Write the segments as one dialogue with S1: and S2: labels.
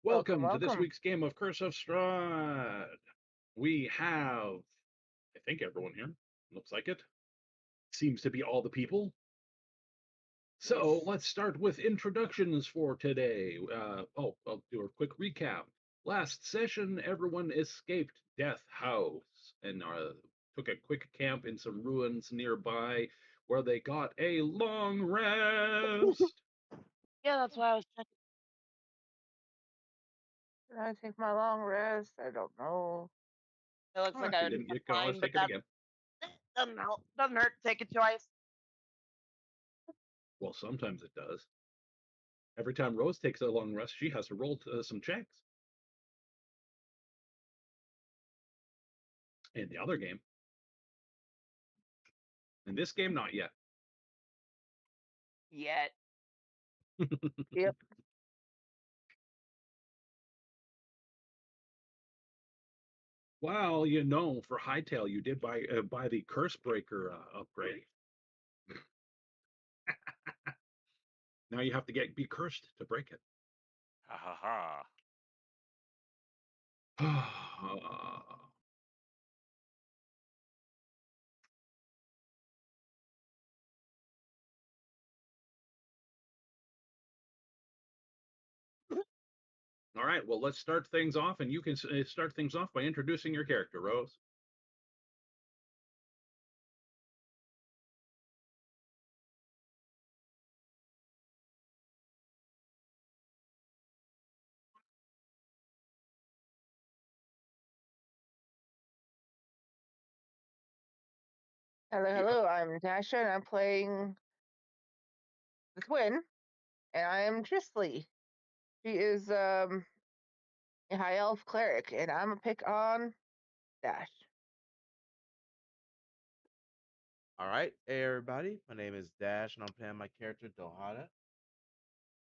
S1: Welcome to this
S2: Welcome.
S1: week's game of Curse of Strahd. We have, I think, everyone here. Looks like it. Seems to be all the people. So
S2: Yes.
S1: let's start with introductions for today. I'll do a quick recap. Last session, everyone escaped Death House and took a quick camp in some ruins nearby where they got a long rest.
S3: Yeah, that's why I was checking.
S2: Can I take my long rest? I don't know.
S3: It looks like
S1: If
S3: I
S1: you
S3: would
S1: didn't,
S3: be
S1: you can always
S3: fine, but
S1: take it again.
S3: doesn't help. Doesn't hurt to take it twice.
S1: Well, sometimes it does. Every time Rose takes a long rest, she has to roll some checks. In the other game. In this game, not yet.
S3: Yet.
S2: Yep.
S1: Well, for Hightail, you did buy the Curse Breaker upgrade. Now you have to be cursed to break it.
S4: Ha ha ha.
S1: All right, well, let's start things off, and you can start things off by introducing your character, Rose.
S2: Hello,
S1: Yeah.
S2: hello. I'm Natasha, and I'm playing the twin, and I am Drisley. She is a high elf cleric, and I'm a pick on Dash.
S5: All right, hey everybody. My name is Dash, and I'm playing my character Dohada,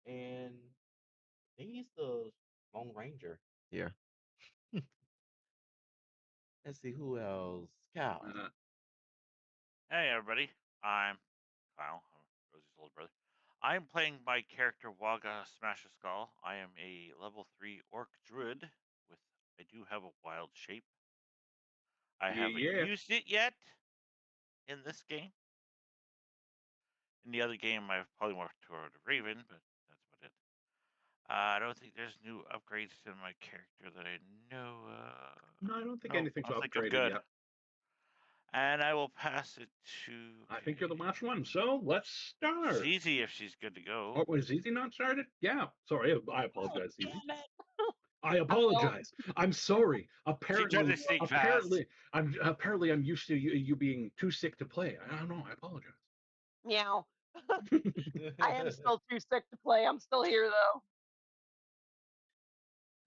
S5: and I think he's the Lone Ranger here. Let's see who else. Cal.
S4: Hey everybody, I'm Kyle. I'm Rosie's older brother. I'm playing my character Waga Smash a Skull. I am a level 3 orc druid with I do have a wild shape. I haven't
S1: Yeah.
S4: used it yet in this game. In the other game I've probably more toward a Raven, but that's about it. I don't think there's new upgrades to my character that I know
S1: No, I don't think
S4: no,
S1: anything's
S4: I think I'm
S1: upgraded
S4: good.
S1: yet.
S4: And I will pass it to.
S1: I think you're the last one, so let's start.
S4: Zizi if she's good to go.
S1: Oh, was Zizi not started? Yeah. Sorry, I apologize, Zizi.
S3: Damn it.
S1: I apologize. I'm sorry.
S4: She sneak
S1: Apparently, I'm used to you being too sick to play. I don't know. I apologize.
S3: Meow. I am still too sick to play. I'm still here though.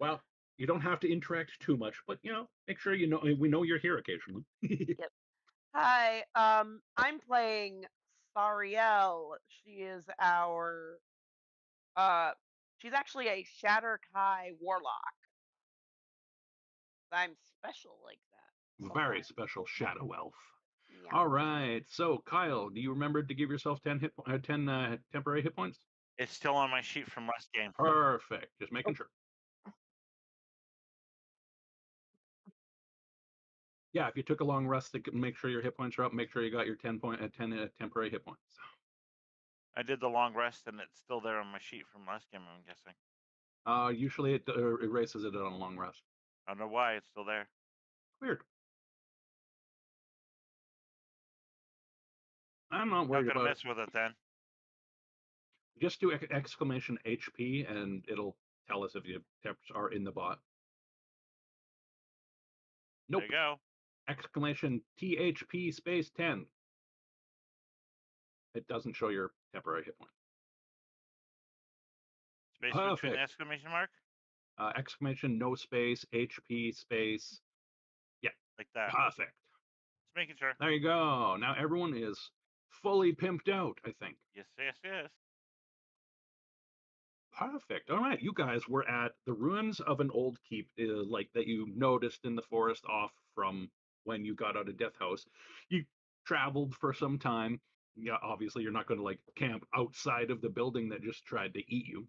S1: Well, you don't have to interact too much, but make sure we know you're here occasionally.
S3: Yep. Hi. I'm playing Sariel. She is our she's actually a Shatterkai warlock. I'm special like that.
S1: Very special shadow elf.
S3: Yeah.
S1: All right. So, Kyle, do you remember to give yourself 10 temporary hit points?
S4: It's still on my sheet from last game.
S1: Perfect. Just making sure. Yeah, if you took a long rest, to make sure your hit points are up. Make sure you got your 10 temporary hit points.
S4: I did the long rest, and it's still there on my sheet from last game, I'm guessing.
S1: Usually it erases it on a long rest.
S4: I don't know why it's still there.
S1: Weird. I'm not worried
S4: Not gonna
S1: about
S4: mess with it then.
S1: Just do exclamation HP, and it'll tell us if your temps are in the bot. Nope.
S4: There you go.
S1: Exclamation THP space 10. It doesn't show your temporary hit point.
S4: Space between the exclamation mark?
S1: Exclamation no space HP space. Yeah.
S4: Like that.
S1: Perfect.
S4: Just making sure.
S1: There you go. Now everyone is fully pimped out, I think.
S4: Yes, yes, yes.
S1: Perfect. All right, you guys were at the ruins of an old keep, like that you noticed in the forest off from when you got out of Death House. You traveled for some time. Yeah, obviously you're not going to camp outside of the building that just tried to eat you.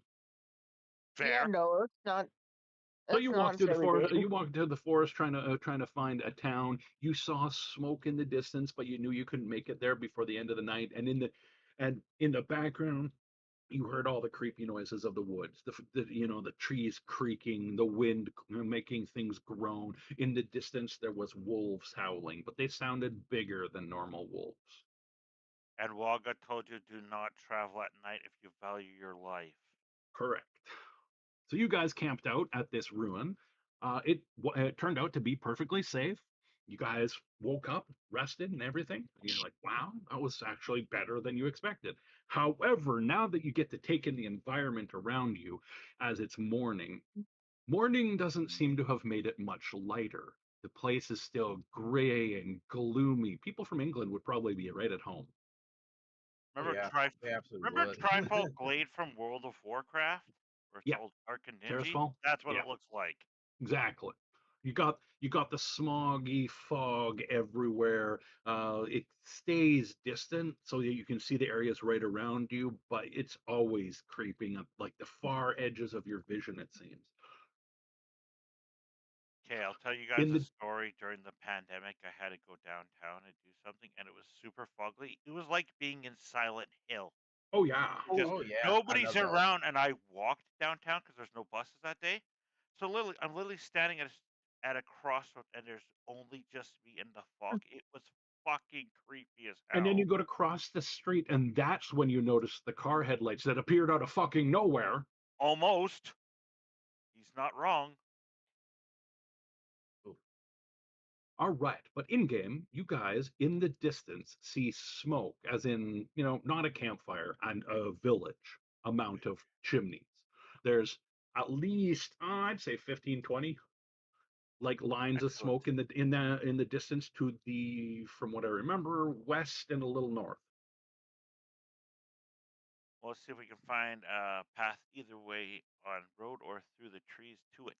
S4: Fair.
S2: Yeah, no, it's not
S1: So
S2: That's
S1: you
S2: an
S1: walk through the
S2: unsightly
S1: forest.
S2: date.
S1: You walk through the forest trying to find a town. You saw smoke in the distance, but you knew you couldn't make it there before the end of the night. And in the background, you heard all the creepy noises of the woods. The trees creaking, the wind making things groan. In the distance, there was wolves howling, but they sounded bigger than normal wolves.
S4: And Wagga told you do not travel at night if you value your life.
S1: Correct. So you guys camped out at this ruin. It turned out to be perfectly safe. You guys woke up, rested, and everything. And you're like, wow, that was actually better than you expected. However, now that you get to take in the environment around you as it's morning, morning doesn't seem to have made it much lighter. The place is still gray and gloomy. People from England would probably be right at home.
S4: Remember
S5: Yeah, they absolutely
S4: Remember
S5: would.
S4: Trifle Glade from World of Warcraft? Where it's
S1: Yeah,
S4: all dark and dingy?
S1: Terrace
S4: That's what
S1: Yeah.
S4: it looks like.
S1: Exactly. You got the smoggy fog everywhere. It stays distant so that you can see the areas right around you, but it's always creeping up, like the far edges of your vision, it seems.
S4: Okay, I'll tell you guys
S1: In
S4: a
S1: the
S4: story. During the pandemic, I had to go downtown and do something, and it was super foggy. It was like being in Silent Hill
S1: Oh yeah,
S4: because
S5: Oh yeah, I know
S4: nobody's
S5: those.
S4: around, and I walked downtown because there's no buses that day. So literally, I'm literally standing at a crossroad, and there's only just me in the fog. It was fucking creepy as
S1: and then you
S4: hell.
S1: go to cross the street, and that's when you notice the car headlights that appeared out of fucking nowhere.
S4: Almost. He's not wrong.
S5: Ooh,
S1: All right, but in game, you guys in the distance see smoke, as in, not a campfire, and a village amount of chimneys. There's at least, I'd say 15, 20, like lines of
S4: Excellent.
S1: smoke in the distance to the, from what I remember, west and a little north.
S4: Well, let's see if we can find a path either way on road or through the trees to it.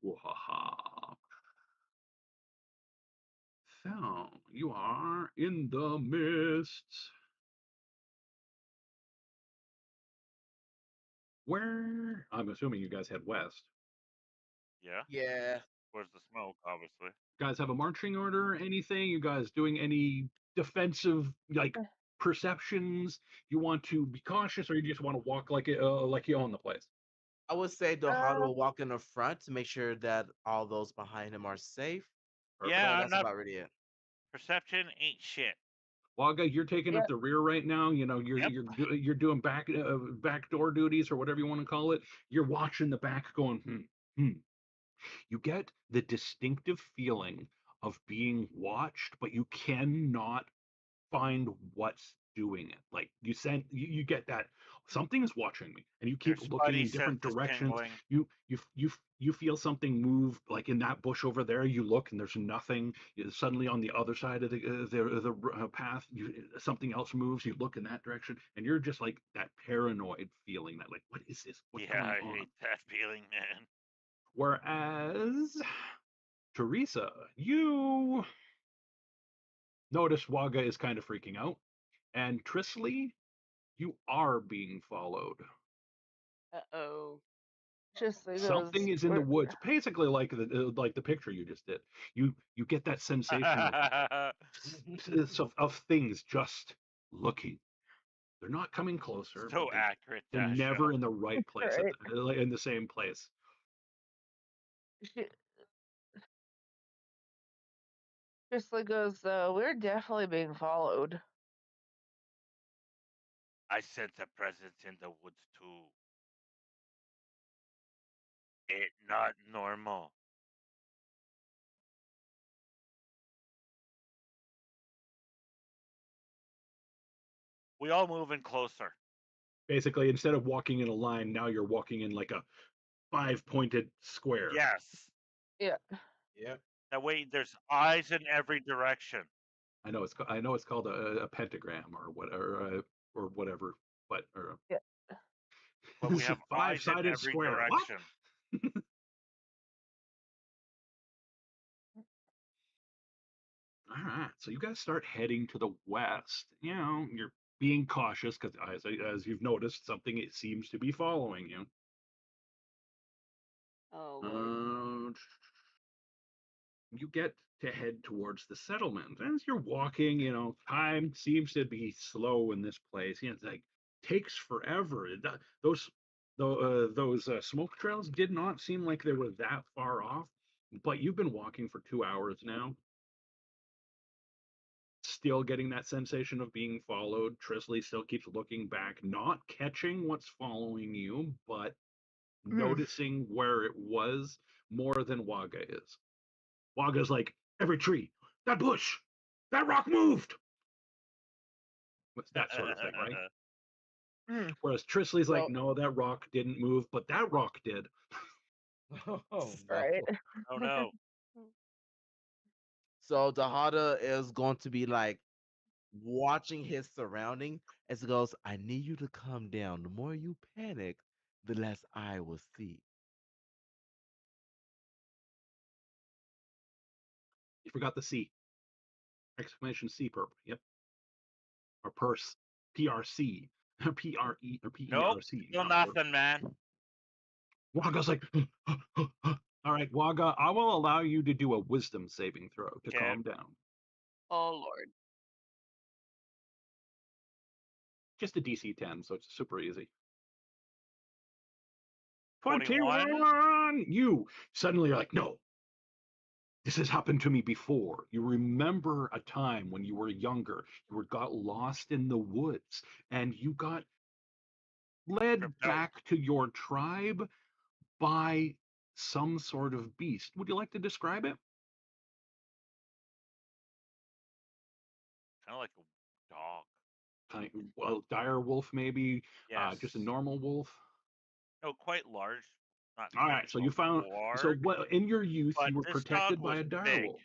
S1: Wahaha. So you are in the mists. Where, I'm assuming you guys head west.
S4: Yeah,
S5: yeah.
S4: where's the smoke? Obviously.
S1: Guys have a marching order? Anything? You guys doing any defensive, like, perceptions? You want to be cautious, or you just want to walk like you own the place?
S5: I would say Dohado
S2: Uh,
S5: will walk in the front to make sure that all those behind him are safe.
S1: Perfect.
S4: Yeah,
S5: But
S4: I'm
S5: that's
S4: not.
S5: about really it.
S4: Perception ain't shit.
S1: Waga, you're taking up
S2: yeah,
S1: the rear right now.
S4: Yep.
S1: You're doing backdoor duties or whatever you want to call it. You're watching the back, going, hmm. You get the distinctive feeling of being watched, but you cannot find what's doing it. Like you get that something is watching me, and you
S4: Your
S1: keep looking
S4: spidey
S1: in
S4: sense
S1: different
S4: is
S1: directions.
S4: tingling.
S1: You feel something move, like in that bush over there. You look and there's nothing. Suddenly on the other side of the path, something else moves. You look in that direction, and you're just like that paranoid feeling that, like, what is this? What's
S4: Yeah,
S1: going
S4: I
S1: on?
S4: hate that feeling, man.
S1: Whereas Teresa, you notice Waga is kind of freaking out, and Trisley, you are being followed.
S3: Uh-oh.
S2: just like
S1: Something
S2: those.
S1: is in the woods, basically like the picture you just did. You get that sensation of things just looking. They're not coming closer, but
S4: So accurate,
S1: they're
S4: that
S1: never
S4: show.
S1: in the right place
S2: Right.
S1: in the same place.
S2: She just like goes, we're definitely being followed.
S4: I sense a presence in the woods too. It not normal. We all move in closer.
S1: Basically, instead of walking in a line, now you're walking in like a five-pointed square.
S4: Yes.
S2: Yeah.
S5: Yep.
S4: That way there's eyes in every direction.
S1: I know it's called a pentagram or whatever, but
S2: Yeah.
S4: But we have eyes in
S1: five-sided
S4: every
S1: square. What?
S4: direction.
S1: All right, so you guys start heading to the west. You're being cautious because, as you've noticed, something, it seems to be following you.
S3: Oh Lord.
S1: You get to head towards the settlement. As you're walking, time seems to be slow in this place. It's like takes forever. Those smoke trails did not seem like they were that far off, but you've been walking for 2 hours now. Still getting that sensation of being followed. Trisley still keeps looking back, not catching what's following you, but noticing where it was more than Waga is. Waga's like, every tree, that bush, that rock moved. That sort of thing, right? Whereas Trisley's like, no, that rock didn't move, but that rock did.
S5: Oh no.
S2: Right.
S4: Oh no.
S5: So Dahada is going to be like watching his surrounding as he goes, I need you to calm down. The more you panic, the less I will see.
S1: You forgot the C. Exclamation C perp. Yep. Or purse. PRC. PRE or
S4: Nope.
S1: PERC.
S4: Still
S1: not perp.
S4: nothing, man.
S1: Waga's like, all right, Waga, I will allow you to do a wisdom saving throw to
S4: Okay.
S1: calm down.
S3: Oh Lord.
S1: Just a DC 10, so it's super easy.
S4: 21.
S1: 21! You suddenly are like, no, this has happened to me before. You remember a time when you were younger, got lost in the woods, and you got led
S4: Tripped out.
S1: back to your tribe by some sort of beast. Would you like to describe it?
S4: Kind of like a dog.
S1: Well, dire wolf, maybe.
S4: Yes.
S1: Just a normal wolf.
S4: No, quite large. Not
S1: All right, so you found. So what in your youth
S4: but
S1: you were
S4: this
S1: protected
S4: dog
S1: by
S4: was
S1: a dire
S4: big.
S1: wolf.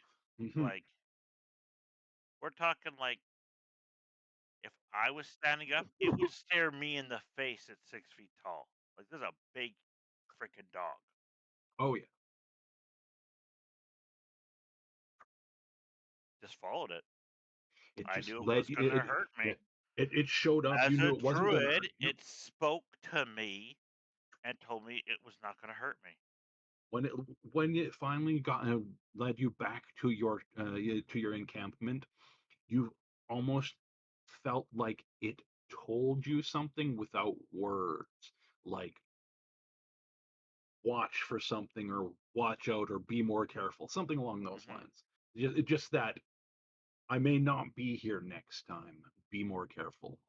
S4: Like, we're talking like, if I was standing up, it would stare me in the face at 6 feet tall. Like, this is a big freaking dog.
S1: Oh yeah.
S4: Just followed it.
S1: It
S4: I
S1: just
S4: knew it
S1: led
S4: was
S1: you.
S4: going to hurt me.
S1: It showed up.
S4: As
S1: You knew
S4: a
S1: it wasn't going to hurt
S4: druid,
S1: you.
S4: it spoke to me and told me it was not going to hurt me.
S1: When it finally led you back to your encampment, you almost felt like it told you something without words, like watch for something or watch out or be more careful, something along those lines. Just that I may not be here next time. Be more careful.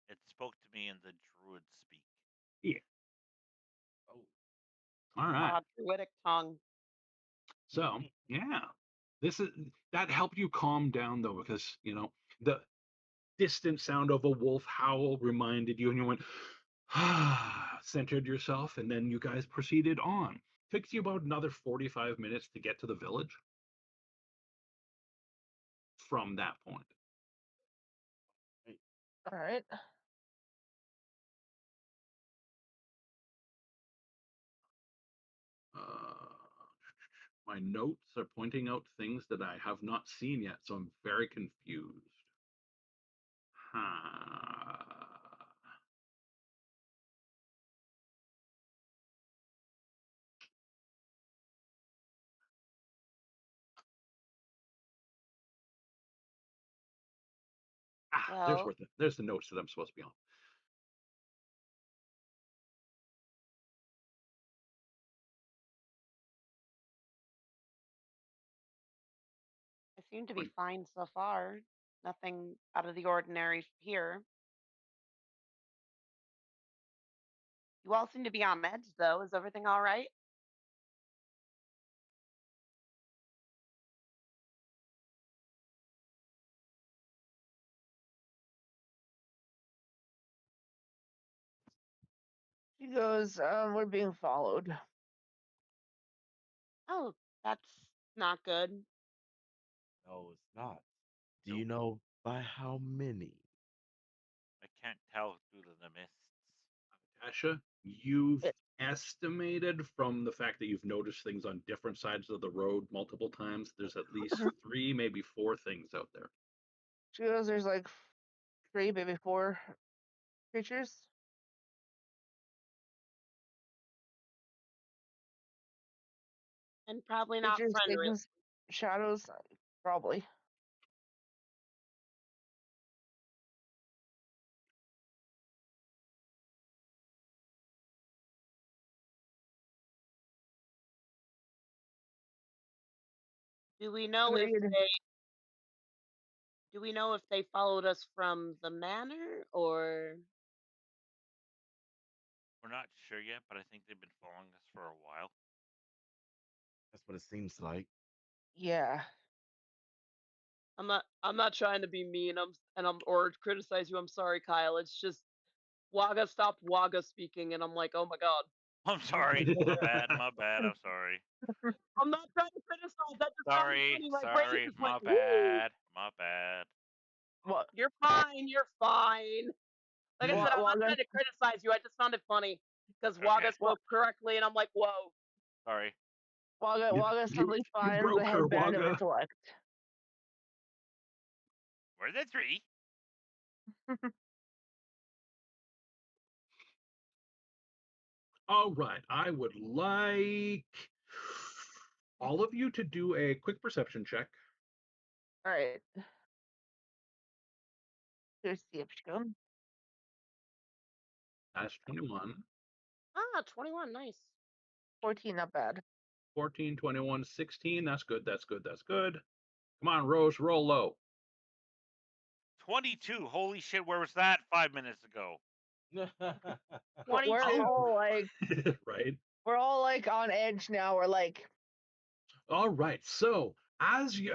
S4: It spoke to me in the druid speak.
S1: Yeah.
S5: Oh.
S1: All right.
S3: Druidic tongue.
S1: So yeah, that helped you calm down though, because the distant sound of a wolf howl reminded you, and you went centered yourself, and then you guys proceeded on. Takes you about another 45 minutes to get to the village from that point.
S2: All right.
S1: My notes are pointing out things that I have not seen yet, so I'm very confused.
S3: Well,
S1: there's the notes that I'm supposed to be on.
S3: I seem to be fine so far. Nothing out of the ordinary here. You all seem to be on meds, though. Is everything all right?
S2: She goes, we're being followed.
S3: Oh, that's not good.
S5: No, it's not. Do
S4: Nope.
S5: you know by how many?
S4: I can't tell through the mists.
S1: Tasha, you've estimated from the fact that you've noticed things on different sides of the road multiple times, there's at least 3, maybe 4 things out there.
S2: She goes, there's like 3, maybe 4. creatures.
S3: And probably not
S2: Creatures,
S3: friendly.
S2: things, shadows, probably.
S3: Do we know if
S2: Agreed.
S3: they followed us from the manor or
S4: We're not sure yet, but I think they've been following us for a while.
S5: That's what it seems like.
S2: Yeah.
S6: I'm not trying to be mean or criticize you. I'm sorry, Kyle. It's just Waga stopped Waga speaking and I'm like, "Oh my god."
S4: I'm sorry. My bad. I'm sorry.
S6: I'm not trying to criticize. That just sounded
S4: Sorry.
S6: funny. My brain
S4: Sorry.
S6: just
S4: My
S6: went, "Woo."
S4: bad. My bad.
S2: What?
S3: you're fine, you're fine.
S6: Like I said, I'm not
S2: Waga,
S6: trying to criticize you. I just found it funny because Waga
S4: Okay.
S6: spoke correctly and I'm like, "Whoa."
S4: Sorry.
S2: Waga's
S1: You,
S2: totally
S1: you
S2: fine with
S1: broke
S2: a
S1: her,
S2: headband of
S1: Waga.
S2: intellect.
S4: Where's the tree?
S1: All right, I would like all of you to do a quick perception check.
S2: All right. Here's the option.
S1: That's 21,
S3: 21, nice.
S2: 14, not bad.
S1: 14, 21, 16. That's good. That's good. That's good. Come on, Rose, roll low.
S4: 22. Holy shit, where was that 5 minutes ago?
S2: We're
S3: 22.
S2: all like,
S1: Right.
S2: we're all like on edge now. We're like,
S1: All right. So as you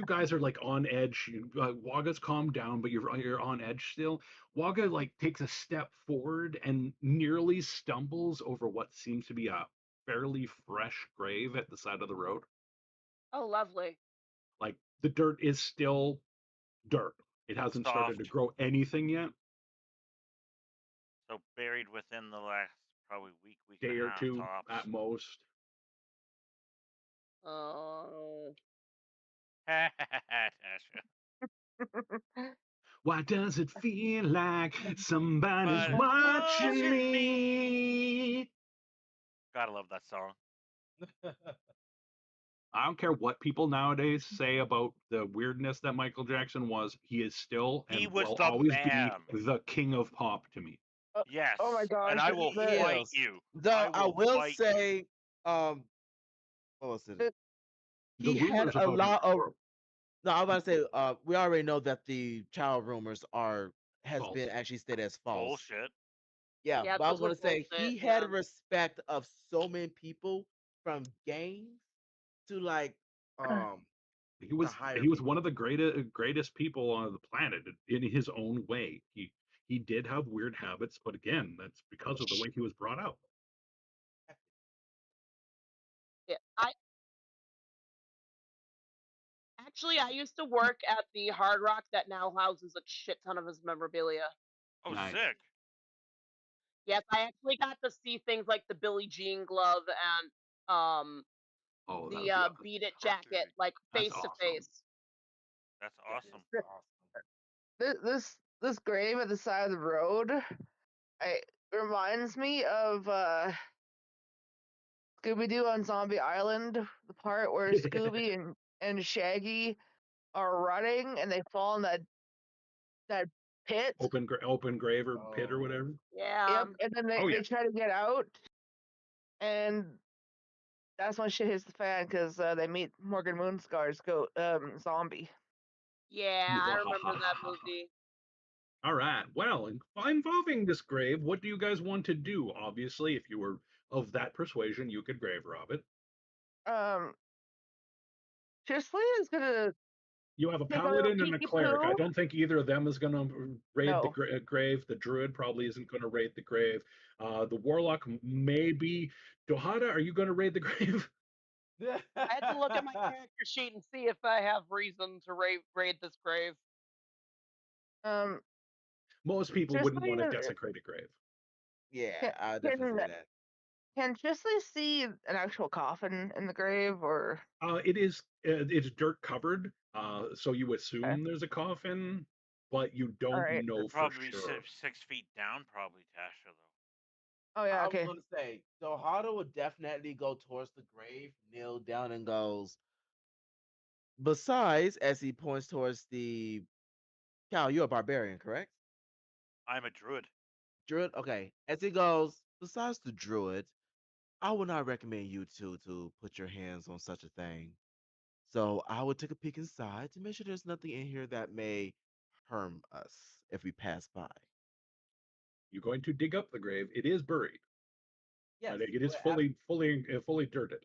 S1: guys are like on edge, Waga's calmed down, but you're on edge still. Waga like takes a step forward and nearly stumbles over what seems to be a fairly fresh grave at the side of the road.
S3: Oh, lovely.
S1: Like the dirt is still dirt. It hasn't started to
S4: Soft.
S1: grow anything yet.
S4: So buried within the last probably week
S1: Day
S4: and a
S1: or
S4: half
S1: two
S4: tops.
S1: at most.
S3: Oh.
S4: Tasha.
S1: Why does it feel like somebody's
S4: But
S1: watching me?
S4: Gotta love that song.
S1: I don't care what people nowadays say about the weirdness that Michael Jackson was. He is still and
S4: He was
S1: will
S4: the
S1: always
S4: man.
S1: be the king of pop to me.
S4: Yes.
S2: oh my gosh.
S4: And I will
S5: He
S4: fight
S5: is.
S4: you.
S5: Though I will
S4: fight
S5: say, what was it?
S2: The
S1: The
S5: He had
S1: rumors
S5: a
S1: about him
S5: lot
S1: are
S5: of.
S1: horrible.
S5: No, I was about to say, we already know that the child rumors has
S1: False.
S5: been actually stated as false.
S4: bullshit.
S5: Yeah,
S3: Yeah,
S5: but I was
S3: those
S5: gonna
S3: were
S5: say
S3: bullshit,
S5: he had
S3: yeah.
S5: respect of so many people from games to like
S1: He was
S5: higher
S1: he was
S5: people.
S1: one of the greatest people on the planet in his own way. He did have weird habits, but again, that's because of the way he was brought up.
S6: Yeah.
S3: I used to work at the Hard Rock that now houses a shit ton of his memorabilia.
S4: Oh,
S1: Nice.
S4: sick.
S3: Yes, I actually got to see things like the Billie Jean glove and
S1: Oh, that would
S3: the
S1: be awesome.
S3: Beat It
S4: Fuck,
S3: jacket,
S4: dude.
S3: like
S1: That's
S3: face to
S1: awesome.
S3: face.
S4: That's awesome.
S2: this grave at the side of the road, it reminds me of Scooby Doo on Zombie Island, the part where Scooby and Shaggy are running and they fall in that pit.
S1: Open grave or pit or whatever.
S3: Yeah.
S2: Yep, and then
S1: Oh,
S2: they
S1: yeah.
S2: try to get out, and that's when shit hits the fan because they meet Morgan Moonscar's zombie.
S3: Yeah, I remember that movie.
S1: All right. Well, involving this grave, what do you guys want to do? Obviously, if you were of that persuasion, you could grave rob it.
S2: Chisley is gonna
S1: You have a
S2: take a little
S1: paladin and a cleric. I
S2: peek-a-poo.
S1: don't think either of them is going to raid the
S2: No.
S1: grave. The druid probably isn't going to raid the grave. The warlock maybe. Dohada, are you going to raid the grave?
S6: I had to look at my character sheet and see if I have reason to raid this grave.
S1: Most people
S2: Chisley
S1: wouldn't want to
S2: is-
S1: desecrate a grave.
S5: Yeah, I definitely say that.
S2: Can Chisley see an actual coffin in the grave, or
S1: It's dirt covered, so you assume there's a coffin. but you don't
S2: Alright.
S1: know
S4: They'd
S1: for
S4: probably be
S1: sure.
S4: 6 feet down, probably, Tasha, though.
S2: Oh yeah,
S5: I
S2: okay.
S5: was gonna say, Dohada would definitely go towards the grave, kneel down, and goes. Besides, as he points towards the Cal, you're a barbarian, correct?
S4: I'm a druid.
S5: Druid? Okay. As he goes, besides the druid, I would not recommend you two to put your hands on such a thing. So I would take a peek inside to make sure there's nothing in here that may harm us if we pass by.
S1: You're going to dig up the grave. It is buried.
S5: Yes,
S1: It is
S5: well,
S1: fully dirted.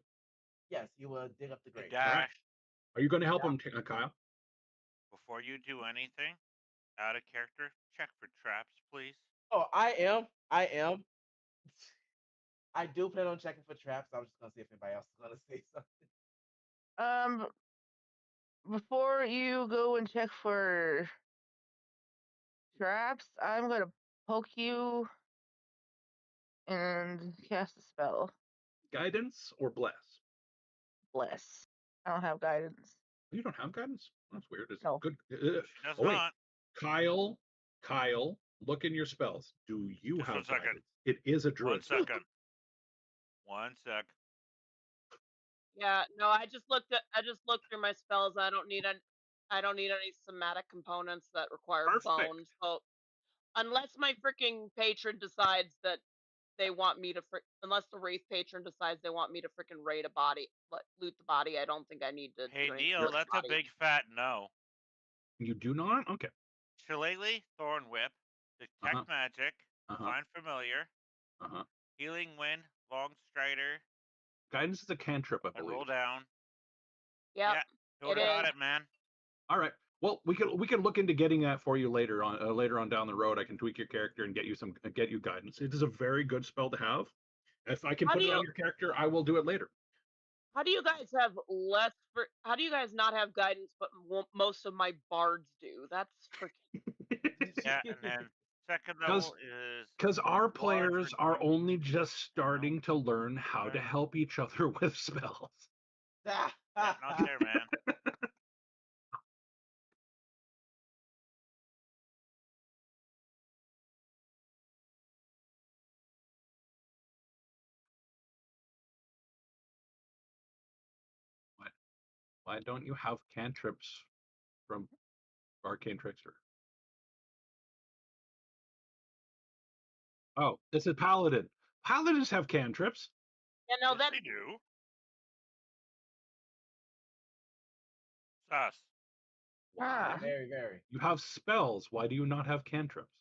S5: yes, you will dig up the
S4: Hey,
S5: grave.
S1: All right.
S4: Dash,
S1: Are you going to help
S5: Yeah.
S1: him, Kyle?
S4: before you do anything, out of character, check for traps, please.
S5: Oh, I am. I am. I do plan on checking for traps. I'm just gonna see if anybody else is gonna say something.
S2: Before you go and check for traps, I'm gonna poke you and cast a spell.
S1: Guidance or bless?
S2: Bless. I don't have guidance.
S1: You don't have guidance? That's weird. It's
S2: No.
S1: good.
S4: She does
S1: Oh wait,
S4: not.
S1: Kyle, look in your spells. Do you
S4: Just
S1: have
S4: 1 second.
S1: guidance? It is a
S4: 1
S1: druid.
S4: second. 1 sec.
S6: Yeah, no, I just looked through my spells. I don't need any somatic components that require
S1: Perfect.
S6: bone. So unless my freaking patron decides that they want me to unless the wraith patron decides they want me to freaking raid a body, loot the body, I don't think I need to
S4: Hey,
S6: do anything
S4: Neil,
S6: with the
S4: that's a
S6: body.
S4: big fat no.
S1: You do not? Okay.
S4: Shillelagh, Thorn Whip, Detect
S1: Uh-huh.
S4: Magic,
S1: Uh-huh.
S4: Find Familiar,
S1: Uh-huh.
S4: Healing Wind, Long Strider,
S1: Guidance is a cantrip, I
S4: and
S1: believe.
S4: Roll Down.
S6: Yep,
S4: Yeah, Hilda got
S6: is.
S4: it, man.
S1: All right. Well, we can look into getting that for you later on down the road. I can tweak your character and get you guidance. It is a very good spell to have. If I can
S6: How
S1: put
S6: do
S1: it on
S6: you
S1: your character, I will do it later.
S6: how do you guys have less how do you guys not have guidance but most of my bards do? That's freaking
S4: Yeah, and then second
S1: Because
S4: level is
S1: because our
S4: large
S1: players are
S4: recruit.
S1: only just starting to learn how to
S4: Okay.
S1: help each other with spells.
S4: Yeah, not there, man.
S1: Why don't you have cantrips from Arcane Trickster? Oh, this is Paladin. Paladins have cantrips.
S6: yeah, no,
S4: Yes, they do. Sus.
S1: Why?
S5: Very, very.
S1: You have spells. Why do you not have cantrips?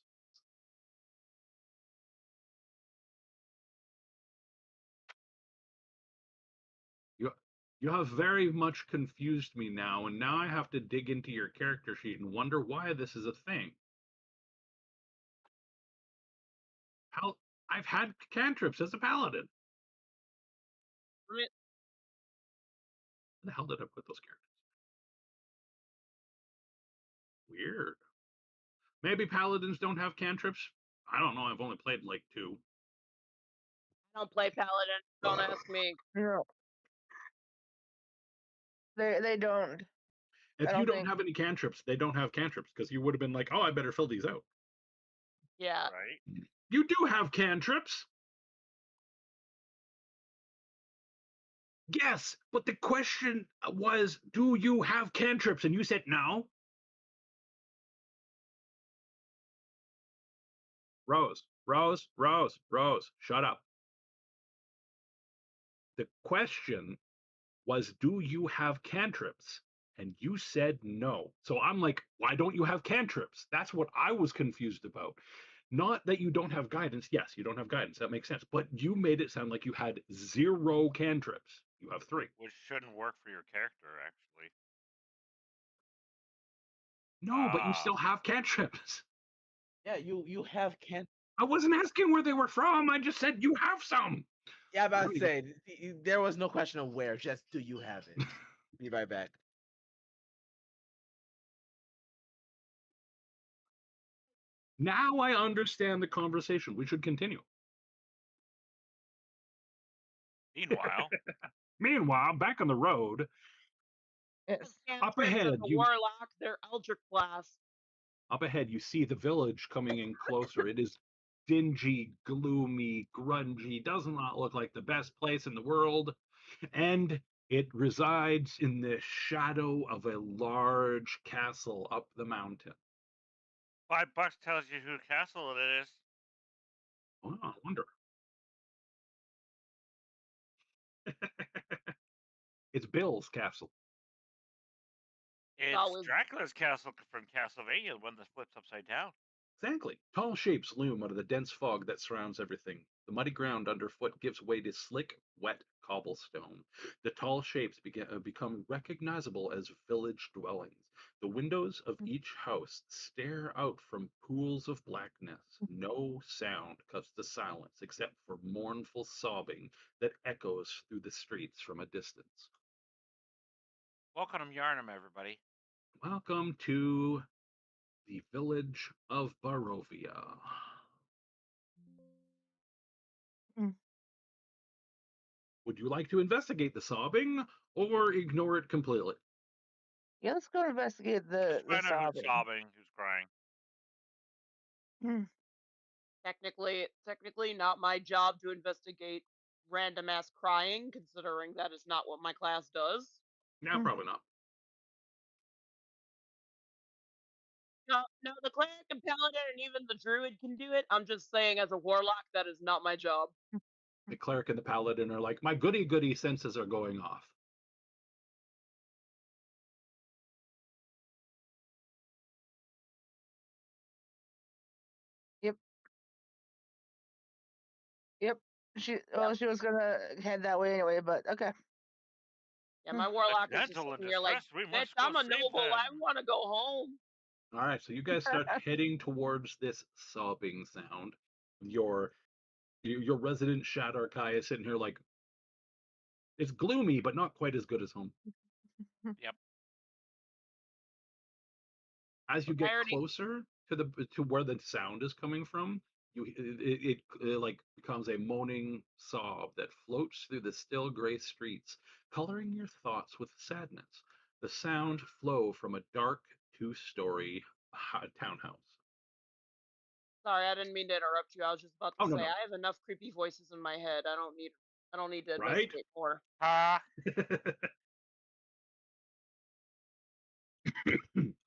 S1: You have very much confused me now, and now I have to dig into your character sheet and wonder why this is a thing. How I've had cantrips as a paladin. Where the hell did I put those characters? Weird. Maybe paladins don't have cantrips. I don't know. I've only played like 2.
S6: I don't play paladin. Don't ask me.
S2: No. They don't.
S1: If
S2: I
S1: you
S2: don't
S1: don't
S2: think.
S1: have any cantrips, they don't have cantrips because you would have been like, oh, I better fill these out.
S6: Yeah.
S4: Right?
S1: You do have cantrips. Yes, but the question was, do you have cantrips? And you said no. Rose, shut up. The question was, do you have cantrips? And you said no. So I'm like, why don't you have cantrips? That's what I was confused about. Not that you don't have guidance. Yes, you don't have guidance. That makes sense. But you made it sound like you had 0 cantrips. You have 3.
S4: Which shouldn't work for your character, actually.
S1: No, but you still have cantrips.
S5: Yeah, you have cantrips.
S1: I wasn't asking where they were from. I just said you have some.
S5: Yeah, I'm about to say there was no question of where. Just do you have it? Be right back.
S1: Now I understand the conversation. We should continue.
S4: Meanwhile,
S1: back on the road,
S2: Yes.
S1: up ahead,
S6: The warlock, they're Eldritch Blast.
S1: Up ahead, you see the village coming in closer. It is dingy, gloomy, grungy, does not look like the best place in the world. And it resides in the shadow of a large castle up the mountain.
S4: $5 tells you who castle it is.
S1: Oh, I wonder. It's Bill's castle.
S4: It's
S6: always-
S4: Dracula's castle from Castlevania, the one that flips upside down.
S1: Exactly. Tall shapes loom out of the dense fog that surrounds everything. The muddy ground underfoot gives way to slick, wet cobblestone. The tall shapes become recognizable as village dwellings. The windows of each house stare out from pools of blackness. No sound cuts the silence except for mournful sobbing that echoes through the streets from a distance.
S4: Welcome Yarnum, everybody.
S1: Welcome to the village of Barovia. Would you like to investigate the sobbing or ignore it completely?
S2: Yeah, let's go investigate the
S4: Find out who's
S2: sobbing.
S4: sobbing, who's crying.
S6: Technically not my job to investigate random ass crying, considering that is not what my class does.
S1: No, probably not.
S6: No, the cleric and paladin and even the druid can do it. I'm just saying, as a warlock, that is not my job.
S1: The cleric and the paladin are like, my goody senses are going off.
S2: Yep. She was gonna head that way anyway, but okay.
S6: Yeah, my warlock is just
S4: Accidental
S6: sitting
S4: in
S6: here like,
S4: distress, we
S6: bitch,
S4: must go
S6: I'm a
S4: save
S6: noble. I
S4: them.
S6: want to go home.
S1: All right, so you guys start heading towards this sobbing sound. Your resident Shadarkai is sitting here like, it's gloomy, but not quite as good as home.
S4: Yep.
S1: As you get
S6: already-
S1: closer to where the sound is coming from, it like becomes a moaning sob that floats through the still gray streets, coloring your thoughts with sadness. The sound flow from a dark two-story townhouse.
S6: Sorry, I didn't mean to interrupt you. I was just about to
S1: Oh, no,
S6: say
S1: no.
S6: I have enough creepy voices in my head. I don't need to
S1: Right?
S6: investigate more.
S4: Ha!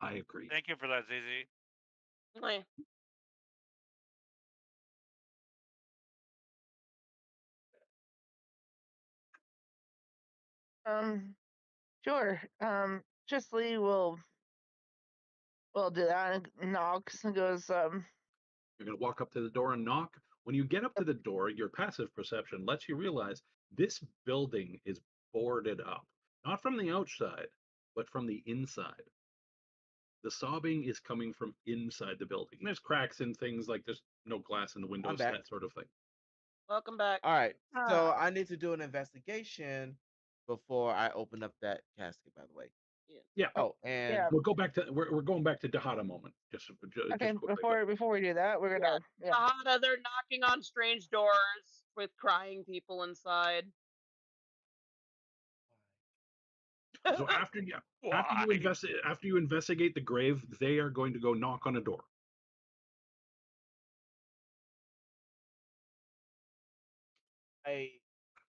S1: I agree.
S4: Thank you for that, ZZ.
S6: Meh.
S2: Sure. Justly will do that and knocks and goes,
S1: You're going to walk up to the door and knock. When you get up to the door, your passive perception lets you realize this building is boarded up, not from the outside, but from the inside. The sobbing is coming from inside the building. There's cracks and things, like there's no glass in the windows,
S5: back.
S1: that sort of thing.
S6: Welcome back.
S5: All right. So
S2: Ah.
S5: I need to do an investigation before I open up that casket, by the way.
S1: Yeah.
S5: Oh, and
S2: yeah.
S1: We'll go back to we're going back to Dahada moment. Just
S2: Okay,
S1: quickly,
S2: before we do that, we're gonna
S6: Sahada, they're knocking on strange doors with crying people inside.
S1: so after you investigate the grave, they are going to go knock on a door.
S5: I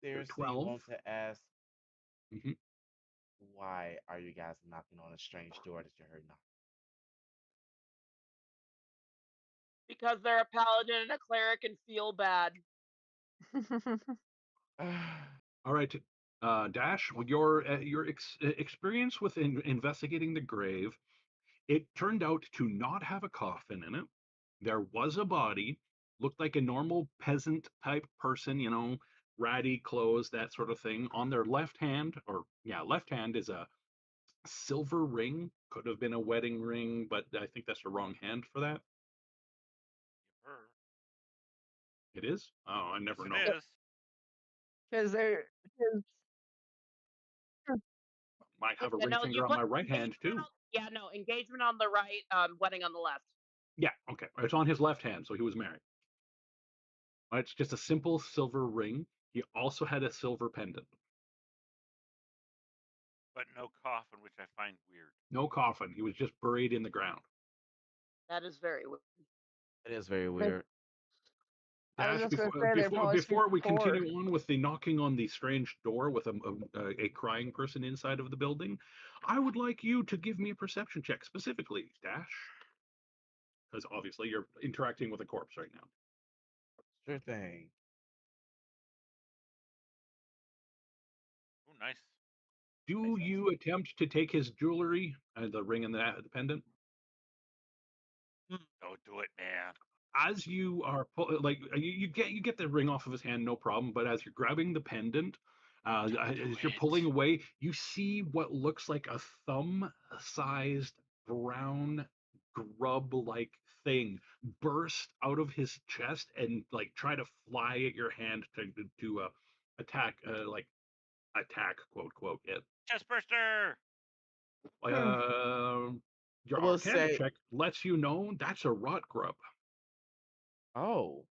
S5: seriously
S1: 12.
S5: want to ask,
S1: Mhm.
S5: why are you guys knocking on a strange door that you heard knock?
S6: Because they're a paladin and a cleric and feel bad.
S1: All right, Dash, with your experience with investigating the grave, it turned out to not have a coffin in it. There was a body, looked like a normal peasant type person, ratty clothes, that sort of thing. On their left hand is a silver ring. Could have been a wedding ring, but I think that's the wrong hand for that. It is? Oh, I never know.
S4: It is.
S2: because they're
S1: Might have a
S6: Yeah,
S1: ring
S6: no,
S1: finger
S6: you
S1: on
S6: put
S1: my right hand
S6: engagement
S1: too.
S6: on- Yeah, no, engagement on the right, wedding on the left.
S1: Yeah, okay. It's on his left hand, so he was married. It's just a simple silver ring. He also had a silver pendant.
S4: But no coffin, which I find weird.
S1: No coffin. He was just buried in the ground.
S6: That is very weird.
S5: It is very weird.
S2: I was
S1: Dash,
S2: just gonna
S1: before
S2: say they
S1: before
S2: probably speak
S1: before we
S2: before.
S1: continue on with the knocking on the strange door with a crying person inside of the building, I would like you to give me a perception check specifically, Dash, because obviously you're interacting with a corpse right now.
S5: Sure thing.
S4: Oh, nice.
S1: Do
S5: Makes sense.
S1: you attempt to take his jewelry, the ring and the pendant?
S4: Don't do it, man.
S1: As you are you get the ring off of his hand, no problem. But as you're grabbing the pendant,
S4: Don't
S1: as
S4: do
S1: you're
S4: it.
S1: pulling away, you see what looks like a thumb-sized brown grub-like thing burst out of his chest and like try to fly at your hand to attack, attack, quote quote it.
S4: Chestburster!
S1: Your
S5: I will
S1: Arcana
S5: say,
S1: check lets you know that's a rot grub.
S5: oh,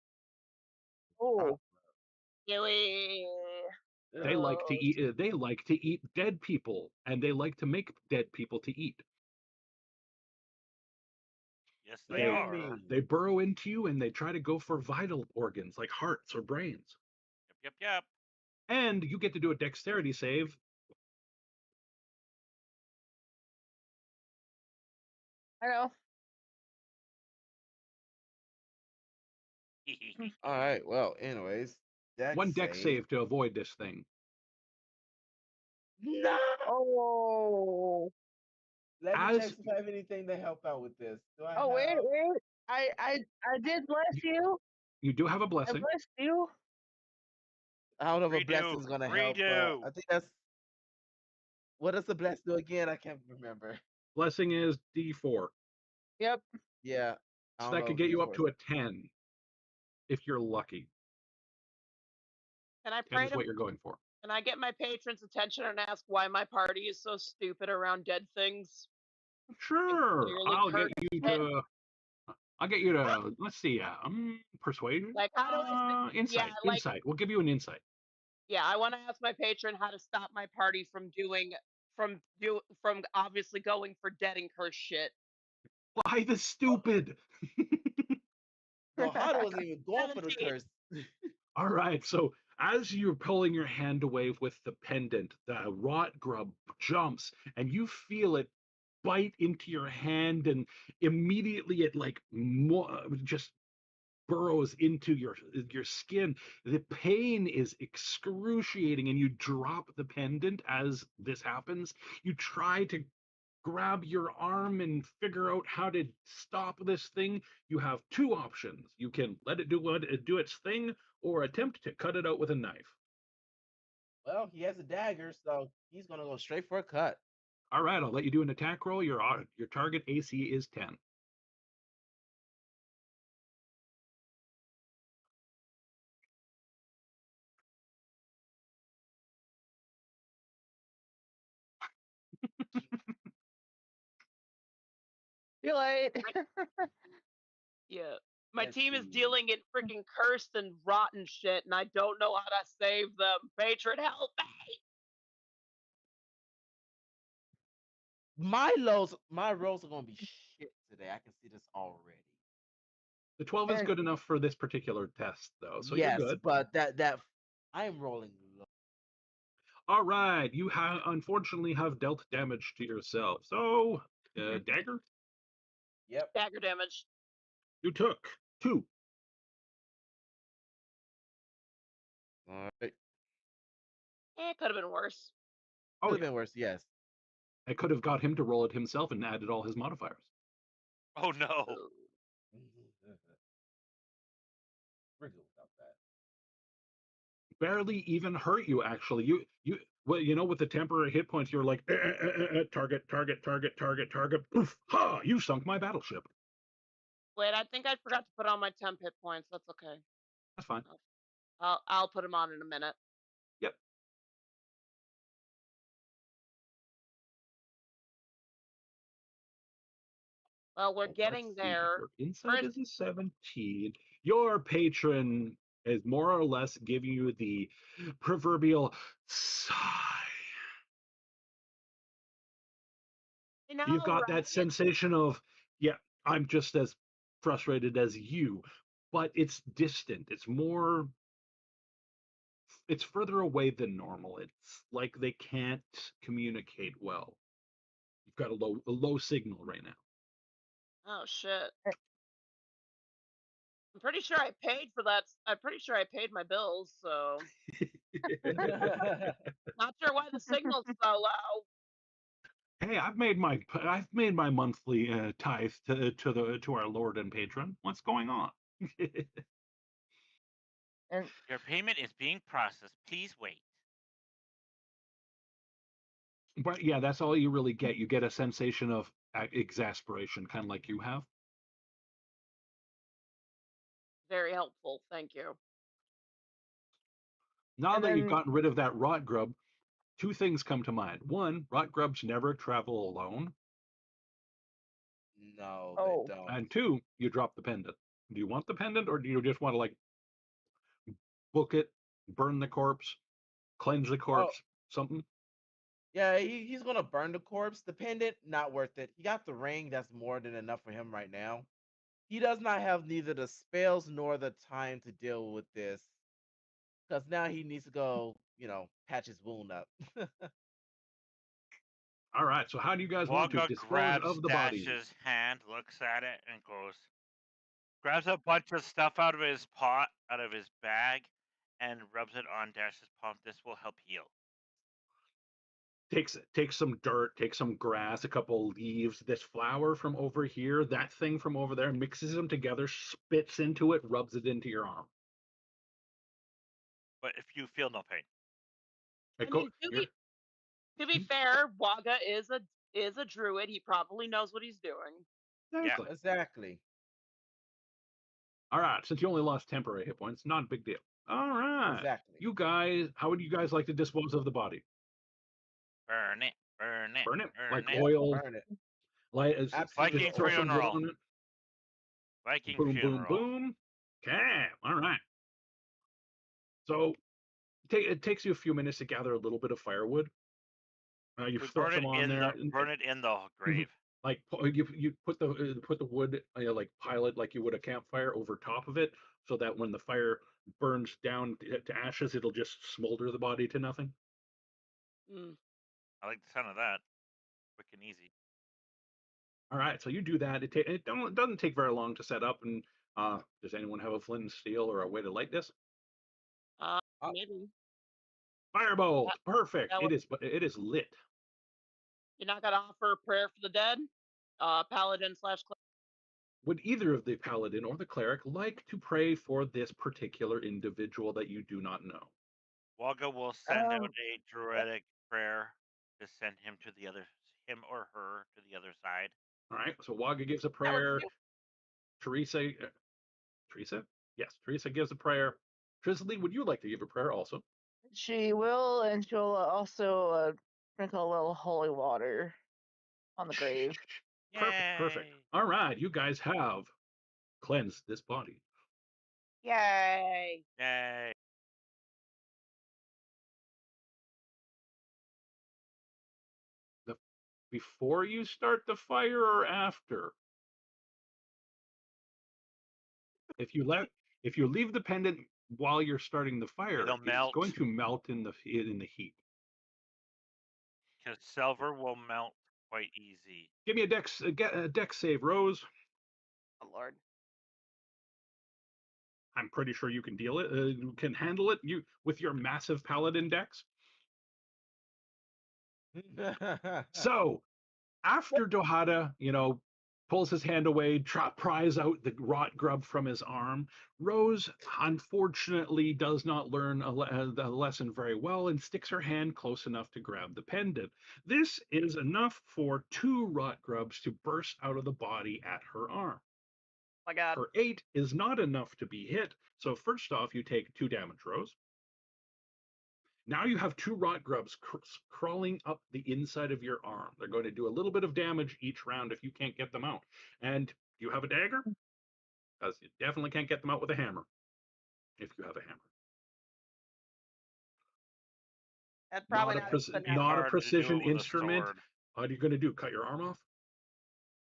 S2: Oh,
S6: Really?
S1: They like to eat. They like to eat dead people, and they like to make dead people to eat.
S4: Yes, they
S1: They
S4: are.
S1: they burrow into you and they try to go for vital organs like hearts or brains.
S4: Yep.
S1: And you get to do a dexterity save.
S2: I know.
S5: all right. Well, anyways,
S1: One dex save to avoid this thing.
S5: No.
S2: Oh.
S5: Let me
S1: As
S5: check if I have anything to help out with this. Do I
S2: Oh, wait.
S5: have?
S2: I did bless you.
S1: you do have a
S2: I
S1: blessing.
S2: blessed you.
S5: I don't know if a
S4: Redo.
S5: blessing's gonna help.
S4: Redo.
S5: I think that's what does the bless do again? I can't remember.
S1: Blessing is D4.
S2: Yep.
S5: Yeah. I
S1: So
S5: don't
S1: that
S5: know
S1: could
S5: if
S1: get you up
S5: D4
S1: to a 10 if you're lucky.
S6: Can I
S1: 10
S6: pray
S1: is
S6: to?
S1: what you're going for.
S6: Can I get my patron's attention and ask why my party is so stupid around dead things?
S1: Sure.
S6: Clearly
S1: I'll get
S6: cursed
S1: you
S6: it.
S1: to. I'll get you to. Let's see. Persuasion.
S6: Like, how do I?
S1: Insight.
S6: Yeah, like,
S1: Insight. We'll give you an insight.
S6: yeah, I want to ask my patron how to stop my party from from obviously going for dead and cursed shit.
S1: Why the stupid?
S5: No, Hada wasn't even going for the
S6: 17.
S5: curse.
S1: All right. So as you're pulling your hand away with the pendant, the rot grub jumps, and you feel it bite into your hand, and immediately it like just burrows into your skin. The pain is excruciating, and you drop the pendant as this happens. You try to grab your arm and figure out how to stop this thing. You have two options. You can let it do its thing, or attempt to cut it out with a knife.
S5: Well, he has a dagger, so he's gonna go straight for a cut.
S1: All right, I'll let you do an attack roll. Your target AC is 10.
S2: Too late.
S6: Yeah. My
S5: Let's
S6: team is
S5: see.
S6: dealing in freaking cursed and rotten shit, and I don't know how to save them. Patron, help me!
S5: My rolls are gonna be shit today. I can see this already.
S1: The 12 is
S2: And-
S1: good enough for this particular test, though, so
S5: yes,
S1: you're good.
S5: but that I am rolling low.
S1: All right, you unfortunately have dealt damage to yourself. So, dagger,
S5: Yep.
S6: Dagger damage.
S1: you took 2.
S5: All right.
S6: It could have been worse.
S1: Oh,
S5: Could have
S1: yeah.
S5: been worse. Yes.
S1: I could have got him to roll it himself and added all his modifiers.
S4: Oh no.
S5: We're good without that.
S1: Barely even hurt you, actually. Well, with the temporary hit points, you're like, target, poof, ha, you sunk my battleship.
S6: Wait, I think I forgot to put on my temp hit points. That's okay.
S1: That's fine.
S6: I'll put them on in a minute.
S1: Yep.
S6: Well, we're getting
S1: Let's see.
S6: there.
S1: Your insight
S6: First-
S1: is a 17. Your patron is more or less giving you the proverbial sigh.
S6: You know,
S1: You've got
S6: right?
S1: that sensation of, yeah, I'm just as frustrated as you, but it's distant. It's further away than normal. It's like they can't communicate well. You've got a low signal right now.
S6: Oh shit.
S2: Eh,
S6: I'm pretty sure I paid for that. I'm pretty sure I paid my bills, so not sure why the signal's so low.
S1: Hey, I've made my monthly tithe to our Lord and patron. What's going on?
S2: And
S4: Your payment is being processed. Please wait.
S1: But yeah, that's all you really get. You get a sensation of exasperation, kind of like you have.
S6: Very helpful, thank you.
S1: Now
S2: and
S1: that you've
S2: then
S1: gotten rid of that rot grub, two things come to mind. One, rot grubs never travel alone.
S5: No, they
S2: oh,
S5: don't.
S1: And two, you drop the pendant. Do you want the pendant or do you just want to like book it, burn the corpse, cleanse the
S5: Oh,
S1: corpse, something?
S5: yeah, he's gonna burn the corpse. The pendant, not worth it. He got the ring. That's more than enough for him right now. He does not have neither the spells nor the time to deal with this. Because now he needs to go, patch his wound up.
S1: All right. So how do you guys want to
S4: Wogga
S1: dispose
S4: grabs
S1: of the bodies?
S4: Dash's hand, looks at it, and grabs a bunch of stuff out of his bag, and rubs it on Dash's palm. This will help heal.
S1: Takes some dirt, takes some grass, a couple leaves, this flour from over here, that thing from over there, mixes them together, spits into it, rubs it into your arm.
S4: But if you feel no pain,
S6: I mean, to be fair, Wagga is a druid. He probably knows what he's doing.
S1: Exactly.
S5: Exactly.
S1: All right. Since you only lost temporary hit points, not a big deal. All right.
S5: Exactly.
S1: You guys, how would you guys like to dispose of the body?
S4: burn it, burn it,
S1: Burn it like
S4: burn it.
S1: oil,
S5: Burn it.
S1: light,
S5: Absolutely.
S4: Viking
S1: just throw some wood
S4: funeral.
S1: on it.
S4: Viking
S1: Boom, boom,
S4: funeral.
S1: boom. Okay. All right. So it takes you a few minutes to gather a little bit of firewood. You
S4: We
S1: throw
S4: burn it
S1: some on
S4: in
S1: there.
S4: the grave.
S1: Like you put the wood, like pile it like you would a campfire over top of it, so that when the fire burns down to ashes, it'll just smolder the body to nothing.
S6: Mm.
S4: I like the sound of that. Quick and easy.
S1: All right, so you do that. It doesn't take very long to set up. And does anyone have a flint and steel or a way to light this?
S6: Maybe
S1: Firebolt,
S6: that,
S1: perfect.
S6: that
S1: It
S6: would,
S1: is, but it is lit.
S6: you're not gonna offer a prayer for the dead, paladin slash.
S1: Would either of the paladin or the cleric like to pray for this particular individual that you do not know?
S4: Wogga will send out
S2: um,
S4: a druidic prayer to send him or her to the other side.
S1: All right, so Wagga gives a
S6: That would
S1: prayer.
S6: do.
S1: Teresa? Yes, Teresa gives a prayer. Trisley, would you like to give a prayer also?
S2: she will, and she'll also sprinkle a little holy water on the grave.
S1: Perfect.
S4: Yay!
S1: All right, you guys have cleansed this body.
S6: Yay!
S4: Yay!
S1: Before you start the fire or after? If you leave the pendant while you're starting the fire,
S4: It'll
S1: it's
S4: melt.
S1: going to melt in the heat.
S4: Because silver will melt quite easy.
S1: Give me a dex save, Rose.
S6: Oh Lord.
S1: I'm pretty sure you can deal it. You can handle it. You with your massive paladin dex. So after Dohada, pulls his hand away, pries out the rot grub from his arm, Rose unfortunately does not learn the lesson very well and sticks her hand close enough to grab the pendant. This is enough for 2 rot grubs to burst out of the body at her arm.
S6: My God.
S1: Her 8 is not enough to be hit, so first off, you take 2 damage, Rose. Now you have 2 rot grubs crawling up the inside of your arm. They're going to do a little bit of damage each round if you can't get them out. And do you have a dagger? Because you definitely can't get them out with a hammer, if you have a hammer.
S6: That's probably
S1: Not
S6: not
S1: a
S6: even
S1: not a
S4: Hard to do
S1: precision
S4: it with a
S1: instrument.
S4: sword.
S1: What are you going to do? Cut your arm off?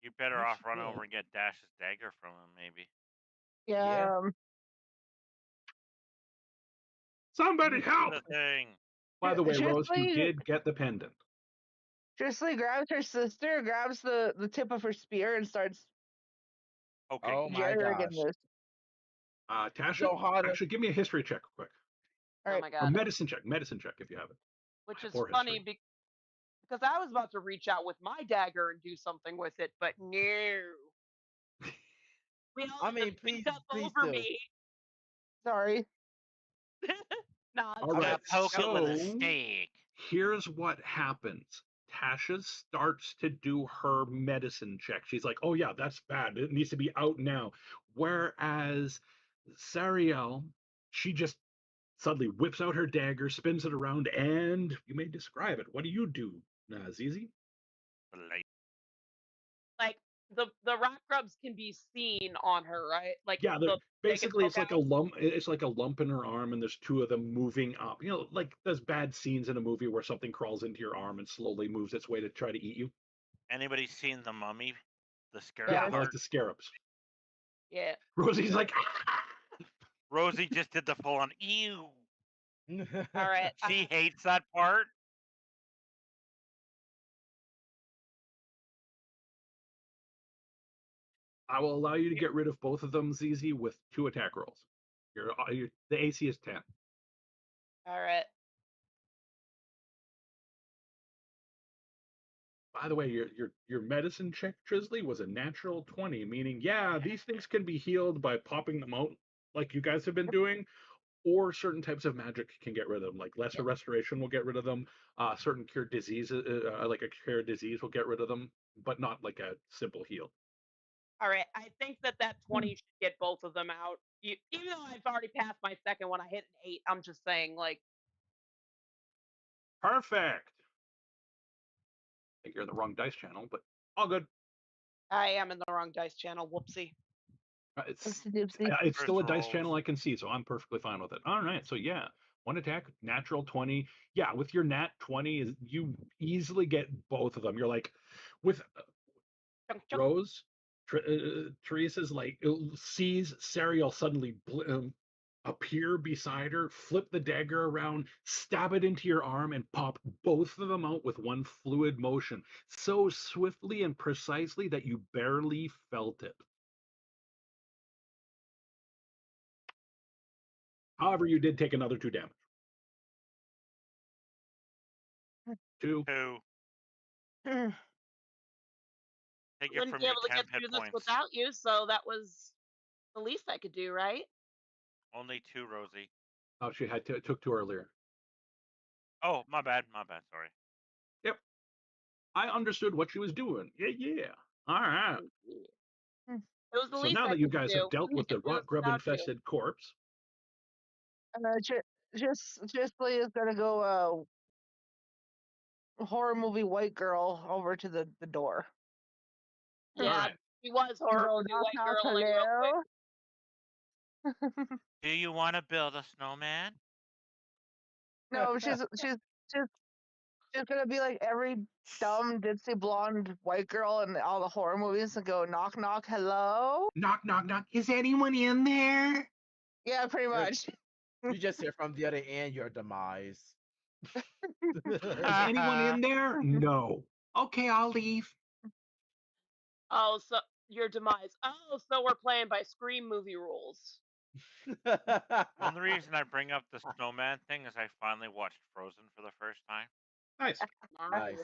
S4: You better
S5: What
S4: off
S5: she
S4: run
S5: doing?
S4: over and get Dash's dagger from him, maybe.
S2: Yeah.
S1: Somebody help!
S4: The thing.
S1: By the way, Rose, you
S2: Drizzly,
S1: did get the pendant.
S2: Drizzly grabs her sister, grabs the tip of her spear, and starts
S4: Okay.
S5: Oh my
S2: jerking
S5: gosh.
S2: this.
S1: Tasha,
S5: Go harder.
S1: actually, give me a history check quick.
S2: All
S6: Oh
S2: right.
S6: my
S1: Or
S6: god.
S1: medicine check if you have it.
S6: Which is
S1: Or
S6: funny
S1: history.
S6: because I was about to reach out with my dagger and do something with it, but no. We all
S5: I mean,
S6: just
S5: please,
S6: picked up
S5: please
S6: over
S5: do.
S6: me.
S2: Sorry.
S6: Nah, it's
S1: All
S5: I'm
S1: right,
S5: gonna
S4: Poke it with a
S1: so
S4: stake.
S1: here's what happens. Tasha starts to do her medicine check. She's like, oh yeah, that's bad. It needs to be out now. Whereas Sariel, she just suddenly whips out her dagger, spins it around, and you may describe it. What do you do, Zizi?
S4: Like,
S6: like the rock grubs can be seen on her, right? Like
S1: Yeah,
S6: they can
S1: basically
S6: poke
S1: it's like a
S6: out.
S1: lump. It's like a lump in her arm, and there's two of them moving up. You know, like those bad scenes in a movie where something crawls into your arm and slowly moves its way to try to eat you.
S4: anybody seen The Mummy? The scarab
S1: Yeah,
S2: Yes.
S1: they're like
S4: part?
S1: the scarabs.
S6: Yeah.
S1: Rosie's like,
S4: Rosie just did the full on ew.
S6: All right.
S4: She hates that part.
S1: I will allow you to get rid of both of them, ZZ, with 2 attack rolls. The AC is 10.
S6: All right.
S1: By the way, your medicine check, Trisley, was a natural 20, meaning yeah, these things can be healed by popping them out, like you guys have been doing, or certain types of magic can get rid of them. Like lesser restoration will get rid of them. Certain cure disease, like a cure disease, will get rid of them, but not like a simple heal.
S6: All right. I think that 20 should get both of them out. Even though I've already passed my second one, I hit an 8. I'm just saying, like,
S1: Perfect. I think you're in the wrong dice channel, but all good.
S6: I am in the wrong dice channel. Whoopsie.
S1: It's
S2: Oopsie doopsie.
S1: it's still a
S4: First
S1: dice
S4: rolls.
S1: channel I can see, so I'm perfectly fine with it. All right, so yeah, 1 attack, natural 20. Yeah, with your nat 20, you easily get both of them. You're like, with
S6: Chunk, chunk.
S1: Rose, Teresa's like sees Sariel suddenly appear beside her, flip the dagger around, stab it into your arm, and pop both of them out with one fluid motion, so swiftly and precisely that you barely felt it. However, you did take another 2 damage. 2.
S4: 2.
S2: Hmm.
S4: Take
S6: I
S4: it
S6: wouldn't
S4: from
S6: be
S4: your
S6: able to
S4: 10
S6: get
S4: hit
S6: through this
S4: points.
S6: without you, so that was the least I could do, right?
S4: Only 2, Rosie.
S1: Oh, she took 2 earlier.
S4: Oh, my bad. Sorry.
S1: Yep. I understood what she was doing. Yeah. All right.
S2: Hmm.
S6: It was the
S1: So
S6: least
S1: now
S6: I
S1: that you
S6: could
S1: guys
S6: do.
S1: have dealt
S6: Couldn't
S1: with the
S6: get through
S1: rot
S6: this
S1: grub
S6: without you.
S1: infested corpse,
S2: Drizzly is gonna go horror movie white girl over to the door.
S6: Yeah,
S1: right.
S6: he was
S2: And
S6: horror
S2: go
S6: movie
S2: knock
S6: white
S2: knock
S6: girling real quick.
S2: hello.
S4: Do you want to build a snowman?
S2: No, she's gonna be like every dumb ditzy blonde white girl in all the horror movies and go knock knock hello.
S1: knock, knock, knock. Is anyone in there?
S2: Yeah, pretty much.
S5: You just hear from the other end your demise.
S1: Is anyone in there? No. Okay, I'll leave.
S6: Oh, so your demise. Oh, so we're playing by Scream movie rules.
S4: Only reason I bring up the snowman thing is I finally watched Frozen for the first time.
S1: Nice.
S5: Nice.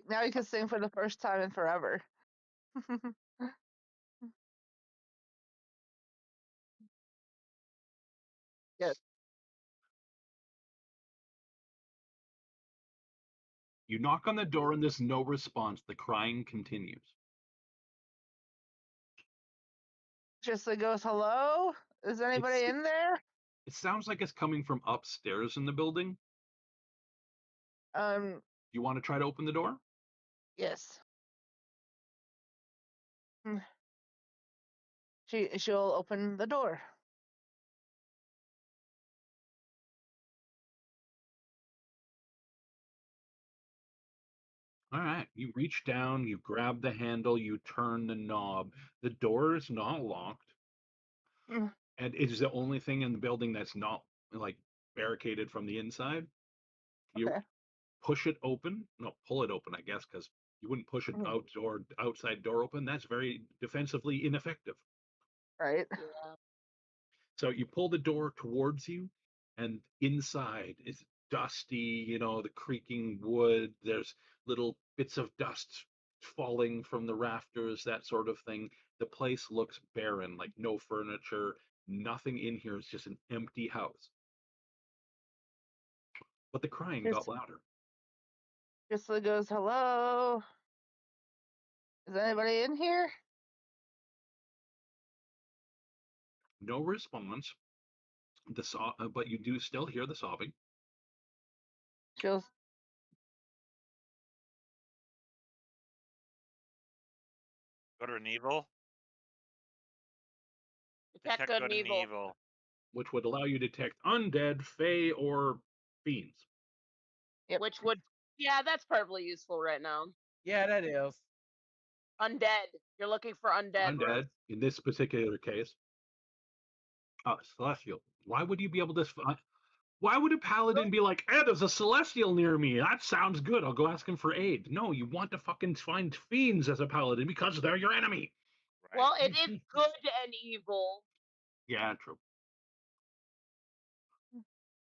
S2: Now you can sing for the first time in forever. Yes.
S1: You knock on the door and there's no response. The crying continues.
S2: Drizzly goes hello. Is anybody
S1: It's-
S2: in there?
S1: It sounds like it's coming from upstairs in the building. You want to try to open the door?
S2: Yes. She'll open the door.
S1: All right. You reach down, you grab the handle, you turn the knob. The door is not locked,
S2: Mm,
S1: and it is the only thing in the building that's not like barricaded from the inside. You
S2: okay.
S1: push it open, no, pull it open, I guess, because you wouldn't push an
S2: Mhm.
S1: outside door open. That's very defensively ineffective.
S2: Right.
S6: Yeah.
S1: So you pull the door towards you, and inside is dusty, the creaking wood. There's little bits of dust falling from the rafters, that sort of thing. The place looks barren, like no furniture, nothing in here. It's just an empty house. But the crying got
S2: Just
S1: louder.
S2: Gisela goes, "Hello, is anybody in here?"
S1: No response. But you do still hear the sobbing.
S2: She'll
S4: Go to an evil.
S6: Detect
S4: Detect
S6: good
S4: good
S6: and
S4: and
S6: evil.
S4: evil.
S1: Which would allow you to detect undead, fey, or fiends.
S2: Yep.
S6: Which would, yeah, that's probably useful right now.
S5: Yeah, that is.
S6: Undead. You're looking for undead,
S1: Undead,
S6: Rose.
S1: in this particular case. Celestial. Why would you be able to? Why would a paladin be like, there's a celestial near me. That sounds good. I'll go ask him for aid. No, you want to fucking find fiends as a paladin because they're your enemy.
S4: Right.
S6: Well, it is good and evil.
S1: Yeah, true.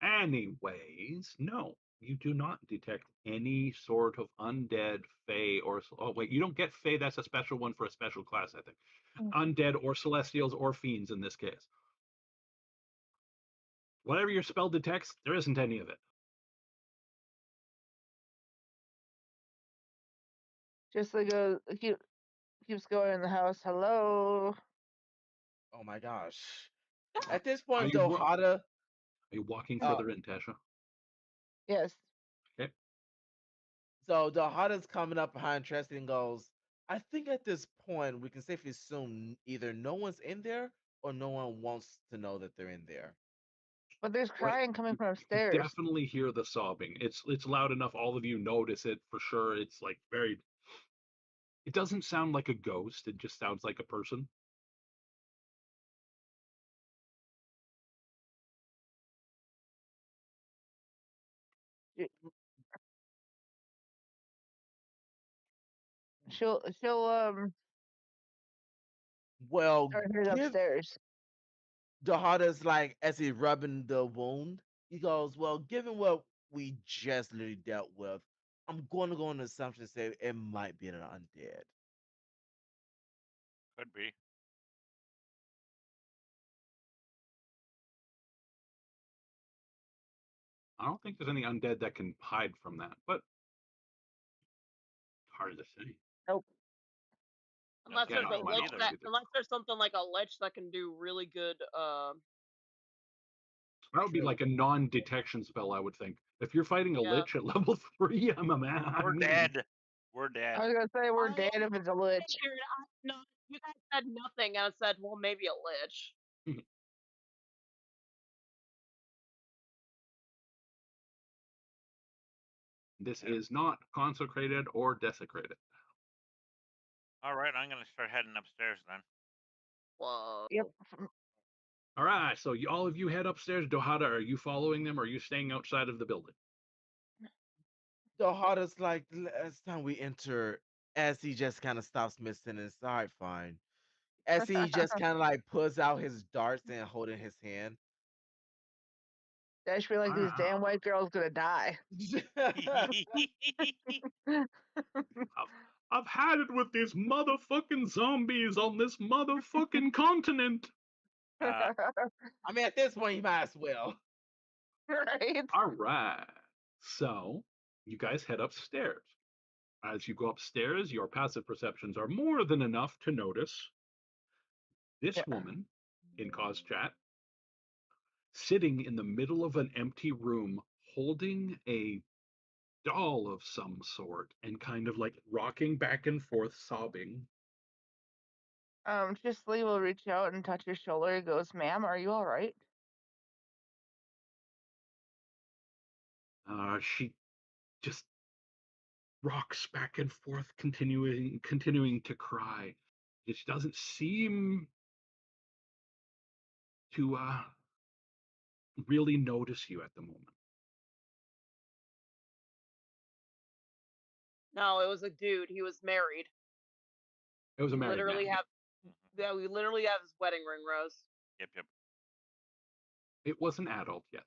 S1: Anyways, no, you do not detect any sort of undead, fey, or oh wait, you don't get fey. That's a special one for a special class, I think. Undead or celestials or fiends in this case. Whatever your spell detects, there isn't any of it.
S2: Gisela goes, keeps going in the house. "Hello."
S5: Oh my gosh. At this
S1: Are
S5: point,
S1: you
S5: though,
S1: ro-
S5: Hada,
S1: are you walking
S5: uh,
S1: further in, Tasha?
S2: Yes.
S1: Okay.
S5: so the Hada's coming up behind Tresty and goes, I think at this point we can safely assume either no one's in there or no one wants to know that they're in there.
S2: But there's
S1: Right.
S2: crying coming from
S1: You
S2: upstairs.
S1: definitely hear the sobbing. It's loud enough. All of you notice it for sure. It's like very. It doesn't sound like a ghost. It just sounds like a person.
S2: Y- She'll
S5: Well,
S2: start headed
S5: give
S2: upstairs.
S5: the Hada's like, as he's rubbing the wound, he goes, well, given what we just literally dealt with, I'm going to go on the assumption to say it might be an undead.
S4: Could be.
S1: I don't think there's any undead that can hide from that, but hard to say.
S2: Nope.
S6: Unless
S1: Yeah,
S6: there's
S1: no,
S6: a
S1: it might
S6: lich
S1: also
S6: that,
S1: be the.
S6: unless there's something like a lich that can do really good.
S1: That would be
S2: True.
S1: like a non-detection spell, I would think. If you're fighting a
S6: Yeah.
S1: lich at level 3, I'm a man.
S4: We're dead. We're
S2: I
S4: dead.
S2: was gonna say we're
S6: I
S2: dead if it's a lich.
S6: figured no, you guys said nothing, and I said, well, maybe a lich.
S1: This
S4: Yep.
S1: is not consecrated or desecrated.
S4: All right, I'm gonna start heading upstairs then.
S6: Whoa.
S2: Yep.
S1: All right, so all of you head upstairs. Dohada, are you following them or are you staying outside of the building?
S5: The Hada's like, last time we enter, as he just kind of stops missing, it's all right, fine. As he just kind of like pulls out his darts and holding his hand.
S2: I just feel like these damn
S1: Ah,
S2: white girls gonna die.
S1: I've had it with these motherfucking zombies on this motherfucking continent.
S4: Uh,
S5: I mean, at this point, you might as well.
S2: Right?
S1: All right. So you guys head upstairs. As you go upstairs, your passive perceptions are more than enough to notice this
S2: Yeah.
S1: woman in cause chat sitting in the middle of an empty room holding a doll of some sort and kind of like rocking back and forth, sobbing.
S2: Lee will reach out and touch his shoulder. He goes, "Ma'am, are you all right?"
S1: She just rocks back and forth, continuing to cry. It doesn't seem to really notice you at the moment.
S6: No, it was a dude. He was married.
S1: It was a
S6: We
S1: married man.
S6: literally have
S4: Mhm.
S6: yeah, we literally have his wedding ring, Rose.
S4: Yep, yep.
S1: It was an adult, yes.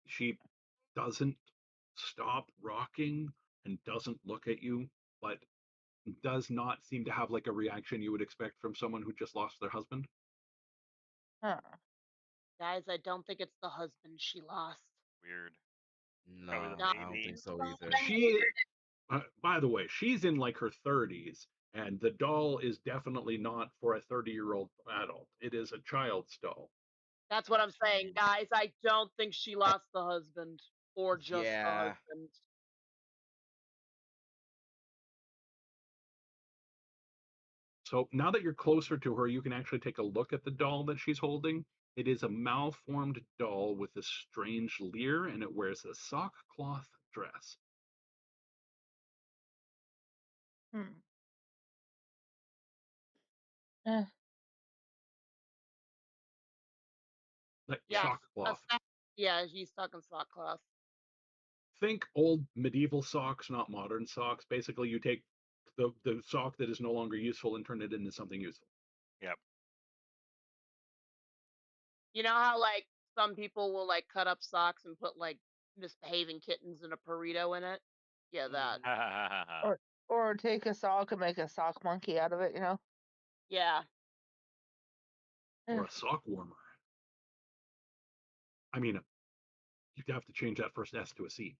S1: She doesn't stop rocking and doesn't look at you, but does not seem to have like a reaction you would expect from someone who just lost their husband.
S2: Huh.
S6: Guys, I don't think it's the husband she lost.
S4: Weird. Probably the
S5: No,
S6: No,
S5: I don't
S4: baby.
S5: think so
S6: no,
S5: either.
S1: She, by the way, she's in like her 30s, and the doll is definitely not for a 30-year-old adult. It is a child's doll.
S6: that's what I'm saying, guys. I don't think she lost the husband or just the
S5: Yeah.
S6: husband.
S1: So now that you're closer to her, you can actually take a look at the doll that she's holding. It is a malformed doll with a strange leer, and it wears a sock cloth dress.
S2: Hmm. Eh,
S1: Like
S6: Yes,
S1: sock cloth.
S6: yeah, he's talking sock cloth.
S1: Think old medieval socks, not modern socks. Basically, you take the sock that is no longer useful and turn it into something useful.
S4: Yep.
S6: You know how like some people will like cut up socks and put like misbehaving kittens in a burrito in it? Yeah, that.
S2: or or take a sock and make a sock monkey out of it, you know?
S6: Yeah.
S1: Or
S2: Eh.
S1: a sock warmer. I mean, you'd have to change that first S to a C.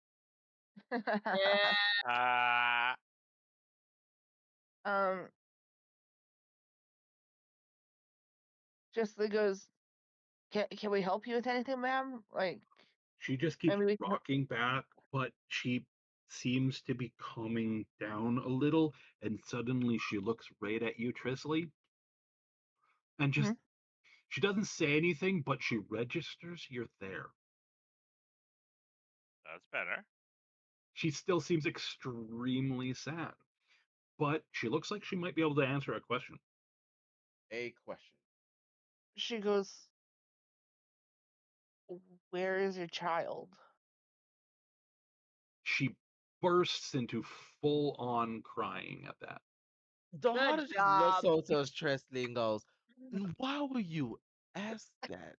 S6: Yeah.
S4: uh,
S2: um, Justly goes, can we help you with anything, ma'am? Like,
S1: She just keeps
S2: maybe we can.
S1: rocking back, but she seems to be calming down a little, and suddenly she looks right at you, Trisley, and just
S2: Mhm.
S1: she doesn't say anything, but she registers you're there.
S4: that's better.
S1: She still seems extremely sad, but she looks like she might be able to answer a question.
S5: A question.
S2: She goes, where is your child?
S1: She bursts into full on crying at that.
S5: The
S6: Good
S5: heart just looks
S6: job.
S5: over to Tresley and goes, why would you ask that?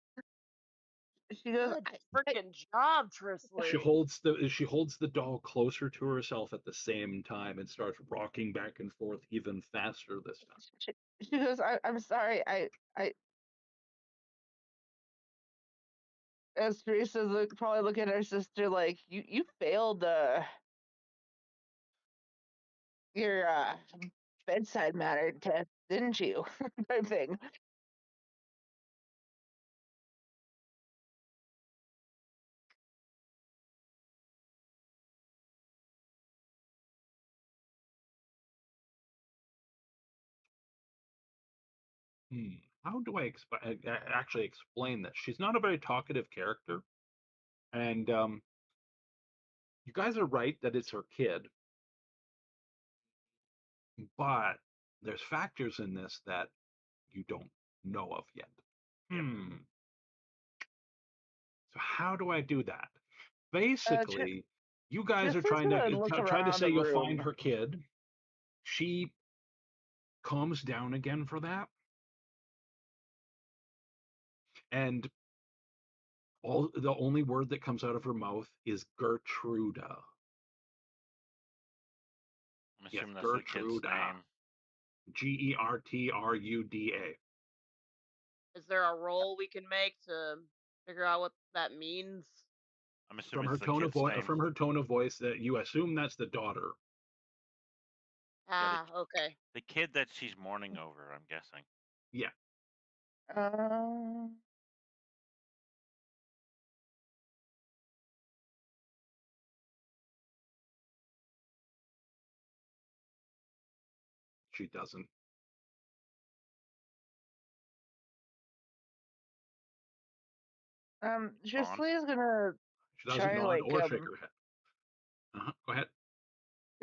S2: She goes,
S6: Good freaking job,
S1: She
S6: Trisley.
S1: holds the doll closer to herself at the same time and starts rocking back and forth even faster this time.
S2: she goes, I'm sorry, I as Teresa's probably looking at her sister like, you failed your bedside manner test, didn't you? Type thing.
S1: How do I actually explain this? She's not a very talkative character, and you guys are right that it's her kid, but there's factors in this that you don't know of yet.
S4: Yep.
S1: So how do I do that?
S2: Uh,
S1: Basically, you guys are
S2: Tristan's
S1: trying to
S2: gonna look
S1: try to
S2: around
S1: say
S2: the
S1: you'll find
S2: room.
S1: her kid. She calms down again for that, and all the only word that comes out of her mouth is Gertruda.
S4: I'm
S1: Yes,
S4: assuming that's the kid's
S1: Gertruda.
S4: name.
S1: Gertruda.
S6: Is there a roll we can make to figure out what that means?
S4: I'm assuming it's the kid's name.
S1: From her tone of voice, that you assume that's the daughter.
S6: Ah, okay.
S4: The kid that she's mourning over, I'm guessing.
S1: Yeah.
S2: Um,
S1: She doesn't.
S2: Gisli is gonna
S1: She doesn't
S2: try and
S1: nod or shake her head. Go ahead.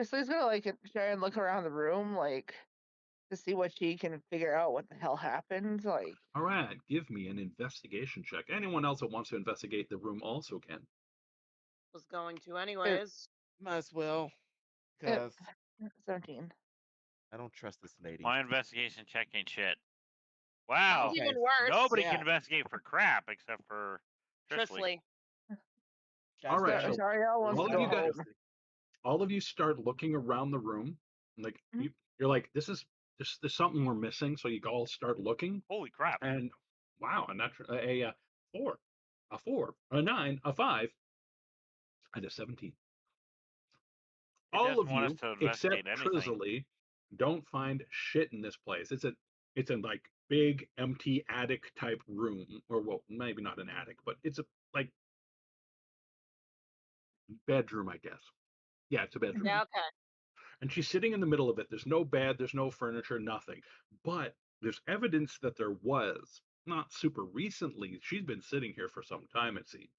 S2: Gisli's gonna like try and look around the room, like to see what she can figure out what the hell happened. Like,
S1: All right, give me an investigation check. Anyone else that wants to investigate the room also can.
S6: Was going to
S2: it,
S6: anyways.
S5: Might as well,
S2: it,
S5: because
S2: 17.
S5: I don't trust this lady.
S4: My investigation check ain't shit. Wow.
S6: Mine's
S5: Okay,
S6: even worse.
S4: Nobody
S5: yeah.
S4: can investigate for crap except for Trisley.
S6: Trisley.
S1: All right,
S2: So,
S1: so
S2: Zariel wants
S1: all
S2: to
S1: of
S2: go
S1: you guys,
S2: home.
S1: all of you start looking around the room. Like
S2: Mhm.
S1: you're like, there's something we're missing. So you all start looking,
S4: Holy crap.
S1: and wow, a 4, a 4, a 9, a 5, and a 17.
S4: It
S1: All
S4: doesn't
S1: of
S4: want us
S1: you
S4: to
S1: except
S4: investigate anything.
S1: Trisley don't find shit in this place. It's a like big empty attic type room, or well, maybe not an attic, but it's a like bedroom, I guess. Yeah, it's a bedroom.
S6: Yeah, okay.
S1: And she's sitting in the middle of it. There's no bed, there's no furniture, nothing. But there's evidence that there was, not super recently. She's been sitting here for some time, it seems.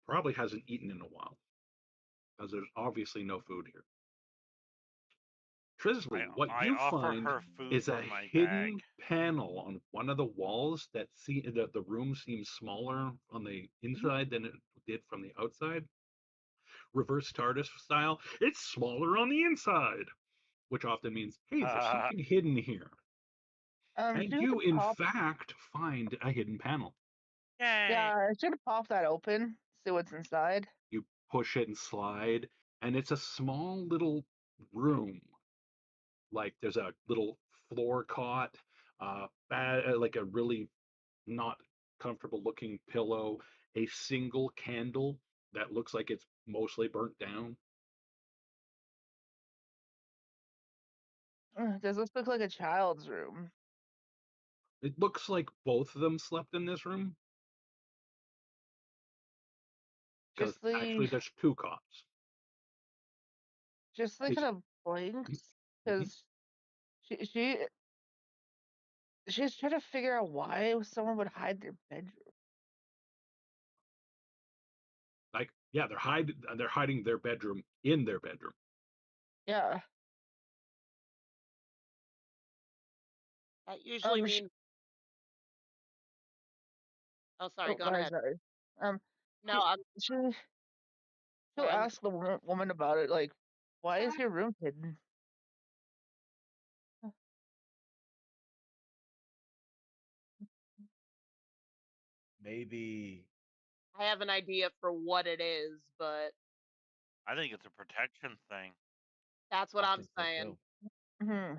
S1: Probably hasn't eaten in a while, because there's obviously no food here. Trisley, what
S4: I
S1: you
S4: offer
S1: find
S4: her food
S1: is a
S4: from my
S1: hidden
S4: bag.
S1: panel on one of the walls that the room seems smaller on the inside than it did from the outside. Reverse TARDIS style. It's smaller on the inside, which often means, hey, there's something hidden here. And
S2: She
S1: you,
S2: would
S1: in
S2: pop.
S1: fact, find a hidden panel.
S4: Yay.
S2: Yeah, I should pop that open, see what's inside.
S1: You push it and slide, and it's a small little room. Like there's a little floor cot, like a really not comfortable looking pillow, a single candle that looks like it's mostly burnt down.
S2: Does this look like a child's room?
S1: It looks like both of them slept in this room because actually
S2: Gisli,
S1: there's 2 cots.
S2: Gisli
S1: It's
S2: kind of blinks
S1: mhm.
S2: because she she's trying to figure out why someone would hide their bedroom.
S1: Like, yeah, they're hiding their bedroom in their bedroom.
S2: Yeah.
S6: That usually
S2: Sh-
S6: means. Oh, sorry. Go ahead.
S2: sorry. Um,
S6: No,
S2: she,
S6: I'm
S2: she she'll
S6: sorry.
S2: ask the woman about it, like, why is your room hidden?
S5: Maybe
S6: I have an idea for what it is, but
S4: I think it's a protection thing.
S6: that's what
S5: I
S6: I'm
S5: think so
S6: saying.
S5: too.
S2: Hmm.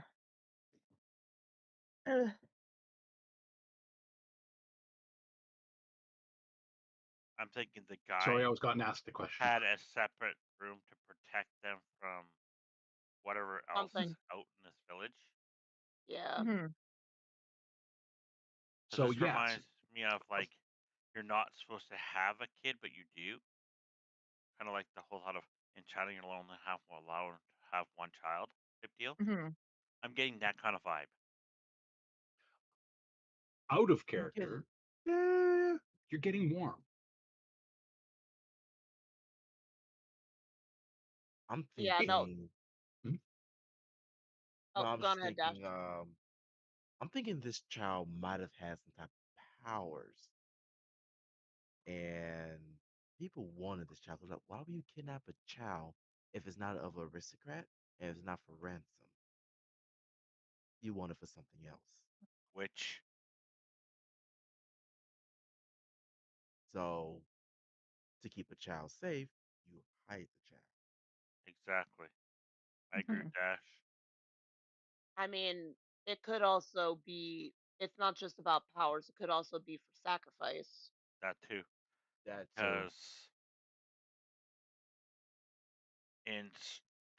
S4: I'm thinking the
S1: Sorry,
S4: guy
S1: I was gotten asked the question.
S4: had a separate room to protect them from whatever else is
S6: Something.
S4: out in this village.
S6: Yeah.
S2: Hmm.
S1: So
S4: This
S1: yes,
S4: reminds me of like you're not supposed to have a kid, but you do. Kind of like the whole lot of enchanting alone and have allowed to have one child type deal.
S2: Hmm.
S4: I'm getting that kind of vibe.
S1: out of character, you're getting warm.
S5: I'm
S6: Yeah. No.
S5: thinking.
S1: Mhm.
S5: No,
S6: Oh,
S5: I'm
S6: go
S5: just
S6: ahead, Dash.
S5: thinking. I'm thinking this child might have had some type of powers, and people wanted this child. 'Cause like, why would you kidnap a child if it's not of an aristocrat and if it's not for ransom? You want it for something else.
S4: Which
S5: So to keep a child safe, you hide the child.
S4: exactly? I agree
S2: Hmm.
S4: with Dash.
S6: I mean, it could also be. It's not just about powers. It could also be for sacrifice.
S4: That too,
S5: That too.
S4: because in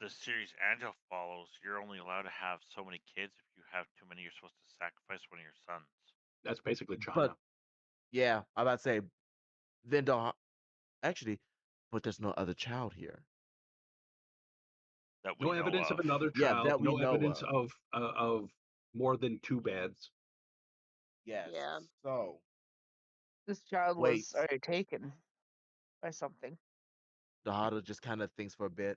S4: the series Angel follows, you're only allowed to have so many kids. If you have too many, you're supposed to sacrifice one of your sons.
S1: That's basically China.
S5: But yeah, I'm about to say then don't actually, but there's no other child here.
S4: That we
S1: No
S4: know
S1: evidence of
S4: of.
S1: another
S5: Yeah,
S1: child.
S5: that we
S1: No
S5: know
S1: evidence
S5: of.
S1: of more than 2 beds.
S5: Yes.
S6: Yeah.
S5: So
S2: This child
S5: Wait,
S2: was already taken by something.
S5: Dahada just kind of thinks for a bit.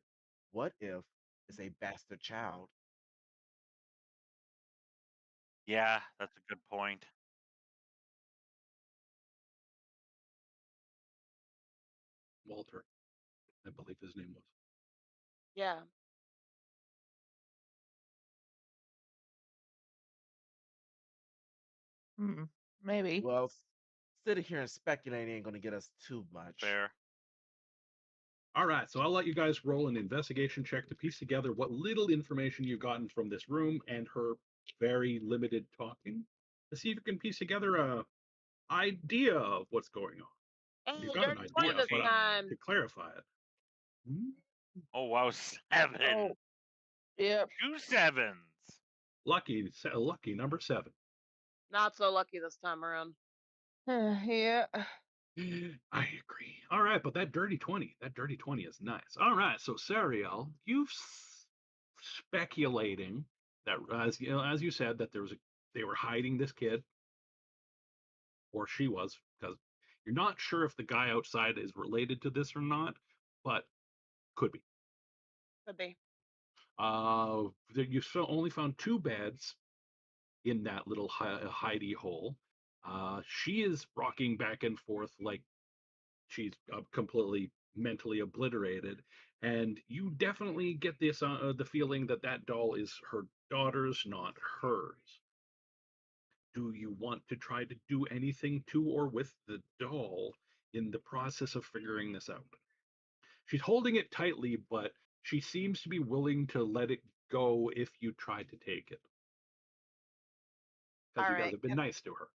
S5: What if it's a bastard child?
S4: Yeah, that's a good point.
S1: Walter, I believe his name was.
S6: Yeah.
S2: Maybe.
S5: Well, sitting here and speculating ain't gonna get us too much.
S4: Fair.
S1: All right, so I'll let you guys roll an investigation check to piece together what little information you've gotten from this room and her very limited talking to see if you can piece together a idea of what's going on.
S6: Hey,
S1: You've got an
S6: dirty 20
S1: idea,
S6: this
S1: but
S4: 14.
S6: time.
S1: to clarify it.
S4: Oh wow, 7.
S2: Oh, yep.
S4: 2 sevens.
S1: Lucky number 7.
S6: Not so lucky this time around.
S2: Yeah.
S1: I agree. All right, but that dirty 20 is nice. All right, so Sariel, you've speculating that as you said that they were hiding this kid, or she was, because you're not sure if the guy outside is related to this or not, but could be.
S6: Could be.
S1: You only found 2 beds in that little hidey hole. She is rocking back and forth like she's completely mentally obliterated, and you definitely get this the feeling that that doll is her daughter's, not hers. Do you want to try to do anything to or with the doll in the process of figuring this out? She's holding it tightly, but she seems to be willing to let it go if you try to take it, because
S3: All
S1: you guys
S3: right.
S1: have been nice to her.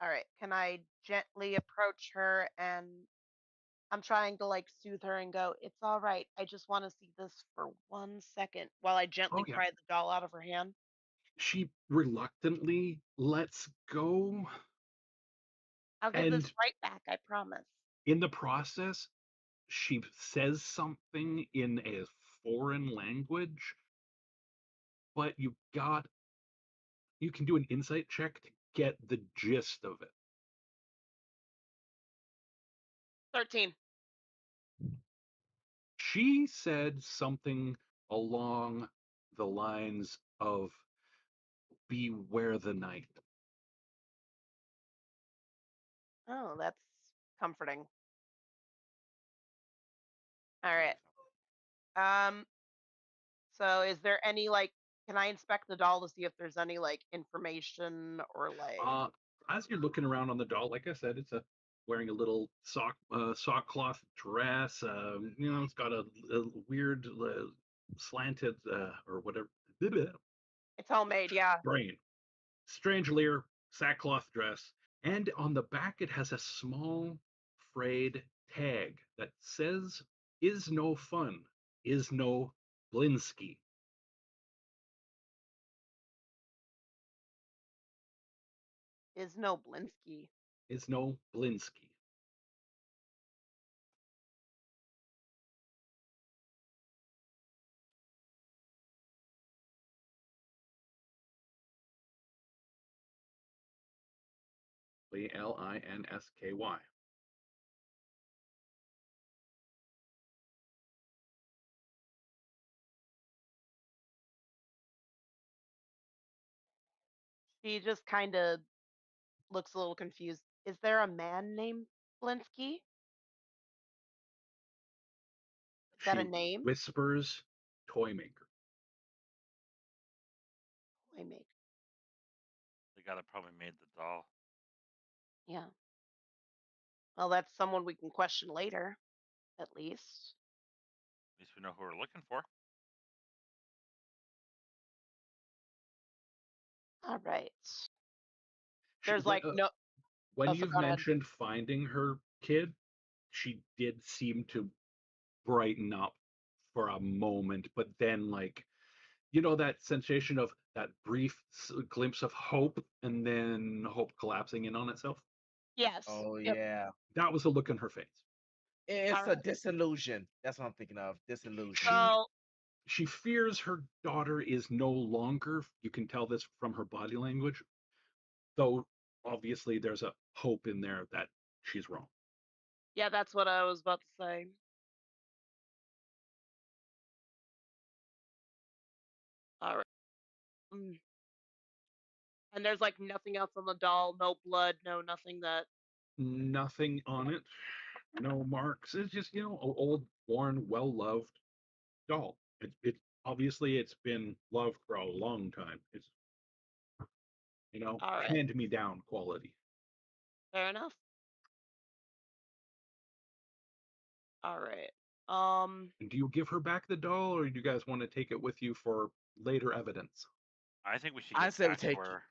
S3: All right. Can I gently approach her and I'm trying to like soothe her and go, "It's all right. I just want to see this for 1 second," while I
S1: Oh
S3: gently
S1: yeah.
S3: pry the doll out of her hand.
S1: She reluctantly lets go,
S3: I'll give this
S1: and
S3: right back, I promise.
S1: in the process, she says something in a foreign language, but you can do an insight check to get the gist of it.
S6: 13.
S1: She said something along the lines of beware the night.
S3: Oh, that's comforting. All right. Um, so is there any like can I inspect the doll to see if there's any like information or like
S1: Uh, as you're looking around on the doll, like I said, it's a wearing a little sock cloth dress. It's got a weird slanted or whatever
S3: it's homemade, yeah.
S1: brain, strange leer, sackcloth dress, and on the back it has a small frayed tag that says "Is no fun, is no Blinsky,
S3: Is no Blinsky.
S1: is no Blinsky." Blinsky.
S3: She just kind of looks a little confused. Is there a man named Blinsky? Is that
S1: She
S3: a name?
S1: whispers, "Toy maker."
S3: Playmate.
S4: The guy that probably made the doll.
S3: Yeah. Well, that's someone we can question later, at least.
S4: At least we know who we're looking for.
S3: All right.
S1: She,
S3: There's like no.
S1: when
S3: Oh, so
S1: you've
S3: go ahead.
S1: mentioned finding her kid, she did seem to brighten up for a moment, but then that sensation of that brief glimpse of hope and then hope collapsing in on itself.
S3: Yes.
S5: Oh
S3: Yep.
S5: yeah.
S1: That was the look on her face.
S5: It's a
S3: Alright.
S5: disillusion. That's what I'm thinking of. Disillusion.
S6: So,
S1: She fears her daughter is no longer, you can tell this from her body language, though obviously there's a hope in there that she's wrong.
S6: Yeah, that's what I was about to say. All right. Mm. And there's like nothing else on the doll, no blood, no nothing that.
S1: Nothing on it, no marks. It's just, old, worn, well loved doll. It's obviously it's been loved for a long time. It's,
S6: All right.
S1: hand me down quality.
S6: Fair enough. All right. Um.
S1: And do you give her back the doll, or do you guys want to take it with you for later evidence?
S4: I think we should
S5: I
S4: get
S5: say we
S4: back to
S5: take
S4: her.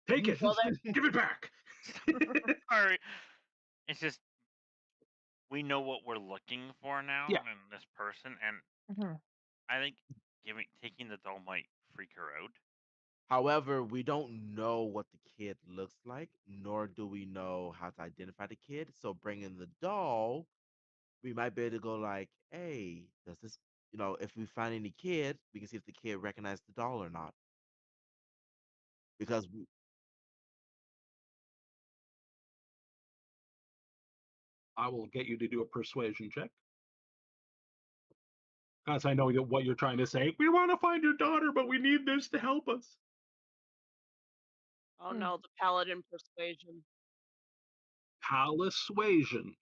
S1: Take it.
S6: Well, then.
S1: Give it back.
S4: Sorry. It's just we know what we're looking for now
S1: Yeah.
S4: in this person, and
S2: Mhm.
S4: I think taking the doll might freak her out.
S5: However, we don't know what the kid looks like, nor do we know how to identify the kid. So bringing the doll, we might be able to go like, hey, does this, if we find any kid, we can see if the kid recognized the doll or not. Because
S1: I will get you to do a persuasion check. Because I know what you're trying to say. We want to find your daughter, but we need this to help us.
S6: Oh no, the paladin persuasion.
S1: Persuasion.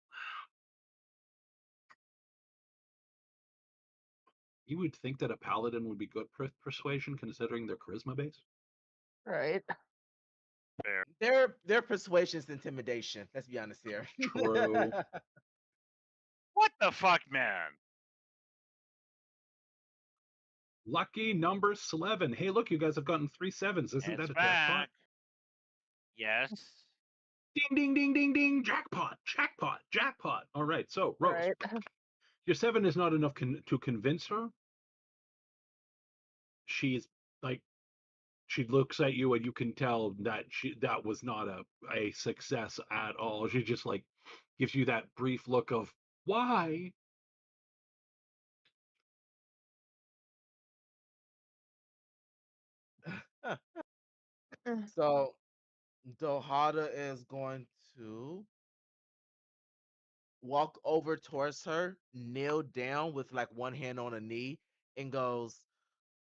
S1: You would think that a paladin would be good persuasion, considering their charisma base.
S2: Right.
S4: Fair.
S5: their persuasion is intimidation. Let's be honest here.
S1: True.
S4: What the fuck, man?
S1: Lucky number 11. Hey, look, you guys have gotten 3 sevens. Isn't
S4: It's
S1: that a jackpot?
S4: back. Yes.
S1: Ding, ding, ding, ding, ding. Jackpot, jackpot, jackpot. All right. So, Rose,
S2: Right.
S1: your 7 is not enough to convince her. She's like, she looks at you and you can tell that that was not a success at all. She just like gives you that brief look of why.
S5: So Dohada is going to walk over towards her, kneel down with like one hand on a knee, and goes,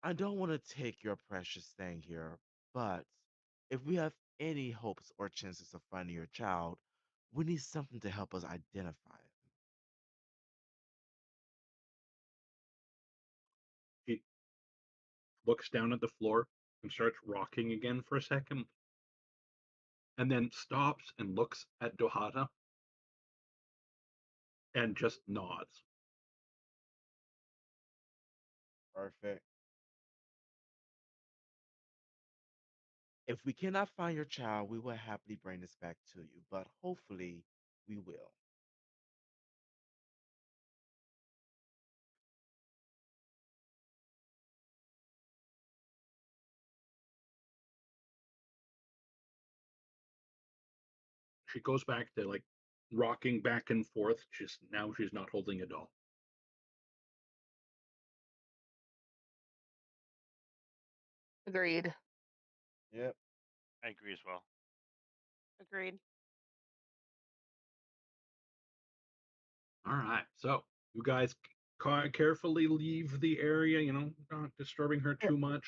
S5: I don't want to take your precious thing here, but if we have any hopes or chances of finding your child, we need something to help us identify it.
S1: She looks down at the floor and starts rocking again for a second, and then stops and looks at Dohata and just nods.
S5: Perfect. If we cannot find your child, we will happily bring this back to you, but hopefully we will.
S1: She goes back to like rocking back and forth. Just now she's not holding a doll.
S2: Agreed.
S5: Yep.
S4: I agree as well.
S6: Agreed.
S1: All right. So you guys carefully leave the area, not disturbing her too much.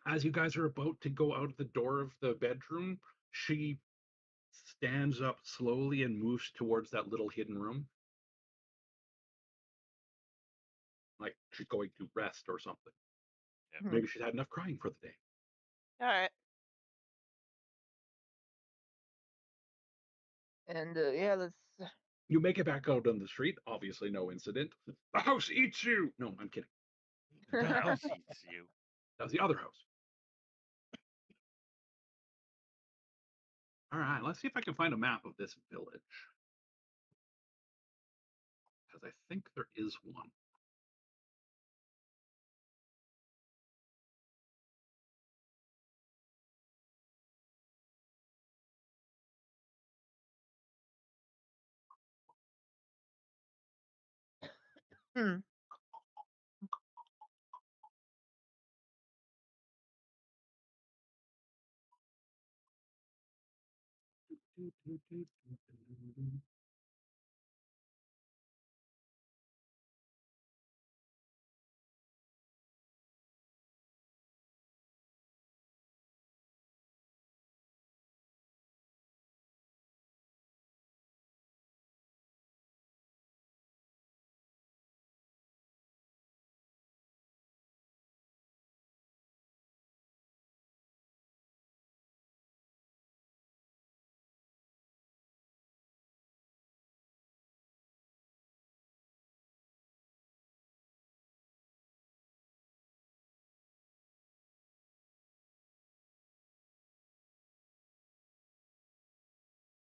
S1: As you guys are about to go out the door of the bedroom, she stands up slowly and moves towards that little hidden room. Like she's going to rest or something.
S4: Yeah.
S2: Mhm.
S1: Maybe she's had enough crying for the day.
S6: All right.
S2: And yeah, let's.
S1: You make it back out on the street. Obviously, no incident. The house eats you. No, I'm kidding.
S4: The house eats you.
S1: That was the other house. All right, let's see if I can find a map of this village. Because I think there is one.
S2: Hmm.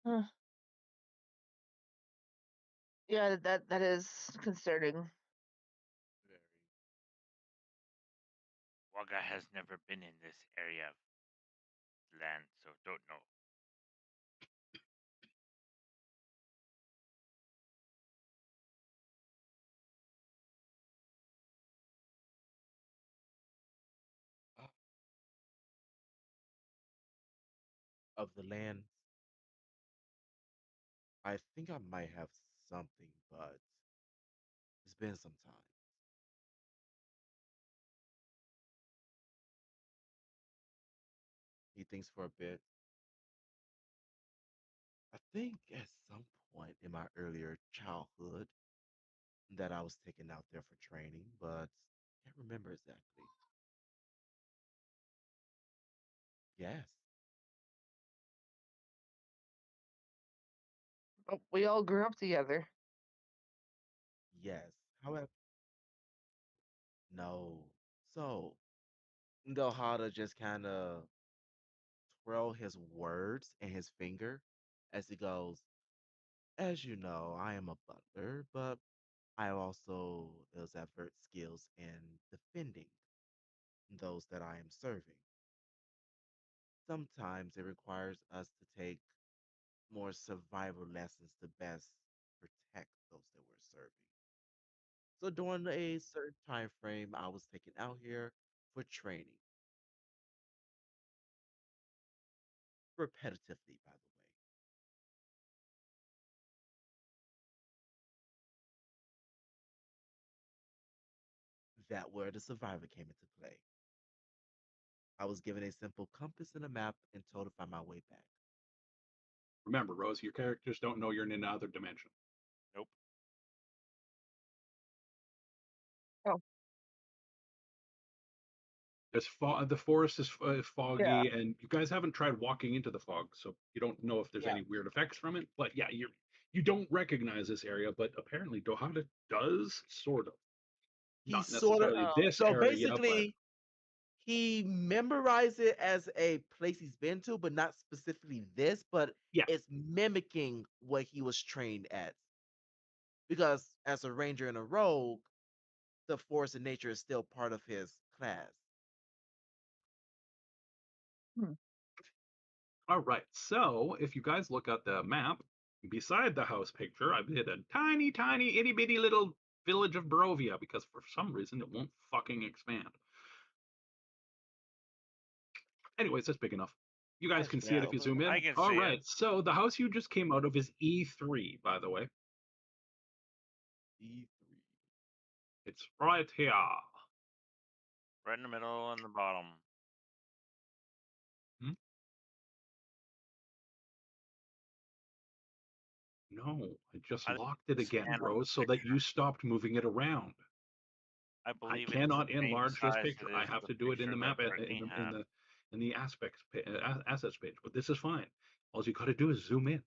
S2: Uh, yeah, that is concerning.
S5: Very.
S4: Waga has never been in this area of land, so don't know.
S5: Uh, of the land, I think I might have something, but it's been some time. He thinks for a bit. I think at some point in my earlier childhood that I was taken out there for training, but can't remember exactly. Yes,
S2: But we all grew up together.
S5: yes. However, no. So, Hada just kind of twirl his words and his finger as he goes, as you know, I am a butler, but I also those advert skills in defending those that I am serving. Sometimes it requires us to take more survival lessons to best protect those that we're serving. So during a certain time frame, I was taken out here for training, repetitively, by the way. That where the survivor came into play. I was given a simple compass and a map and told to find my way back.
S1: Remember, Rose, your characters don't know you're in another dimension.
S4: Nope.
S2: Oh,
S1: The forest is
S2: yeah,
S1: foggy, and you guys haven't tried walking into the fog, so you don't know if there's
S5: Yeah,
S1: any weird effects from it. But yeah, you don't recognize this area, but apparently Dohada does sort of.
S5: he
S1: Not
S5: sort of.
S1: necessarily
S2: oh,
S1: this
S5: So
S1: area, but
S5: basically, he memorized it as a place he's been to, but not specifically this, but
S1: yeah.
S5: it's mimicking what he was trained at. Because as a ranger and a rogue, the force and nature is still part of his class.
S2: hmm.
S1: All right. So if you guys look at the map, beside the house picture, I've hit a tiny, tiny, itty bitty little village of Barovia because for some reason it won't fucking expand. Anyways, that's big enough. You guys
S5: That's
S1: can see it
S5: fair.
S1: if
S2: Yeah.
S1: you zoom
S4: I
S1: in.
S4: can
S1: All
S4: see it.
S1: right. So the house you just came out of is E3, by the way.
S5: E3.
S1: It's right here.
S4: Right in the middle and the bottom.
S1: Hmm? No, I just
S4: I think
S1: locked it
S4: the
S1: again,
S4: scan on
S1: Rose,
S4: the
S1: so that
S4: picture.
S1: you stopped moving it around.
S4: I
S1: I
S4: believe it's the
S1: cannot
S4: same
S1: enlarge this
S4: size
S1: picture.
S4: it
S1: I
S4: is
S1: have
S4: the
S1: to do it in the
S4: picture
S1: map
S4: that Brittany had.
S1: in the assets page. But this is fine. All you got to do is zoom in.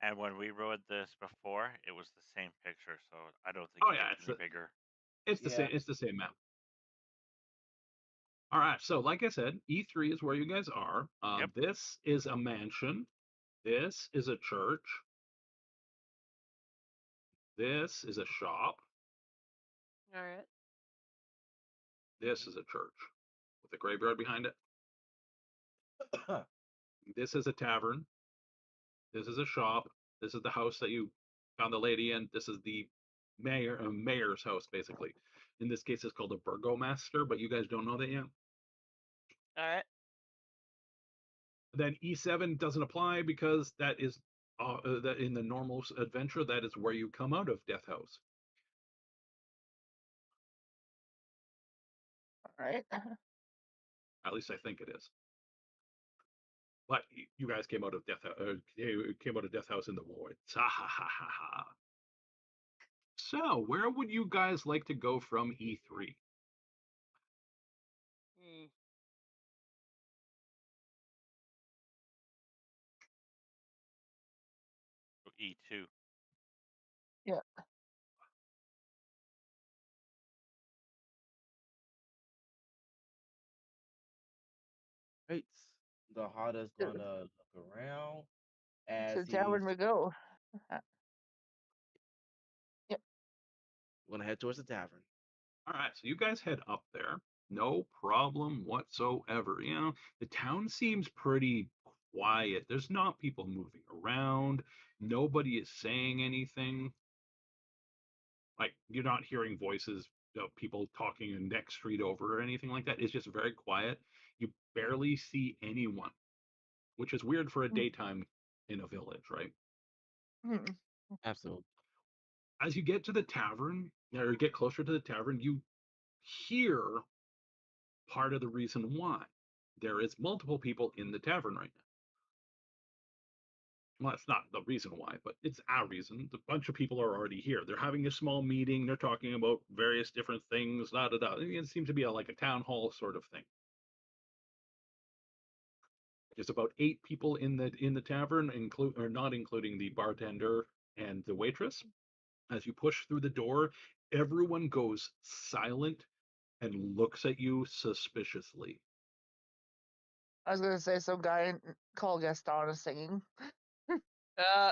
S4: And when we rode this before, it was the same picture, so I don't think
S1: Oh
S4: it
S1: yeah,
S4: gets any bigger.
S1: it's the
S5: Yeah.
S1: same. It's the same map. All right. So like I said, E3 is where you guys are.
S4: Yep.
S1: This is a mansion. This is a church. This is a shop.
S6: All right.
S1: This is a church with a graveyard behind it. This is a tavern. This is a shop. This is the house that you found the lady in. This is the mayor's house, basically. In this case, it's called a burgomaster, but you guys don't know that yet.
S6: All right.
S1: Then E7 doesn't apply because that is that in the normal adventure, that is where you come out of Death House.
S2: All right.
S1: At least I think it is. But you guys came out of Death House. Came out of Death House in the void. Ha ha ha ha ha. So, where would you guys like to go from E3?
S6: Hmm.
S4: E2.
S2: Yeah.
S5: Right. The Hada's
S2: To,
S5: gonna look around
S2: to
S5: as
S2: the tavern
S5: he's
S2: we go. Yep.
S5: gonna head towards the tavern.
S1: All right, so you guys head up there. No problem whatsoever. You know, the town seems pretty quiet. There's not people moving around. Nobody is saying anything. Like, you're not hearing voices of people talking in next street over or anything like that. It's just very quiet. You barely see anyone, which is weird for a daytime in a village, right?
S2: Mhm.
S5: Absolutely.
S1: As you get to the tavern, or get closer to the tavern, you hear part of the reason why there is multiple people in the tavern right now. Well, it's not the reason why, but it's a reason. A bunch of people are already here. They're having a small meeting. They're talking about various different things. Da da da. It seems to be like a town hall sort of thing. There's about 8 people in the tavern, or not including the bartender and the waitress. As you push through the door, everyone goes silent and looks at you suspiciously.
S2: I was gonna say some guy called Gaston is singing.
S6: Uh,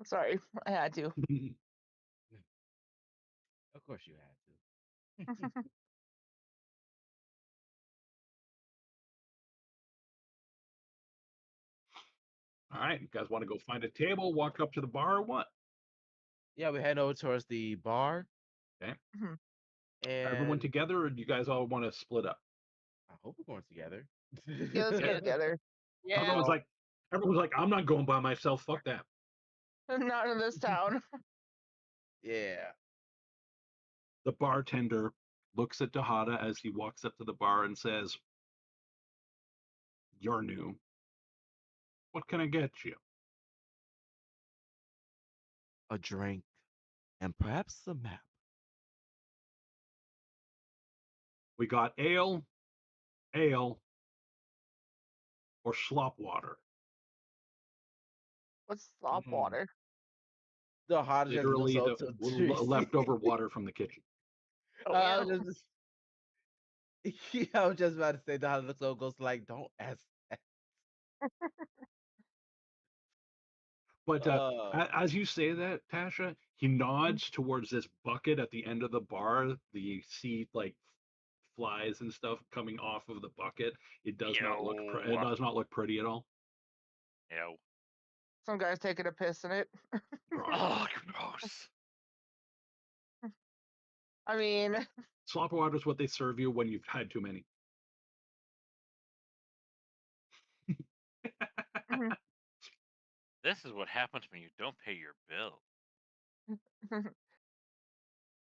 S2: Sorry, I had to.
S5: Of course you had to.
S1: All right, you guys want to go find a table, walk up to the bar, or what?
S5: Yeah, we head over towards the bar,
S1: Okay,
S2: Mhm.
S1: everyone
S5: and
S1: together, or do you guys all want to split up?
S5: I hope we're going together.
S2: Yeah, let's go
S1: Yeah,
S2: together.
S6: yeah.
S1: everyone's like, I'm not going by myself. Fuck that.
S2: Not in this town.
S5: Yeah.
S1: The bartender looks at Dahada as he walks up to the bar and says, "You're new. What can I get you?"
S5: A drink and perhaps a map.
S1: We got ale, or slop water.
S2: What's slop
S5: Mm.
S2: water?
S5: The Hada just looks
S1: Literally
S5: up
S1: the
S5: to Tracy.
S1: leftover water from the kitchen.
S2: Oh
S5: I
S2: yeah.
S5: was just, yeah, I was just about to say the Hada looks up, goes like, "Don't ask that."
S1: But
S5: Uh,
S1: as you say that, Tasha, he nods towards this bucket at the end of the bar. You see like flies and stuff coming off of the bucket. It does not look it
S4: Yo.
S1: does not look pretty at all.
S4: Yo.
S2: Some guy's taking a piss in it.
S1: Probably.
S4: Oh, gross.
S2: I mean,
S1: Slop water is what they serve you when you've had too many.
S2: mhm.
S4: This is what happens when you don't pay your bill.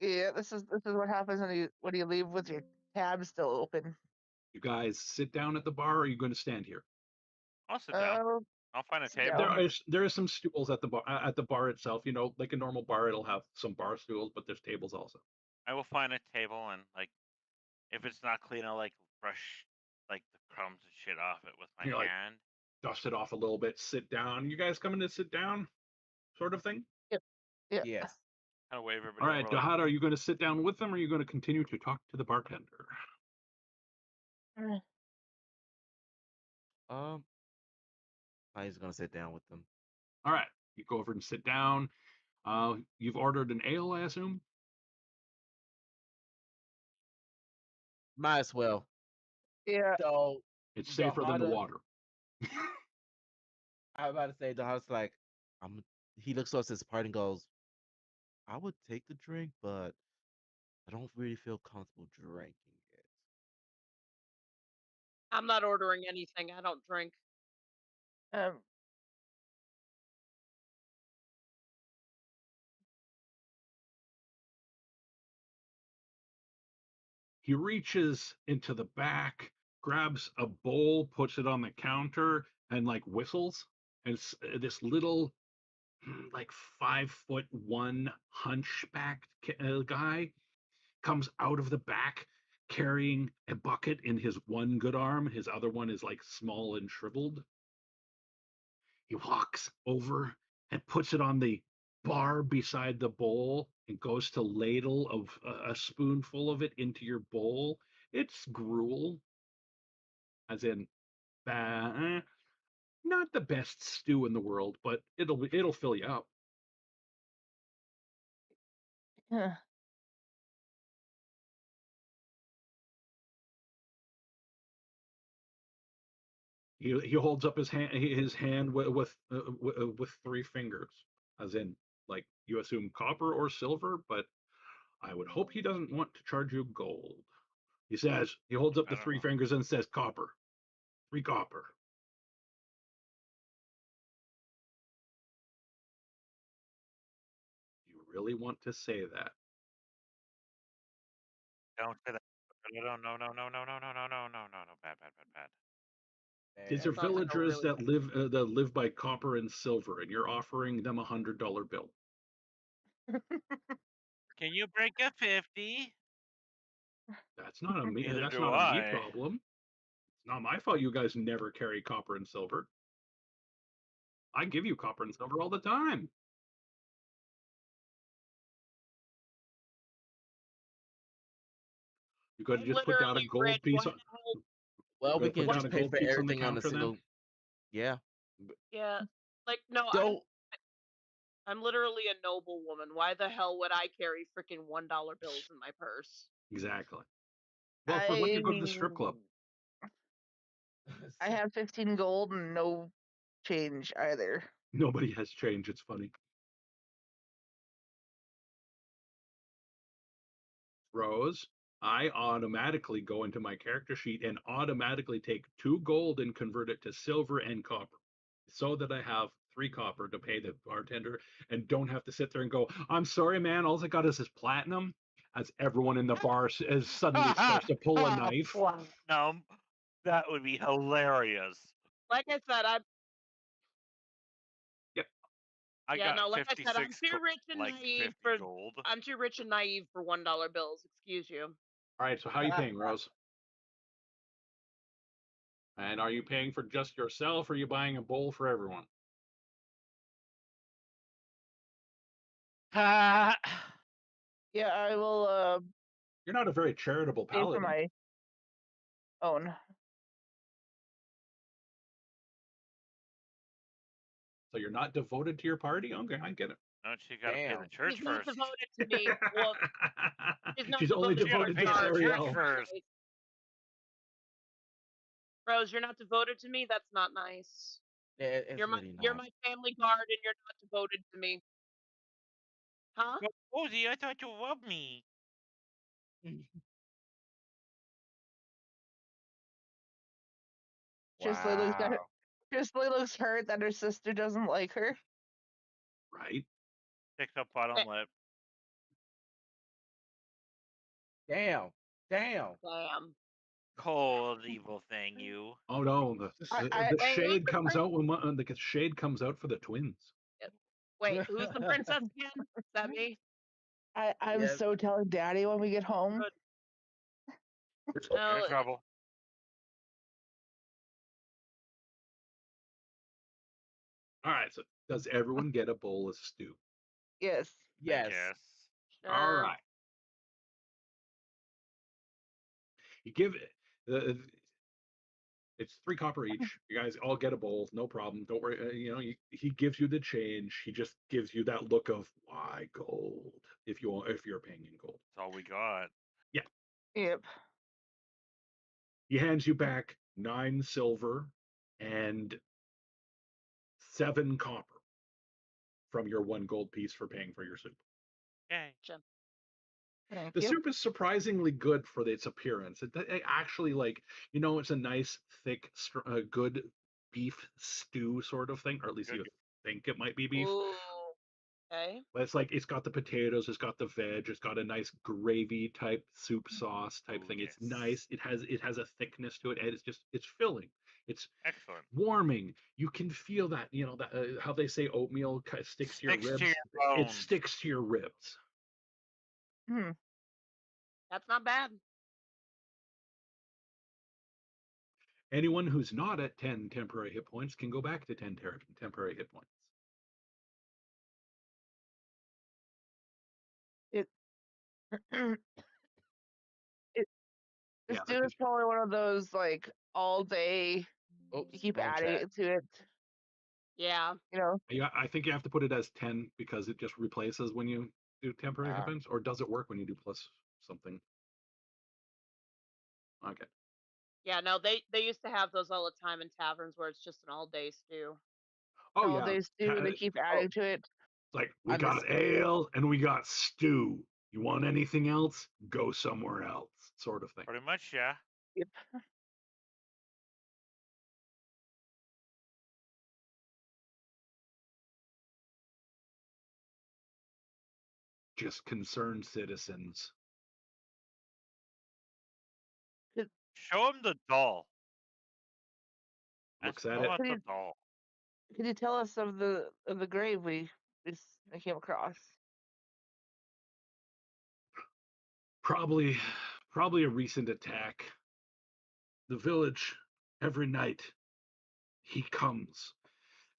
S2: Yeah, this is what happens when you leave with your tab still open.
S1: You guys sit down at the bar, or are you going to stand here?
S4: I'll sit down.
S2: Uh,
S4: I'll find a
S2: sit
S4: table.
S2: down.
S1: There is some stools at the bar itself. You know, like a normal bar, it'll have some bar stools, but there's tables also.
S4: I will find a table and like, if it's not clean, I'll like brush like the crumbs and shit off it with my
S1: You're like,
S4: hand.
S1: dust it off a little bit, sit down. You guys coming to sit down, sort of thing?
S2: Yep. Yeah.
S5: yes.
S4: Kind of wave everybody
S1: All right,
S4: over like,
S1: Dahada, are you going to sit down with them, or are you going to continue to talk to the bartender?
S2: Mm.
S5: Um, he's gonna sit down with them.
S1: All right, you go over and sit down. You've ordered an ale, I assume.
S5: Might as well.
S2: Yeah.
S5: So
S1: It's
S5: the
S1: safer than the
S5: Hada,
S1: water.
S5: I'm about to say the Hada's like, I'm. He looks up at his party and goes, "I would take the drink, but I don't really feel comfortable drinking it."
S6: I'm not ordering anything. I don't drink.
S2: Um,
S1: He reaches into the back, grabs a bowl, puts it on the counter, and like whistles. And this little, like 5'1" hunchbacked guy comes out of the back carrying a bucket in his one good arm. His other one is like small and shriveled. He walks over and puts it on the bar beside the bowl and goes to ladle a spoonful of it into your bowl. It's gruel, as in, uh, not the best stew in the world, but it'll fill you up.
S2: uh,
S1: He holds up his hand with three fingers, as in, like, you assume copper or silver, but I would hope he doesn't want to charge you gold. He holds up
S4: I
S1: the
S4: don't
S1: three
S4: know.
S1: fingers and says copper. 3 copper. You really want to say that?
S4: Don't say that. No, no, no, no, no, no, no, no, no, no, no, no. Bad, bad, bad, bad.
S1: These
S2: Damn.
S1: are
S6: Sounds like a
S1: villagers
S6: really
S1: that live by copper and silver, and you're offering them $100 bill.
S4: Can you break a 50?
S1: That's not a me.
S4: Neither
S1: That's
S4: do
S1: not a me
S4: I.
S1: problem. It's not my fault. You guys never carry copper and silver. I give you copper and silver all the time. You got to
S6: I'm
S1: just put down a
S6: literally
S1: gold
S6: rich. Why
S1: piece
S6: the
S1: on.
S6: hell?
S1: You
S5: Well,
S1: got
S5: we
S1: to put
S5: can
S6: What?
S1: down a
S5: just pay
S1: gold
S5: for
S1: piece on the
S5: everything on a
S1: counter then.
S5: single. Yeah.
S6: Yeah. Like no,
S5: Don't.
S6: I'm literally a noble woman. Why the hell would I carry freaking $1 bills in my purse?
S1: Exactly. Well, for when you go to the strip club,
S2: I have 15 gold and no change either.
S1: nobody has change. It's funny. Rose, I automatically go into my character sheet and automatically take 2 gold and convert it to silver and copper, so that I have 3 copper to pay the bartender and don't have to sit there and go, I'm sorry, man, all I got is this platinum. As everyone in the bar suddenly starts to pull a knife.
S4: Platinum. That would be hilarious.
S6: Like I said,
S4: I
S6: yeah,
S4: got
S6: no, like I said, I'm
S4: 56,
S6: too rich and
S4: like
S6: naive
S4: 50
S6: for
S4: gold.
S6: I'm too rich and naive for $1 bills. Excuse you.
S1: All right, so how are you paying, Rose? And are you paying for just yourself, or are you buying a bowl for everyone?
S4: Ha!
S2: Yeah, I will
S1: You're not a very charitable
S2: pay for
S1: paladin.
S2: my own.
S1: So you're not devoted to your party? Okay, I get it.
S4: No, she got to pay the
S5: Damn.
S4: church
S6: She's not
S4: first.
S6: devoted to me. Well, she's not
S1: She's only
S6: devoted
S4: She got to
S1: devoted
S4: pay
S1: to
S4: the church
S1: Ariel.
S4: first.
S6: Rose, you're not devoted to me. That's not nice.
S5: Yeah, it's
S6: You're
S5: really
S6: you're
S5: not.
S6: my family guard, and you're not devoted to me. Huh?
S4: But Rosie, I thought you loved me.
S5: Wow.
S2: Just looks hurt that her sister doesn't like her.
S1: Right?
S4: Picks up bottom lip.
S5: Damn. Damn.
S6: Damn.
S4: Cold evil thing, you.
S1: Oh no, the
S6: Wait, who's
S1: shade
S6: the
S1: comes out when the shade comes out for the twins.
S6: Wait, who's the princess again? Is that me?
S2: I'm
S5: Yes.
S2: so telling Daddy when we get home.
S6: Good.
S4: You're
S6: No,
S4: in trouble.
S1: All right, so does everyone get a bowl of stew?
S2: Yes.
S5: Yes.
S4: Yes.
S1: All
S6: sure.
S1: right. You give it. It's 3 copper each. You guys all get a bowl, no problem. Don't worry. He gives you the change. He just gives you that look of why gold if you're paying in gold.
S4: That's all we got.
S2: Yep.
S1: He hands you back 9 silver and 7 copper from your 1 gold piece for paying for your soup.
S4: Yay.
S2: Thank
S1: The
S2: you.
S1: soup is surprisingly good for its appearance. It actually, like, it's a nice, thick, good beef stew sort of thing, or at least
S4: Good.
S1: you think it might be beef.
S6: Ooh. Okay.
S1: But it's like it's got the potatoes, it's got the veg, it's got a nice gravy type soup sauce type
S4: Ooh,
S1: thing. It's
S4: yes.
S1: nice. It has a thickness to it, and it's filling. It's
S4: Excellent.
S1: warming. You can feel that. That how they say oatmeal sticks to your
S4: Sticks to
S1: ribs.
S4: your
S1: It
S4: bones.
S1: sticks to your ribs.
S2: Hmm.
S6: That's not bad.
S1: Anyone who's not at 10 temporary hit points can go back to 10 temporary hit points.
S2: It. it. The
S1: Yeah,
S2: stew is probably one of those like all day. You
S5: Oops,
S2: keep
S5: wrong
S2: adding
S5: chat.
S2: it to it.
S6: Yeah.
S1: yeah. I think you have to put it as 10 because it just replaces when you do temporary hit
S2: Ah.
S1: points, or does it work when you do plus something? Okay.
S6: Yeah, no, they used to have those all the time in taverns where it's just an all day stew.
S1: Oh
S2: All
S1: yeah.
S2: day stew. They keep adding to it.
S1: It's like we
S5: I
S1: got
S5: miss-
S1: ale and we got stew. You want anything else? Go somewhere else, sort of thing.
S4: Pretty much, yeah.
S2: Yep.
S1: Just concerned citizens.
S4: Show him the doll.
S1: Looks
S4: Ask
S1: at
S4: him
S1: it.
S4: about the
S2: Could
S4: doll.
S2: you tell us of the grave I came across?
S1: Probably a recent attack. The village, every night, he comes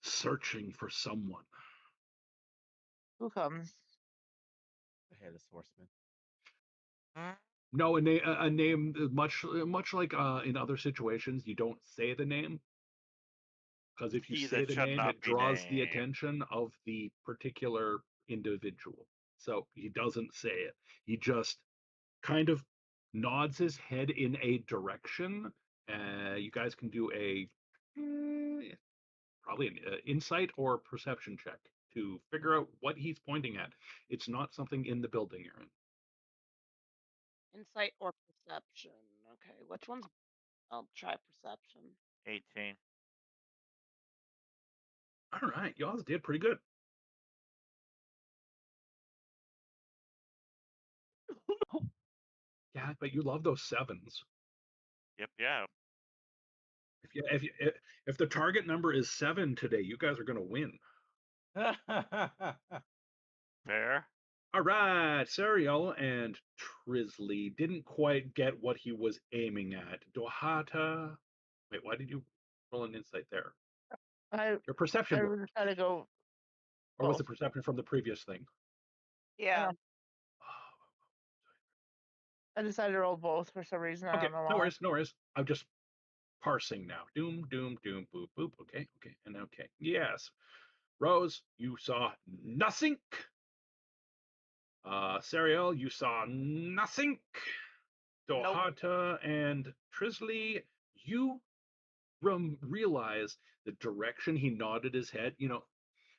S1: searching for someone.
S2: Who comes?
S5: The headless horseman.
S1: No, a name much like in other situations, you don't say the name, because if you
S4: He
S1: say
S4: that
S1: the
S4: shall
S1: name,
S4: not
S1: it
S4: be
S1: draws the
S4: named.
S1: attention of the particular individual. So he doesn't say it. He just kind of nods his head in a direction. You guys can do a probably an insight or perception check to figure out what he's pointing at. It's not something in the building you're in.
S6: Insight or perception. Okay, which one's? I'll try perception.
S4: 18.
S1: All right, y'all did pretty good. Yeah, but you love those sevens.
S4: Yep, yeah.
S1: If the target number is 7 today, you guys are going to win.
S4: Fair.
S1: All right, Sariel and Trisley didn't quite get what he was aiming at. Dohata, wait, why did you roll an insight there? Your perception
S2: I
S1: worked,
S2: was trying to go.
S1: or was the
S2: both.
S1: perception from the previous thing?
S6: Yeah.
S2: I decided to roll both for some reason. I
S1: Okay,
S2: don't know
S1: no
S2: why.
S1: worries, no worries. I'm just parsing now. Doom, doom, doom, boop, boop. Okay, and okay. Yes. Rose, you saw nothing. Sariel, you saw nothing.
S6: Nope.
S1: Dohata and Trisley, you realize the direction he nodded his head.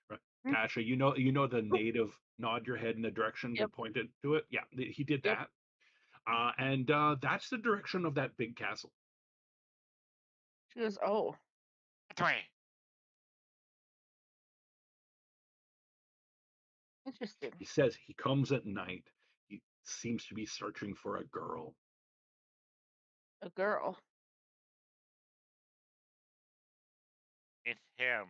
S1: Right, Tasha, you know the native nod your head in the direction they
S2: Yep.
S1: pointed to it. Yeah, he did
S2: Yep.
S1: that. And that's the direction of that big castle.
S2: She goes, "Oh,
S4: That way.
S2: interesting.
S1: He says he comes at night. He seems to be searching for a girl.
S2: A girl."
S4: It's him.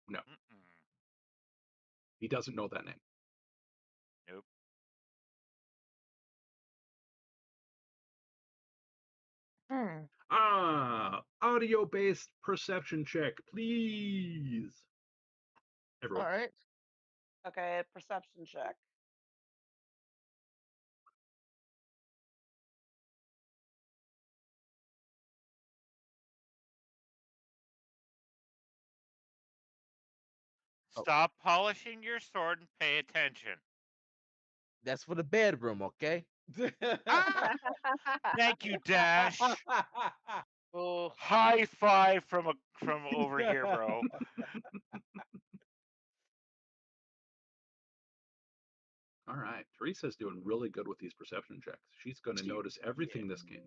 S1: No,
S4: Mm-mm.
S1: he doesn't know that name.
S4: Nope.
S1: Audio-based perception check, please. Everyone.
S2: All right.
S6: Okay, perception check.
S4: Stop polishing your sword and pay attention.
S5: That's for the bedroom, okay?
S4: Ah! Thank you, Dash.
S6: Oh,
S4: High five from over here, bro.
S1: All right. Teresa's doing really good with these perception checks. She's going to notice everything this game.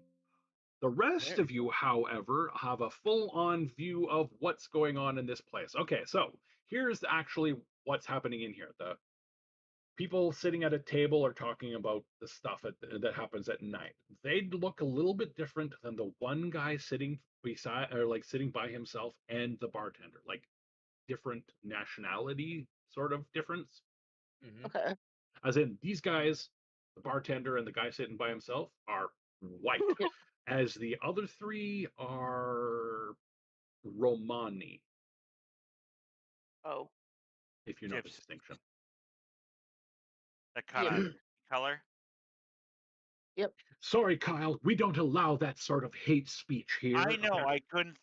S1: The rest
S5: Very
S1: of you, however, have a full-on view of what's going on in this place. Okay, so here's actually what's happening in here. The people sitting at a table are talking about the stuff that happens at night. They look a little bit different than the one guy sitting beside, or like sitting by himself, and the bartender. Like different nationality sort of difference.
S5: Mhm.
S2: Okay.
S1: As in, these guys, the bartender and the guy sitting by himself, are white,
S2: Yeah.
S1: as the other three are Romani,
S6: Oh.
S1: if you know the
S4: Gypsy.
S1: distinction.
S4: That kind
S2: Yeah.
S4: of color.
S2: Yep.
S1: Sorry, Kyle, we don't allow that sort of hate speech here.
S4: I know. I couldn't.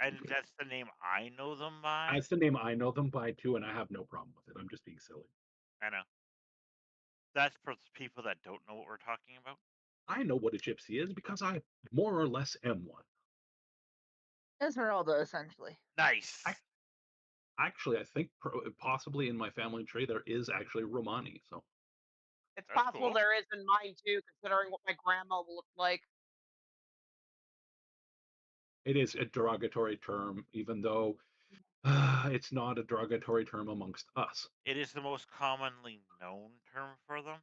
S4: And that's the name I know them by.
S1: That's the name I know them by too, and I have no problem with it. I'm just being silly.
S4: I know. That's for people that don't know what we're talking about.
S1: I know what a gypsy is because I more or less am one.
S2: Esmeralda, essentially.
S4: Nice.
S1: Actually, I think possibly in my family tree there is actually Romani. So
S6: It's
S4: That's
S6: possible
S4: cool.
S6: there is in mine too, considering what my grandma looked like.
S1: it is a derogatory term, even though it's not a derogatory term amongst us.
S4: It is the most commonly known term for them.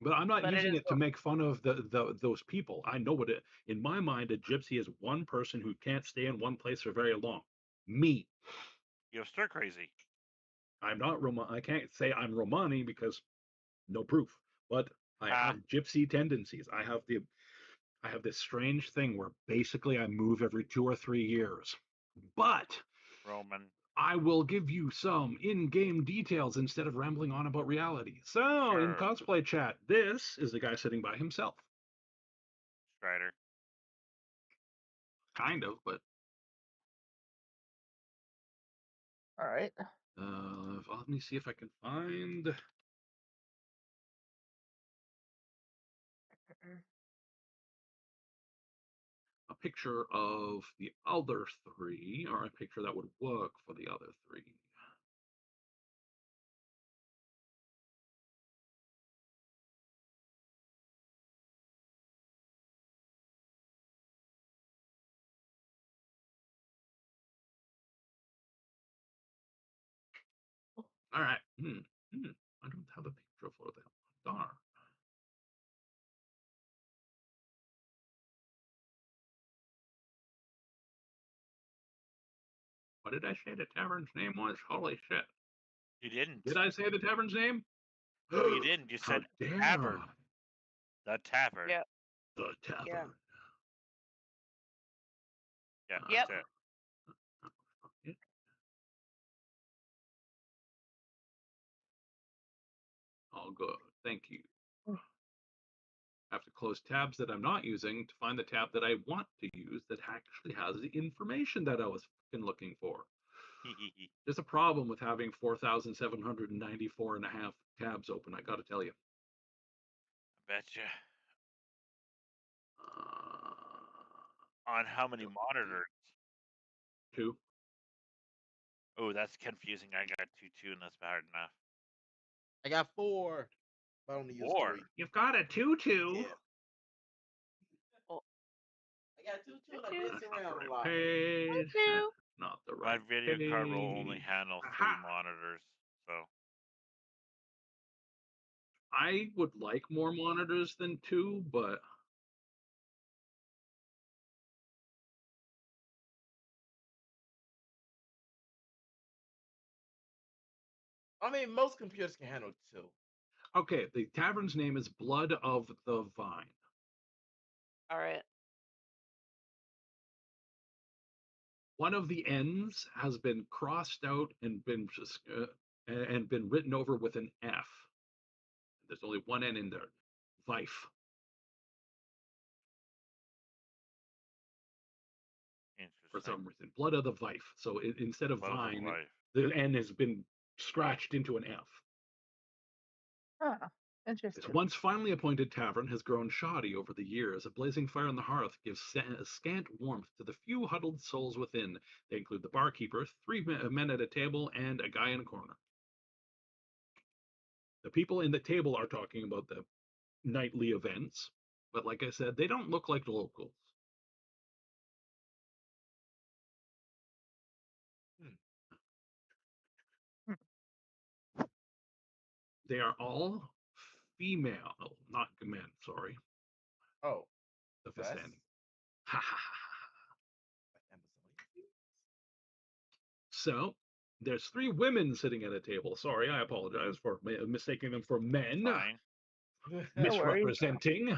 S1: But I'm not
S6: But it
S1: using
S6: is
S1: it to make fun of those people. I know what it. In my mind, a gypsy is one person who can't stay in one place for very long. Me,
S4: You're stir crazy.
S1: I'm not Roma. I can't say I'm Romani because no proof. But I
S4: Ah,
S1: have gypsy tendencies. I have this strange thing where basically I move every 2 or 3 years. But
S4: Roman.
S1: I will give you some in-game details instead of rambling on about reality. So, in
S4: Sure.
S1: cosplay chat, this is the guy sitting by himself.
S4: Strider.
S1: Kind of, but
S2: All right.
S1: let me see if I can find a picture of the other three, or a picture that would work for the other three. All right. I don't have a picture for them. Darn. What did I say the tavern's name was? Holy shit.
S4: You didn't.
S1: Did I say the tavern's name?
S4: No, you didn't. You
S1: How
S4: said
S1: dare
S4: tavern.
S1: I?
S4: The tavern.
S6: Yeah.
S1: The tavern.
S6: Yeah.
S4: Yeah.
S6: Yep.
S4: That's it.
S1: All good. Thank you. I have to close tabs that I'm not using to find the tab that I want to use that actually has the information that I was fucking looking for. There's a problem with having 4,794 and a half tabs open, I gotta tell you.
S4: Betcha.
S1: Uh,
S4: On how many monitors?
S1: 2.
S4: Oh, that's confusing. I got two, and that's bad enough.
S5: I got 4, but I only use
S4: 4.
S5: 3.
S1: You've got a 2-2.
S5: Yeah.
S6: Oh.
S5: I got 2 too. I
S6: Two.
S5: dance
S1: That's not
S5: around
S1: the
S5: a
S1: right
S5: lot.
S1: page.
S6: Two.
S1: Not the
S4: My
S1: right
S4: video card will only
S1: page.
S4: handle 3
S1: Aha!
S4: monitors, so
S1: I would like more monitors than 2, but
S5: I mean, most computers can handle 2.
S1: okay, the tavern's name is Blood of the Vine.
S6: All right.
S1: One of the N's has been crossed out and been written over with an F. There's only one N in there. Vife. For
S4: interesting.
S1: some reason, Blood of the Vife. So instead of
S4: Blood of the
S1: Vine,
S4: Life.
S1: the N has been scratched into an F.
S2: Huh.
S1: This
S2: Interesting.
S1: once finely appointed tavern has grown shoddy over the years. A blazing fire on the hearth gives scant warmth to the few huddled souls within. They include the barkeeper, 3 men at a table, and a guy in a corner. The people in the table are talking about the nightly events, but like I said, they don't look like locals.
S5: Hmm.
S1: They are all female, not men, sorry.
S5: Oh,
S1: The
S5: so that's
S1: Vistani. Ha ha ha.
S5: like Amazonian.
S1: So there's 3 women sitting at a table. Sorry, I apologize for mistaking them for men.
S4: Fine.
S2: No worries.
S1: Misrepresenting.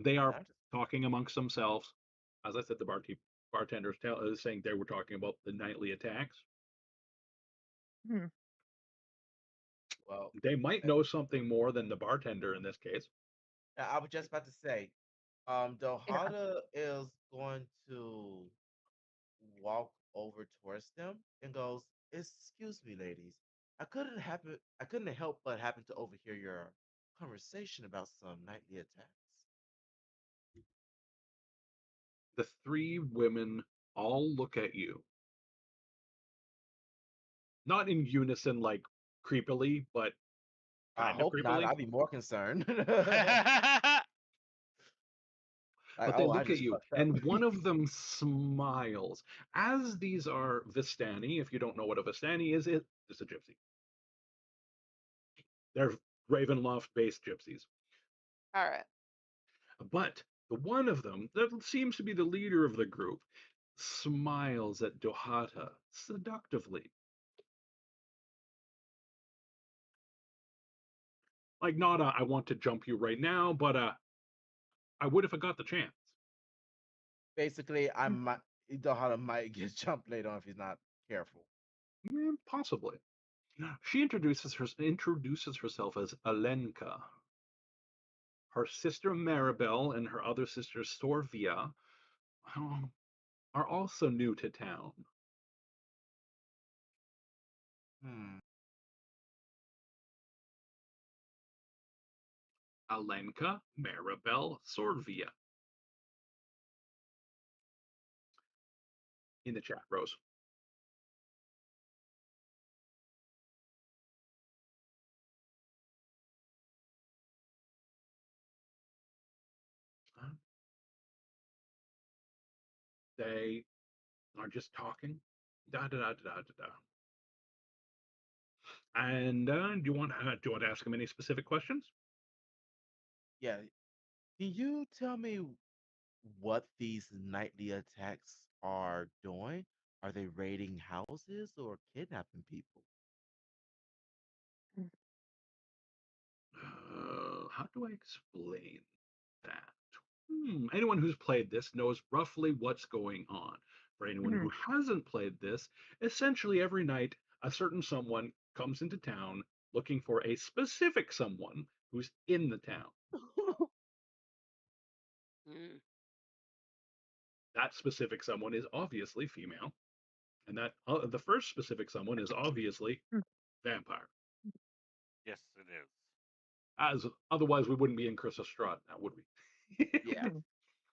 S1: They are
S5: I'm just
S1: talking amongst themselves. As I said, the bartenders saying they were talking about the nightly attacks.
S2: Hmm.
S5: well.
S1: They might know something more than the bartender in this case.
S5: I was just about to say,
S2: Yeah.
S5: Dohada is going to walk over towards them and goes, "Excuse me, ladies. I couldn't help but happen to overhear your conversation about some nightly attacks."
S1: The 3 women all look at you. Not in unison, like creepily, but
S5: I
S1: kind of
S5: hope not.
S1: creepily.
S5: I'd be more concerned. Like,
S1: But they
S5: oh, I
S1: look at
S5: just
S1: you,
S5: fucked up.
S1: and one of them smiles. As these are Vistani, if you don't know what a Vistani is, it's a gypsy. They're Ravenloft-based gypsies.
S6: All right.
S1: But the one of them, that seems to be the leader of the group, smiles at Dohata seductively. Like, not I want to jump you right now, but I would if I got the chance.
S5: Basically, Dohada might get jumped later on if he's not careful.
S1: Possibly. She introduces herself as Alenka. Her sister Maribel and her other sister Sorvia are also new to town.
S5: Hmm.
S1: Alenka, Maribel, Sorvia. In the chat, Rose. They are just talking. Da da da da da da. And do you want to ask him any specific questions?
S5: Yeah. Can you tell me what these nightly attacks are doing? Are they raiding houses or kidnapping people?
S1: How do I explain that? Anyone who's played this knows roughly what's going on. For anyone
S2: Hmm.
S1: who hasn't played this, essentially every night a certain someone comes into town looking for a specific someone who's in the town.
S6: Mm.
S1: That specific someone is obviously female, and that the first specific someone is obviously
S2: Hmm.
S1: vampire.
S4: Yes, it is.
S1: As otherwise we wouldn't be in Chris Strahd now, would we?
S5: Yeah.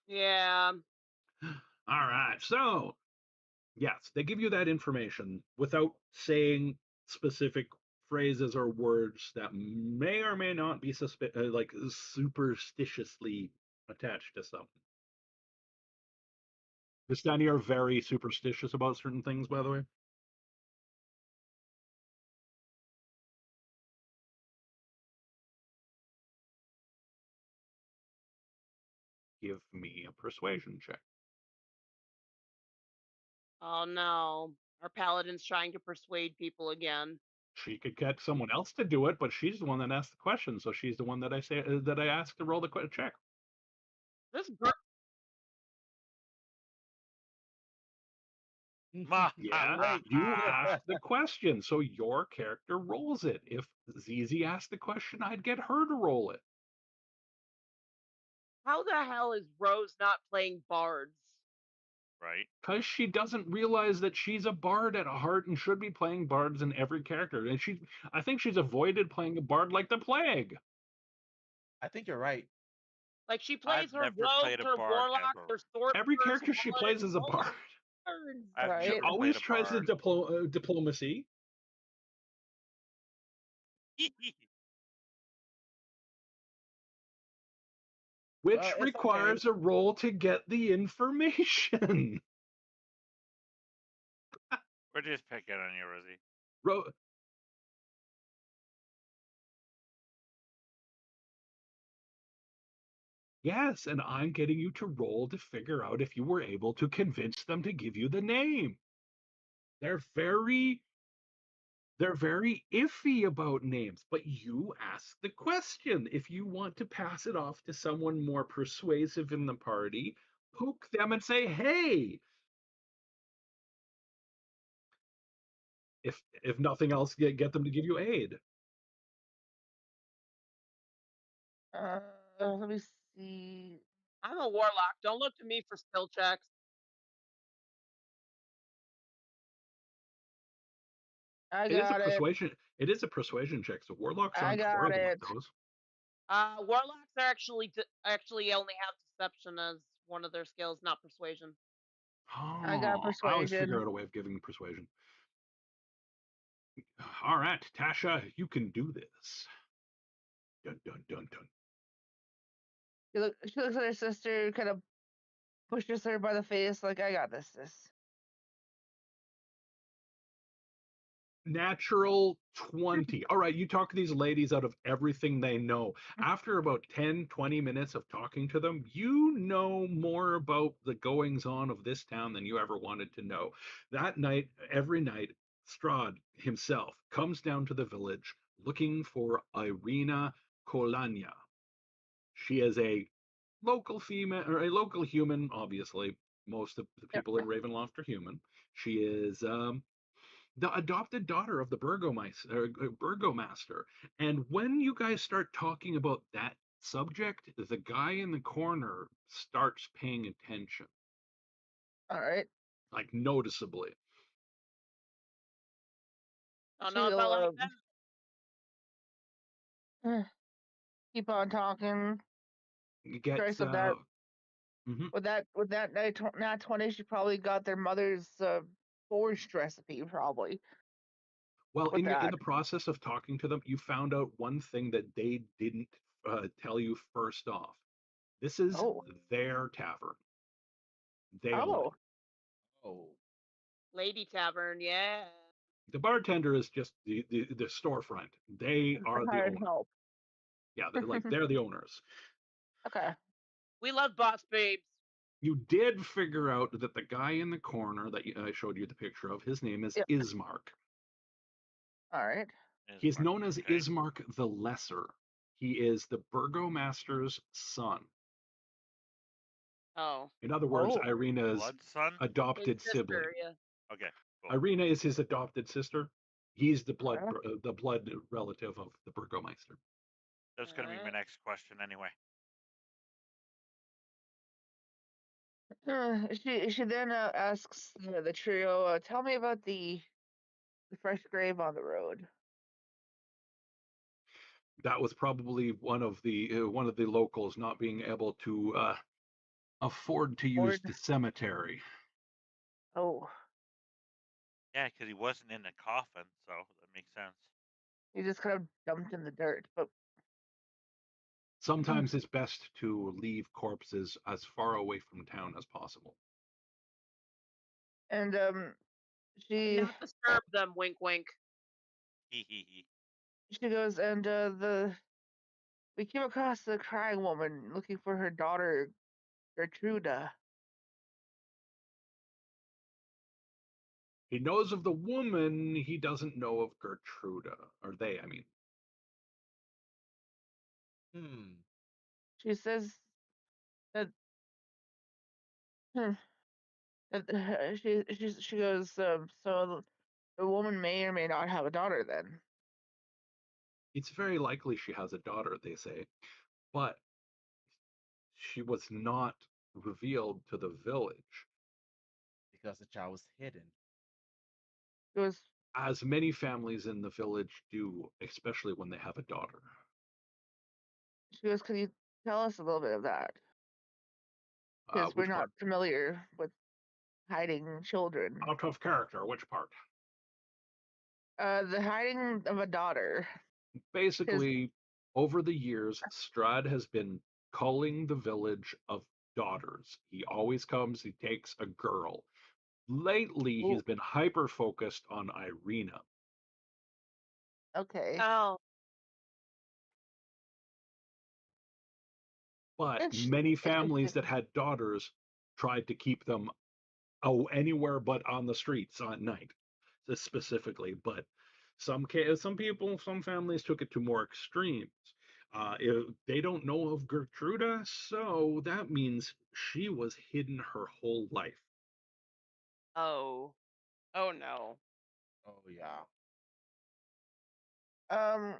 S6: Yeah.
S1: All right, so yes, they give you that information without saying specific phrases or words that may or may not be like superstitiously attached to something. Vistani are very superstitious about certain things, by the way. Give me a persuasion check.
S6: Oh no. Our paladin's trying to persuade people again.
S1: She could get someone else to do it, but she's the one that asked the question, so she's the one that I asked to roll the check.
S6: This girl.
S1: Yeah,
S5: Wait.
S1: you asked the question, so your character rolls it. If Zizi asked the question, I'd get her to roll it.
S6: How the hell is Rose not playing bards?
S4: Right.
S1: Because she doesn't realize that she's a bard at heart and should be playing bards in every character. And I think she's avoided playing a bard like the plague.
S5: I think you're right.
S6: Like she
S4: I've
S6: plays her
S4: never
S6: rogues,
S4: played a
S6: her
S4: bard
S6: warlocks,
S4: ever.
S6: her sorcerers,
S1: Every character she
S6: paladins,
S1: plays is a
S6: all
S1: bard.
S6: bards.
S4: I've
S2: Right.
S1: She
S4: never played
S1: always
S4: a
S1: tries the
S4: bard.
S1: diplomacy. Which
S5: Well, it's okay.
S1: requires a roll to get the information.
S4: We're just picking on you, Rosie.
S1: Ro- yes, and I'm getting you to roll to figure out if you were able to convince them to give you the name. They're very iffy about names, but you ask the question. If you want to pass it off to someone more persuasive in the party, poke them and say, "Hey." If nothing else, get them to give you aid.
S2: Let me see.
S6: I'm a warlock. Don't look to me for skill checks.
S2: I
S1: It is a
S2: got it.
S1: persuasion. It is a persuasion check, so warlocks
S2: I
S1: aren't
S2: got
S1: horrible at
S2: it.
S1: those.
S6: Warlocks are actually only have deception as one of their skills, not persuasion.
S2: I got
S1: Oh, I always figure
S2: persuasion.
S1: out a way of giving persuasion. All right, Tasha, you can do this. Dun dun dun dun.
S2: She looks at her sister, kind of pushes her by the face, like, I got this.
S1: Natural 20. All right, you talk these ladies out of everything they know. After about 10, 20 minutes of talking to them, you know more about the goings on of this town than you ever wanted to know. That night, every night, Strahd himself comes down to the village looking for Irina Kolanya. She is a local female or a local human, obviously. Most of the
S2: Yep.
S1: people in Ravenloft are human. She is the adopted daughter of the burgomaster. And when you guys start talking about that subject, the guy in the corner starts paying attention,
S2: All right.
S1: like noticeably.
S6: Don't know if I like that.
S2: Keep on talking.
S1: He gets
S2: Strikes with that.
S1: mhm.
S2: With that nat 20, she probably got their mother's borscht recipe, probably.
S1: Well,
S2: With
S1: in
S2: that.
S1: the process of talking to them, you found out one thing that they didn't tell you first off. This is
S2: Oh.
S1: their tavern. They own it.
S2: Oh.
S5: Oh.
S6: Lady Tavern, yeah.
S1: The bartender is just the storefront. They are the
S2: Hired
S1: owner.
S2: help.
S1: Yeah, they're the owners.
S2: Okay.
S6: We love boss babes.
S1: You did figure out that the guy in the corner that I showed you the picture of, his name is
S2: Yep.
S1: Ismark.
S2: All right.
S1: He's known as
S4: okay.
S1: Ismark the Lesser. He is the burgomaster's son.
S6: Oh.
S1: In other words,
S2: Oh.
S1: Irina's
S4: Blood son?
S1: adopted
S6: His sister,
S1: sibling.
S6: yeah.
S4: Okay. Cool.
S1: Irina is his adopted sister. He's the blood relative of the burgomaster.
S4: That's going to be my next question anyway.
S2: She then asks the trio, tell me about the fresh grave on the road.
S1: That was probably one of the locals not being able to afford to use the cemetery.
S2: Oh.
S4: Yeah, because he wasn't in a coffin, so that makes sense.
S2: He just kind of dumped in the dirt, but
S1: sometimes it's best to leave corpses as far away from town as possible.
S2: And
S6: And not disturb them, wink wink.
S2: She goes, and we came across the crying woman looking for her daughter Gertruda.
S1: He knows of the woman, he doesn't know of Gertruda. Or they, I mean.
S2: She says that, she goes, so the woman may or may not have a daughter then.
S1: It's very likely she has a daughter, they say, but she was not revealed to the village.
S5: Because the child was hidden.
S2: It was,
S1: as many families in the village do, especially when they have a daughter.
S2: She goes, could you tell us a little bit of that? Because we're not familiar with hiding children.
S1: Out of character, which part?
S2: The hiding of a daughter.
S1: Basically, over the years, Strahd has been culling the village of daughters. He always comes, he takes a girl. Lately,
S2: Ooh,
S1: he's been hyper focused on Irina,
S2: okay.
S6: Oh,
S1: but
S2: Int-
S1: many families
S2: Interesting.
S1: that had daughters tried to keep them anywhere but on the streets at night, specifically. But some people, some families took it to more extremes. They don't know of Gertruda, so that means she was hidden her whole life.
S6: oh, oh no.
S5: Oh yeah.
S2: Um,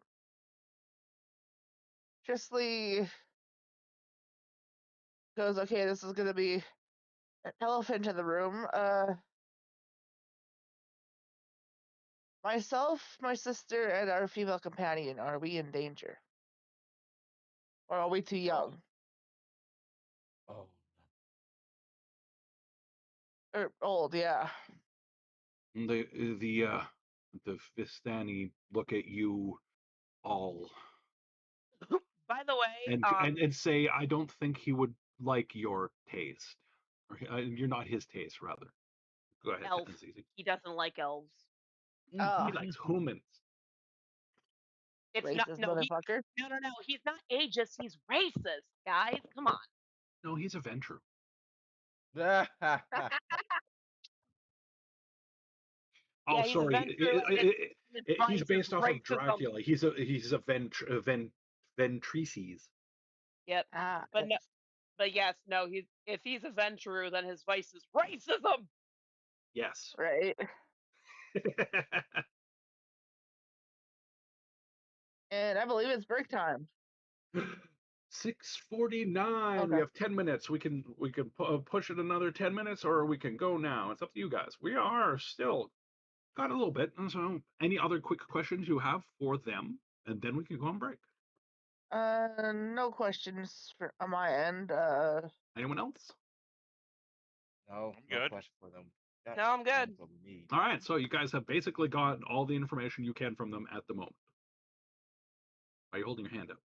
S2: Justly goes, okay, this is gonna be an elephant in the room. Myself, my sister, and our female companion, are we in danger? Or are we too
S5: Oh.
S2: young?
S5: Oh.
S2: Or old, yeah.
S1: The Vistani look at you all
S6: By the way,
S1: and say, "I don't think he would like your taste, or you're not his taste, rather." Go ahead,
S6: elf.
S1: Zizi.
S6: He doesn't like elves.
S2: Oh,
S1: He likes humans.
S6: It's not.
S2: racist
S6: No, he.
S2: motherfucker.
S6: No, no, no. He's not ageist. He's racist, guys. Come on.
S1: No, he's a Ventru. Oh,
S6: Yeah, he's a
S1: sorry.
S6: Ventru, and his
S1: He's
S6: vice is
S1: based off of
S6: racism.
S1: Dracula. He's a Ventrices.
S6: Yep.
S2: Ah,
S6: But no, but yes, no. He's if he's a Ventru, then his vice is racism.
S1: Yes.
S2: right. And I believe it's break time.
S1: 6:49. We
S2: Okay.
S1: have 10 minutes. We can push it another 10 minutes, or we can go now. It's up to you guys. We are still got a little bit. And so, any other quick questions you have for them, and then we can go on break.
S2: No questions on my end.
S1: Anyone else?
S5: No,
S4: I'm
S5: no
S4: good.
S5: question for them. Got
S6: No, I'm good.
S5: everything what we need.
S1: All right. So you guys have basically got all the information you can from them at the moment. Are you holding your hand up?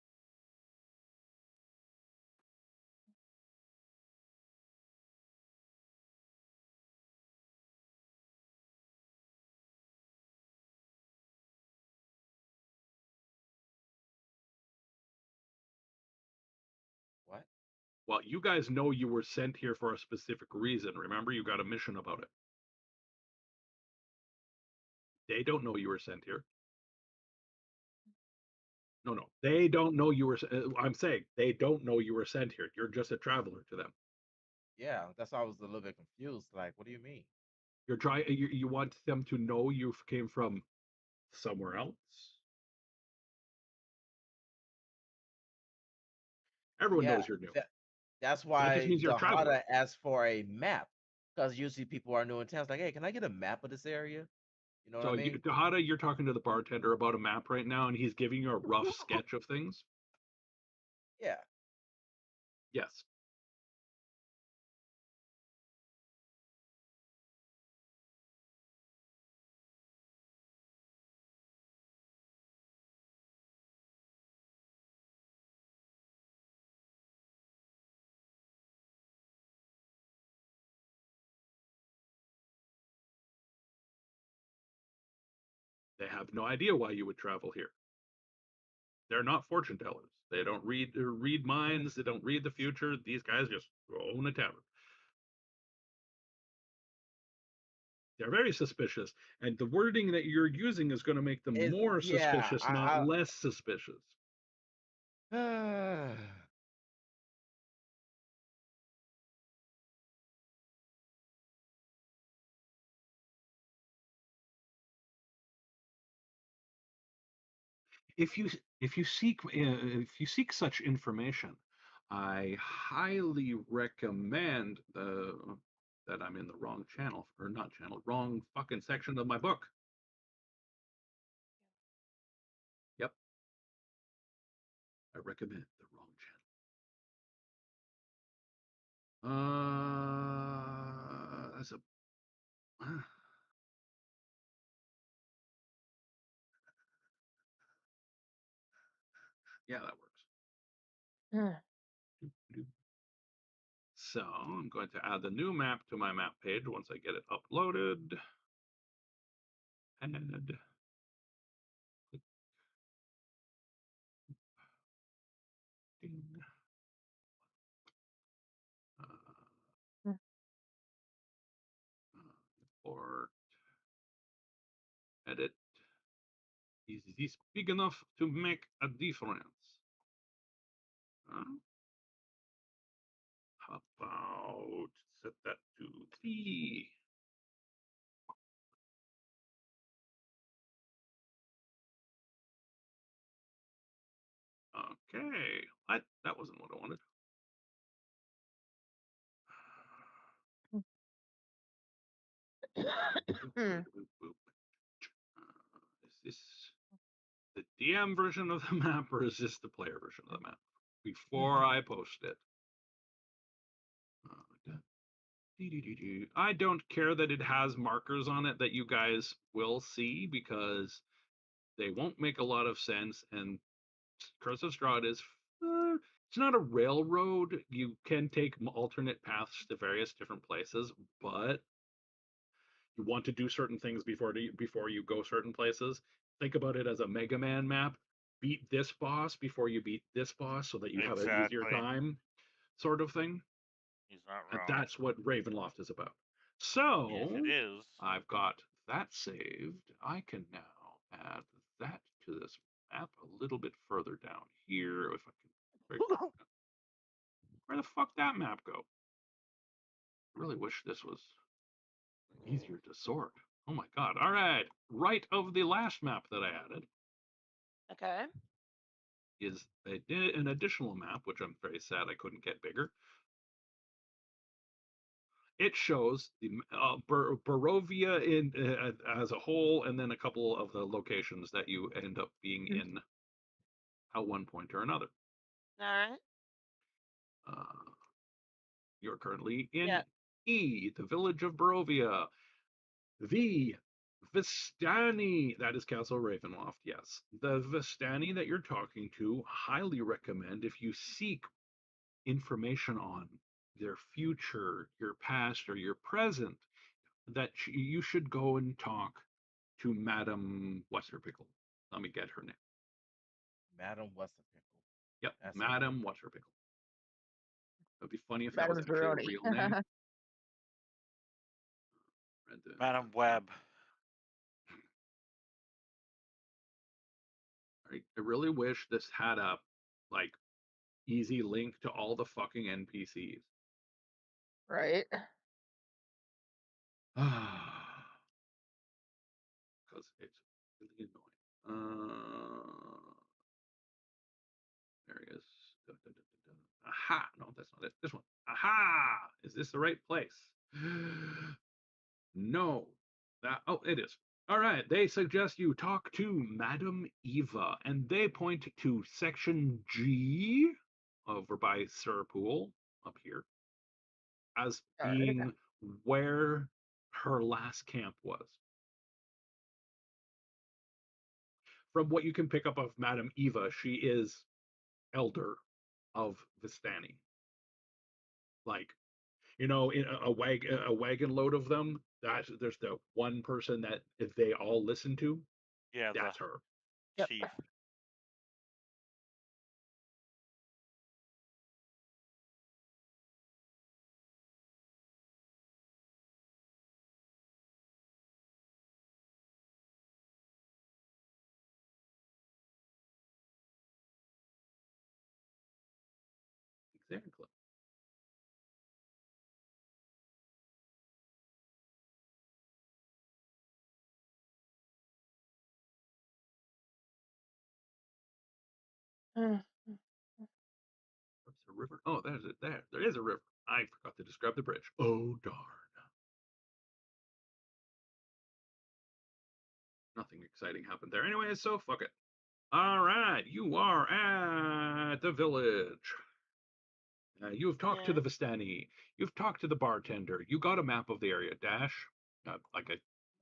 S5: What?
S1: Well, you guys know you were sent here for a specific reason. Remember, you got a mission about it. They don't know you were sent here. No, no, they don't know you were. I'm saying they don't know you were sent here. You're just a traveler to them.
S5: Yeah, that's why I was a little bit confused. Like, what do you mean?
S1: You're trying. You want them to know you came from somewhere else. Everyone
S5: Yeah,
S1: knows you're new.
S5: that's
S1: That just
S5: why
S1: means you're a
S5: the
S1: traveler.
S5: Hada asked for a map. Because usually people are new in town. It's like, hey, can I get a map of this area? You know what I
S1: So,
S5: mean?
S1: Dahada, you're talking to the bartender about a map right now, and he's giving you a rough sketch of things.
S5: Yeah.
S1: Yes. They have no idea why you would travel here. They're not fortune tellers. They don't read minds. They don't read the future. These guys just own a tavern. They're very suspicious, and the wording that you're using is going to make them
S5: It's
S1: more
S5: yeah.
S1: suspicious, not less suspicious.
S5: I
S1: If you seek such information, I highly recommend that I'm in the wrong channel, or not channel, wrong fucking section of my book. Yep, I recommend the wrong channel. That's a Yeah, that works.
S2: Hmm.
S1: So I'm going to add the new map to my map page once I get it uploaded. Add. Ding.
S2: Hmm.
S1: Import. Edit. Is this big enough to make a difference? How about set that to 3? Okay, that wasn't what I wanted.
S2: Hmm.
S1: Is this the DM version of the map, or is this the player version of the map? Before I post it. I don't care that it has markers on it that you guys will see, because they won't make a lot of sense, and Curse of Strahd is it's not a railroad. You can take alternate paths to various different places, but you want to do certain things before you go certain places. Think about it as a Mega Man map. Beat this boss before you beat this boss so that you have an easier
S4: Exactly.
S1: time, sort of thing.
S4: He's not
S1: And
S4: wrong.
S1: that's what Ravenloft is about. So
S4: Yes, it is.
S1: I've got that saved. I can now add that to this map a little bit further down here. If I can, where the fuck that map go? I really wish this was easier to sort. Oh my god. All right. Right of the last map that I added
S3: Okay.
S1: is an additional map, which I'm very sad I couldn't get bigger. It shows the Barovia as a whole, and then a couple of the locations that you end up being in at one point or another.
S3: All right.
S1: You're currently in
S3: Yeah.
S1: E, the village of Barovia. The Vistani, that is Castle Ravenloft, yes. The Vistani that you're talking to, highly recommend if you seek information on their future, your past, or your present, that you should go and talk to Madam What's her pickle. Let me get her name.
S5: Madam What's a Pickle?
S1: Yep,
S5: That's
S1: Madam What's her pickle. It'd be funny if that was
S2: Madam
S1: actually a
S2: Zeroni.
S1: real name.
S4: Madam Webb.
S1: I really wish this had a like easy link to all the fucking NPCs.
S2: Right.
S1: Because it's really annoying. There he is. Aha! No, that's not it. This one. Aha! Is this the right place? No. It is. All right. They suggest you talk to Madam Eva, and they point to section G over by Surpool up here as
S2: All right.
S1: being where her last camp was. From what you can pick up of Madam Eva, she is elder of Vistani. Like, in a wagon load of them, there's the one person that they all listen to.
S4: Yeah,
S1: That's her.
S2: Yep.
S4: chief.
S1: Exactly.
S2: Mm.
S1: What's the river? Oh, there's it. There is a river. I forgot to describe the bridge. Oh darn. Nothing exciting happened there anyway, so fuck it. All right, you are at the village. You've talked to
S3: Yeah.
S1: the Vistani. You've talked to the bartender. You got a map of the area. Dash, like I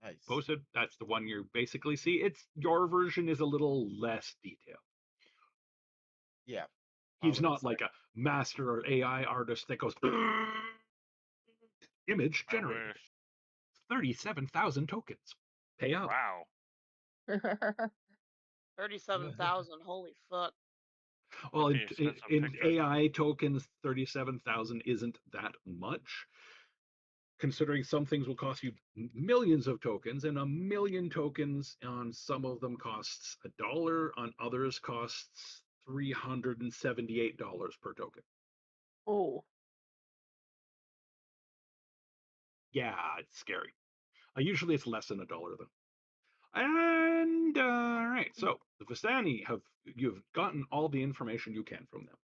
S5: nice.
S1: posted. That's the one you basically see. It's your version is a little less detailed.
S5: Yeah.
S1: He's not like a master or AI artist that goes image
S4: I
S1: generated.
S4: wish.
S1: 37,000 tokens. Pay up.
S4: Wow.
S6: 37,000. Holy fuck.
S1: Well,
S4: That'd be expensive
S1: in
S4: picture.
S1: AI tokens, 37,000 isn't that much, considering some things will cost you millions of tokens, and a million tokens on some of them costs $1, on others costs $378 per token.
S2: Oh,
S1: Yeah, it's scary. Usually it's less than $1 though. And all right, so the Vistani you've gotten all the information you can from them.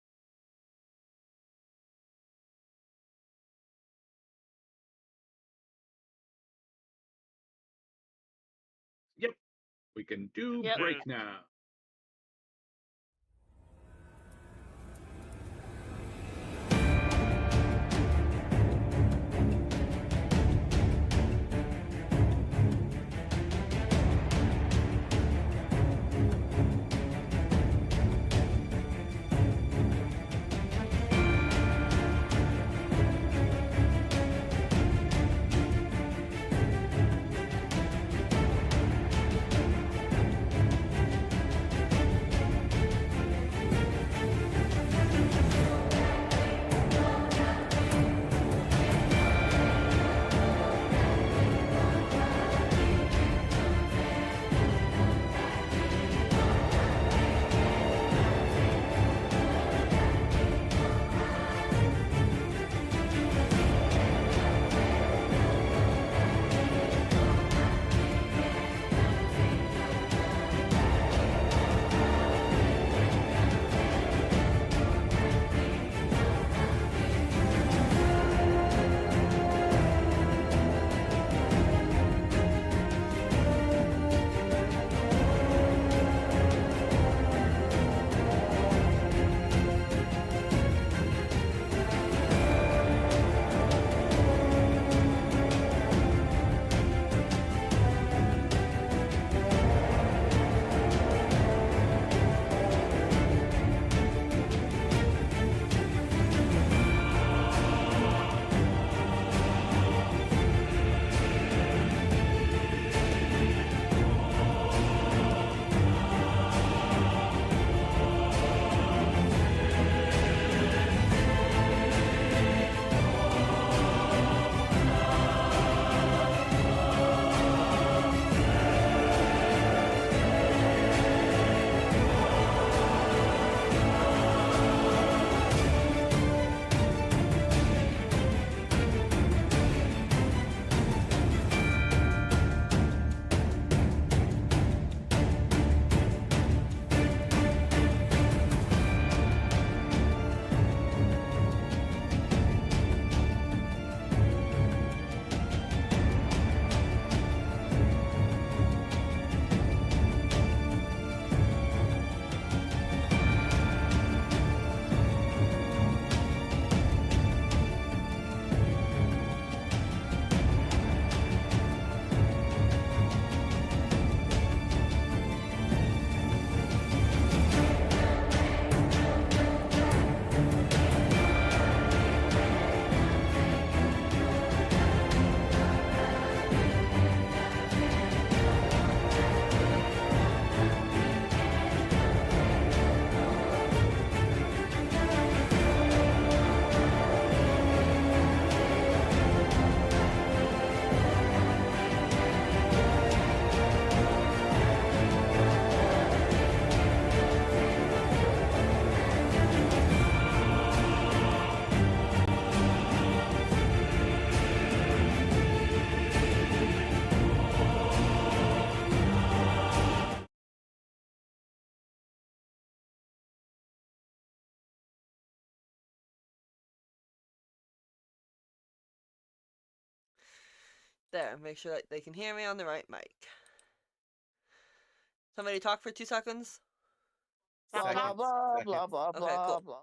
S1: Yep, we can do
S6: Yep.
S1: break now.
S7: There, make sure that they can hear me on the right mic. Somebody talk for 2 seconds.
S2: blah blah
S5: Seconds.
S2: blah
S5: Seconds.
S2: blah blah
S7: Okay,
S2: blah
S7: cool.
S2: blah.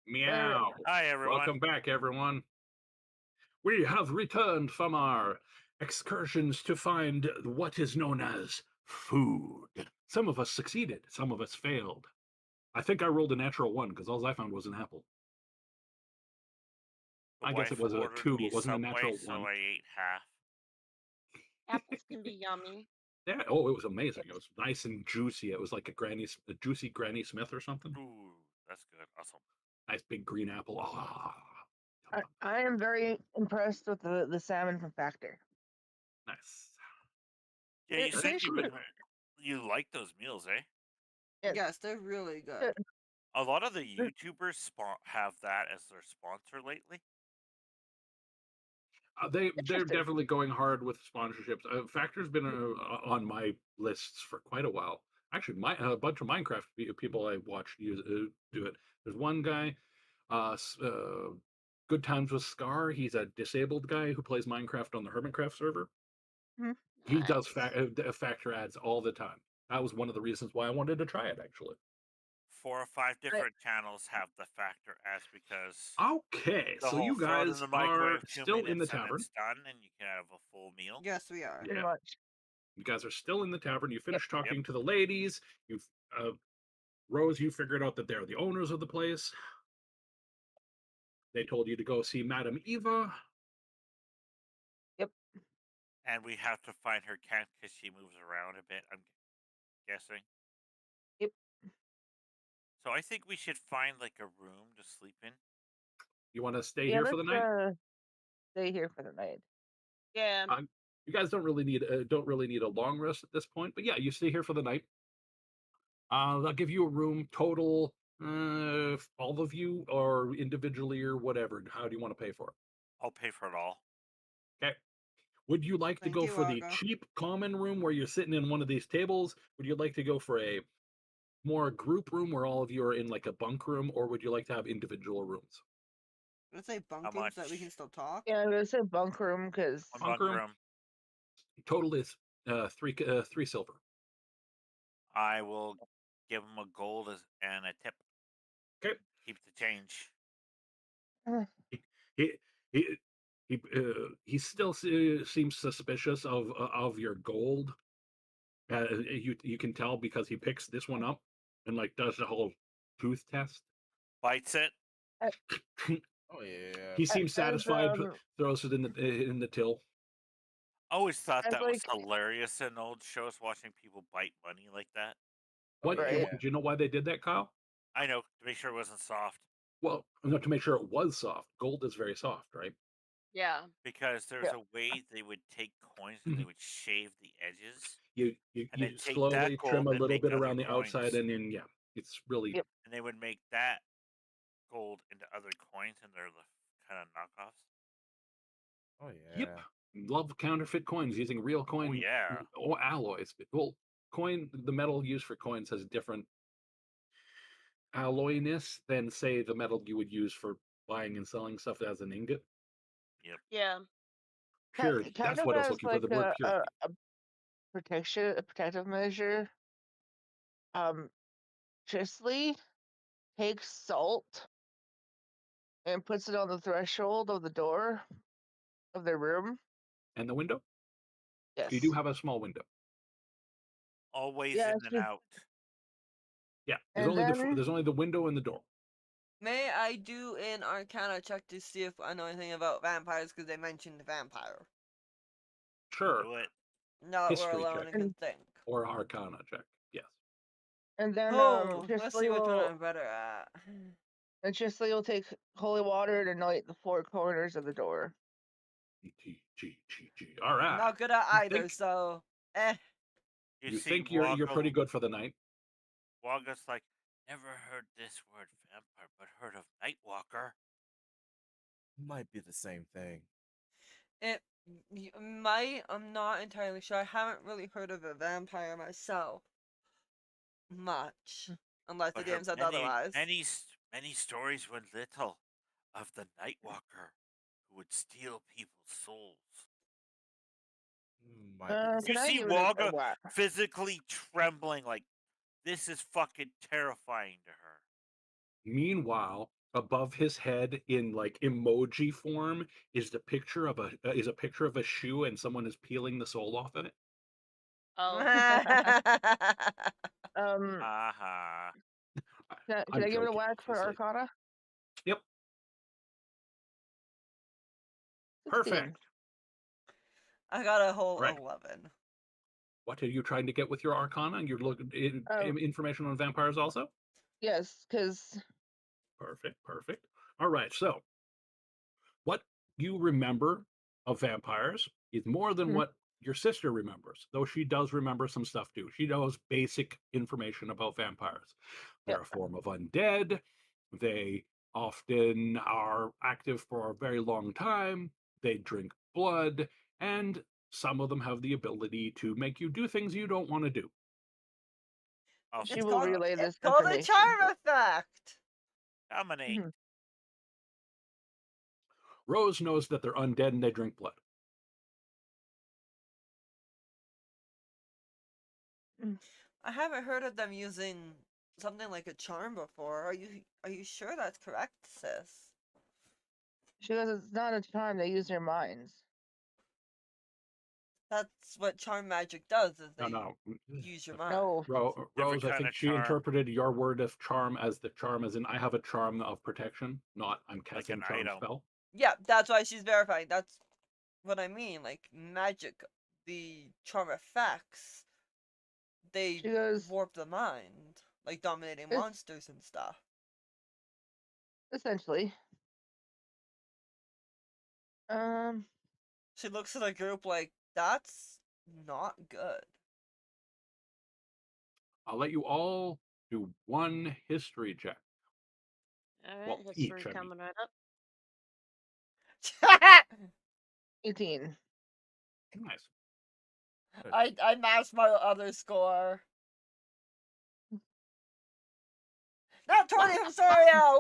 S1: Meow.
S4: Hi, everyone.
S1: Welcome back, everyone. We have returned from our excursions to find what is known as food. Some of us succeeded, some of us failed. I think I rolled a natural one because all I found was an apple.
S4: The
S1: I guess it
S4: wife
S1: was a
S4: ordered
S1: 2.
S4: me
S1: It wasn't a
S4: Subway,
S1: natural
S4: so
S1: 1.
S4: I ate half.
S3: Apples can be yummy.
S1: Yeah. Oh, it was amazing. It was nice and juicy. It was like a juicy Granny Smith or something.
S4: Ooh, that's good. Awesome.
S1: Nice big green apple. Ah,
S2: I am very impressed with the salmon from Factor.
S1: nice.
S4: Yeah, you
S2: It
S4: said
S2: tastes
S4: you like those meals, eh?
S7: Yes, they're really good.
S4: A lot of the YouTubers have that as their sponsor lately.
S1: They're
S2: Interesting.
S1: definitely going hard with sponsorships. Factor's been on my lists for quite a while. Actually, a bunch of Minecraft people I watched do it. There's one guy, Good Times with Scar. He's a disabled guy who plays Minecraft on the Hermitcraft server. He does
S3: Nice.
S1: Factor ads all the time. That was one of the reasons why I wanted to try it, actually.
S4: 4 or 5 different channels have the Factor ads because
S1: Okay,
S4: the
S1: so
S4: whole
S1: you
S4: throw it in
S1: guys
S4: the
S1: are
S4: microwave 2
S1: still in the
S4: minutes and
S1: tavern.
S4: it's done, and you can have a full meal.
S7: Yes, we are.
S2: Pretty
S1: Yeah.
S2: much.
S1: You guys are still in the tavern. You finished talking to the ladies. You've Rose, you figured out that they're the owners of the place. They told you to go see Madame Eva.
S4: And we have to find her camp because she moves around a bit, I'm guessing.
S2: Yep.
S4: So I think we should find like a room to sleep in.
S1: You want to stay
S2: Yeah,
S1: here for the night?
S2: Stay here for the night.
S3: Yeah.
S1: You guys don't really need a long rest at this point, but yeah, you stay here for the night. They'll give you a room total, all of you or individually or whatever. How do you want to pay for it?
S4: I'll pay for it all.
S1: Okay. Would you like to
S7: Thank
S1: go
S7: you,
S1: for the
S7: Argo.
S1: cheap common room where you're sitting in one of these tables? Would you like to go for a more group room where all of you are in like a bunk room, or would you like to have individual rooms?
S7: Let's say
S4: How
S7: bunk room so that we
S4: much?
S7: can still talk.
S2: Yeah, I'm gonna say bunk room because
S4: One
S1: Bunk
S4: bunk
S1: room?
S4: room.
S1: Total is 3 silver.
S4: I will give him a gold and a tip.
S1: Okay.
S4: Keep the change.
S1: He he he still seems suspicious of your gold. You can tell because he picks this one up and like does the whole tooth test.
S4: Bites it.
S5: Oh yeah.
S1: He seems satisfied. Throws it in the till.
S4: I always thought
S2: As,
S4: that was
S2: like-
S4: hilarious in old shows, watching people bite money like that.
S1: What?
S2: Right.
S1: Do you know why they did that, Kyle?
S4: I know, to make sure it wasn't soft.
S1: Well, not to make sure it was soft. Gold is very soft, right?
S3: Yeah.
S4: Because there's a way they would take coins and they would shave the edges.
S1: You
S4: And then take
S1: slowly
S4: that
S1: trim
S4: gold
S1: a
S4: and
S1: little
S4: make
S1: bit
S4: other
S1: around the
S4: coins.
S1: outside, and then it's really.
S2: Yep.
S4: And they would make that gold into other coins, and they're the kind of knockoffs.
S5: Oh yeah.
S1: Yep. Love counterfeit coins using real coin.
S4: Oh yeah.
S1: Or alloys. Well, the metal used for coins has different alloyness than say the metal you would use for buying and selling stuff as an ingot.
S4: Yep.
S3: Yeah.
S1: Purity.
S2: Kind
S1: That's
S2: of
S1: what I was
S2: as
S1: looking for.
S2: like
S1: The word purity.
S2: a protective measure. Chisley takes salt and puts it on the threshold of the door of their room.
S1: And the window?
S2: Yes.
S1: You do have a small window.
S4: Always
S2: Yeah,
S4: in
S2: it's
S4: and
S2: just-
S4: out.
S1: Yeah.
S2: And
S1: There's only the window and the door.
S7: May I do an Arcana check to see if I know anything about vampires because they mentioned vampire?
S1: Sure.
S4: Do it.
S7: No,
S1: History
S7: we're alone
S1: check.
S7: and can think.
S1: Or Arcana check. Yes.
S2: And then
S7: Oh, let's
S2: Chisley
S7: see which one
S2: will
S7: I'm better at.
S2: and Chisley will take holy water to anoint the 4 corners of the door.
S1: All right.
S7: I'm not good at
S1: You
S7: either,
S1: think-
S7: so
S1: You
S4: see
S1: think you're
S4: Woggle-
S1: pretty good for the night?
S4: Waga's like, never heard this word vampire, but heard of Nightwalker.
S5: Might be the same thing.
S7: it might. I'm not entirely sure. I haven't really heard of a vampire myself much, unless
S4: But
S7: the
S4: heard
S7: game said
S4: many,
S7: otherwise.
S4: many stories when little of the Nightwalker who would steal people's souls.
S5: Might be the
S4: You
S2: Can I
S4: see
S2: give it a
S4: Wogga
S2: whack?
S4: physically trembling, like this is fucking terrifying to her.
S1: Meanwhile, above his head in like emoji form is the picture of a picture of a shoe and someone is peeling the sole off of it.
S6: Oh,
S2: Um,
S4: Aha.
S2: should
S1: I'm
S2: I give it a
S1: joking,
S2: whack for
S1: obviously.
S2: Arcana?
S1: Yep,
S2: 16.
S1: perfect.
S7: I got a whole
S1: Right.
S7: 11.
S1: What are you trying to get with your Arcana? You're looking information on vampires also?
S2: Yes, because
S1: Perfect, perfect. All right, so what you remember of vampires is more than what your sister remembers, though she does remember some stuff too. She knows basic information about vampires. They're
S2: yep,
S1: a form of undead. They often are active for a very long time. They drink blood, and some of them have the ability to make you do things you don't want to do.
S4: Also,
S2: she will relay
S7: It's
S2: this
S7: called a
S2: information.
S7: charm effect.
S4: dominate.
S2: Mhm.
S1: Rose knows that they're undead and they drink blood.
S7: I haven't heard of them using something like a charm before. Are you sure that's correct, sis?
S2: She goes, it's not a charm, they use their minds.
S7: That's what charm magic does, is
S1: No,
S7: they
S1: no.
S7: use your mind.
S2: No,
S4: Different
S1: Rose, I
S4: kind
S1: think
S4: of
S1: she
S4: charm.
S1: interpreted your word of charm as the charm as in I have a charm of protection, not I'm
S4: Like
S1: casting
S4: an
S1: charm
S4: item.
S1: spell.
S7: Yeah, that's why she's verifying. That's what I mean. Like magic, the charm effects, they
S2: she goes,
S7: warp the mind, like dominating
S2: it's
S7: monsters and stuff.
S2: essentially. Um,
S7: She looks at the group like, that's not good.
S1: I'll let you all do one history check.
S6: all right.
S1: Well,
S6: History
S1: each, I mean.
S6: coming right up.
S2: 18.
S1: Nice.
S7: I matched my other score. Not 20 from Sariel!